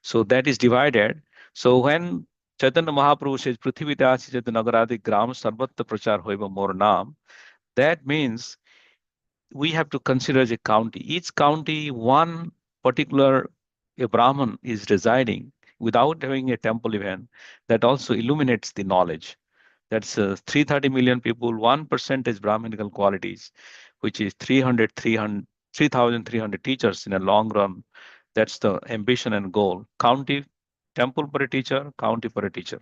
So that is divided. So when Chaitanya Mahaprabhu says, Prithivite Asi Chaitanya Nagaradi Gram Sarvatra Prachar Hoiva Mor Naam, that means we have to consider as a county. Each county, one particular a Brahman is residing without having a temple event, that also illuminates the knowledge. That's 330 million people, 1% is Brahminical qualities, which is 300, 3,300 teachers in a long run. That's the ambition and goal. County, temple per teacher, county per teacher.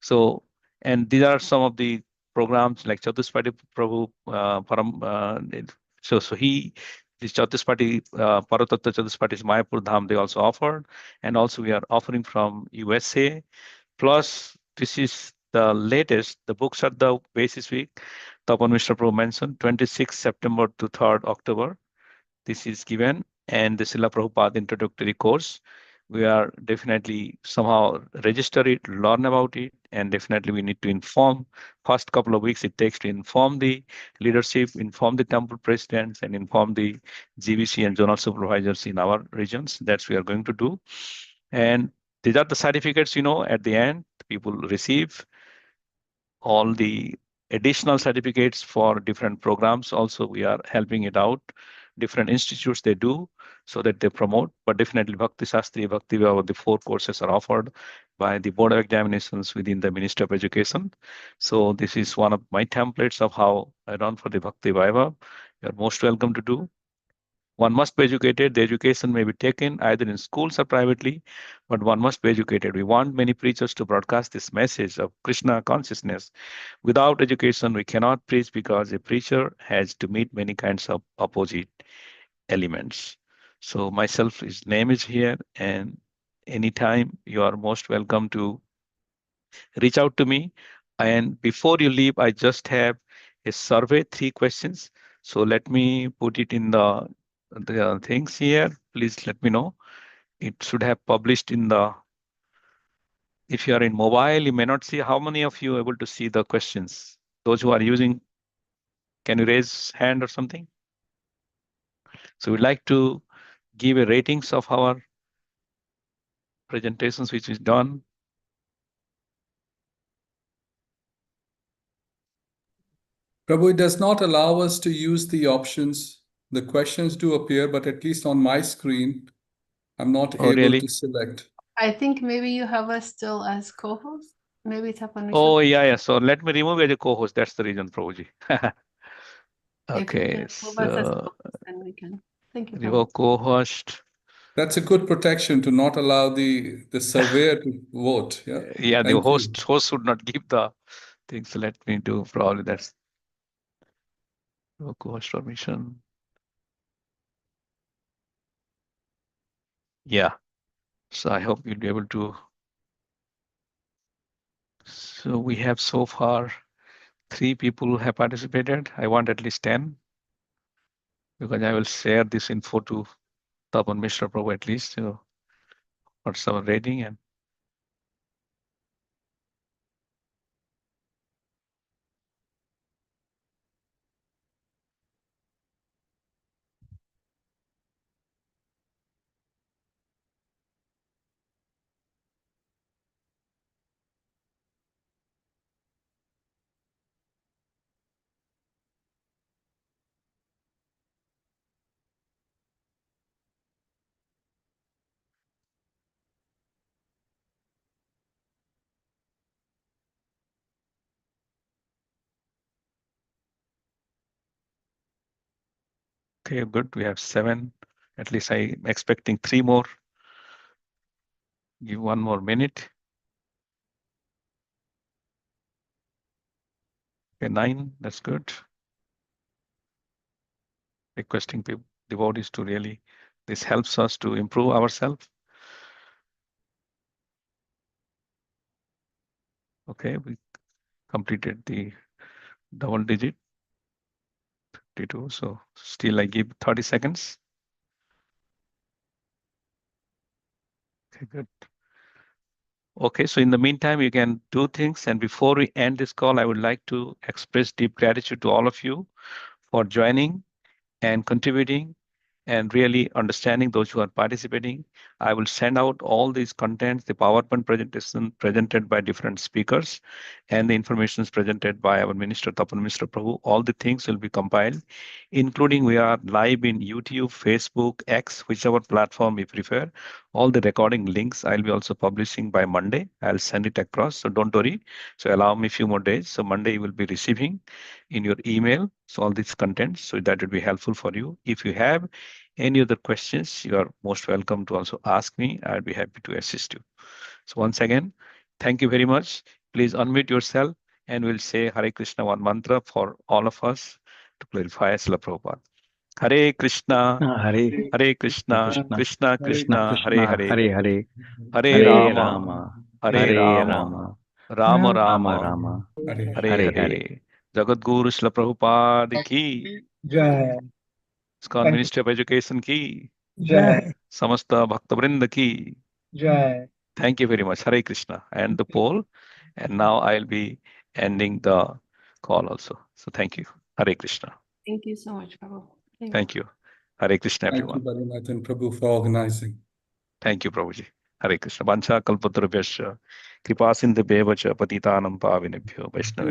So, and these are some of the programs like Chatuspati Prabhu Param. So this Chatuspati Paratattva Chatuspati Mayapur Dham, they also offered, and also we are offering from USA. Plus, this is the latest. The books are the basis week. Tapan Mr. Prabhu mentioned 26 September to 3rd October. This is given, and the Srila Prabhupada introductory course. We are definitely somehow register it, learn about it, and definitely we need to inform. First couple of weeks it takes to inform the leadership, inform the temple presidents, and inform the GVC and zonal supervisors in our regions. That's we are going to do. And these are the certificates, at the end, people receive all the additional certificates for different programs. Also, we are helping it out. Different institutes they do so that they promote, but definitely Bhakti Shastri, Bhakti Vibhava, the 4 courses are offered by the Board of Examinations within the Ministry of Education. So this is one of my templates of how I run for the Bhakti Vibhava. You're most welcome to do. One must be educated. The education may be taken either in schools or privately, but one must be educated. We want many preachers to broadcast this message of Krishna consciousness. Without education, we cannot preach because a preacher has to meet many kinds of opposite elements. So myself, his name is here, and anytime you are most welcome to reach out to me. And before you leave, I just have a survey, 3 questions. So let me put it in the things here. Please let me know. It should have published in the, if you are in mobile, you may not see. How many of you are able to see the questions? Those who are using, can you raise hand or something? So we'd like to give a ratings of our presentations, which is done.
Prabhu, it does not allow us to use the options. The questions do appear, but at least on my screen, I'm not able
really?
to select.
I think maybe you have us still as co-host. Maybe Tapan.
Oh, yeah. So let me remove as a co-host. That's the reason, Prabhuji.
If you
Okay,
can move us as
so
co-host, then we can. Thank you.
remove co-host.
That's a good protection to not allow the surveyor to vote. Yeah.
Yeah, the
Thank you.
host should not give the things. So let me do probably that's co-host permission. Yeah. So I hope you'll be able to. So we have so far 3 people have participated. I want at least 10 because I will share this info to Tapan Mishra Prabhu at least. What's our rating? And okay, good. We have 7. At least I'm expecting 3 more. Give 1 more minute. Okay, 9. That's good. Requesting people, devotees to really, this helps us to improve ourselves. Okay, we completed the double digit 52. So still I give 30 seconds. Okay, good. Okay, so in the meantime, you can do things. And before we end this call, I would like to express deep gratitude to all of you for joining and contributing and really understanding those who are participating. I will send out all these contents, the PowerPoint presentation presented by different speakers, and the information is presented by our Minister Tapan Mr. Prabhu. All the things will be compiled, including we are live in YouTube, Facebook, X, whichever platform we prefer. All the recording links I'll be also publishing by Monday. I'll send it across, so don't worry. So allow me a few more days. So Monday you will be receiving in your email so all these contents, so that will be helpful for you. If you have any other questions, you are most welcome to also ask me. I'll be happy to assist you. So once again, thank you very much. Please unmute yourself and we'll say Hare Krishna one mantra for all of us to clarify Srila Prabhupada. Hare Krishna,
Hare
Hare Krishna,
Krishna,
Krishna Krishna, Hare
Krishna,
Hare,
Hare Hare,
Hare
Hare
Rama,
Rama,
Hare
Hare
Rama,
Rama,
Rama
Rama
Rama,
Rama,
Hare
Hare
Hare
Hare.
Hare.
Jagadguru Srila Prabhupada ki,
Jai.
ISKCON Ministry of Education ki,
Jai.
Samasta Bhakta ki.
Jai.
Thank you very much. Hare Krishna. And the poll. And now I'll be ending the call also. So thank you. Hare Krishna.
Thank you so much, Prabhu.
Thank you. Hare Krishna,
Thank you
everyone.
very much, and Prabhu, for organizing.
Thank you, Prabhuji. Hare Krishna. Vancha kalpatarubhyascha. Kripa sindhubheva cha patitanam pavinebhyo vaishnavebhyo.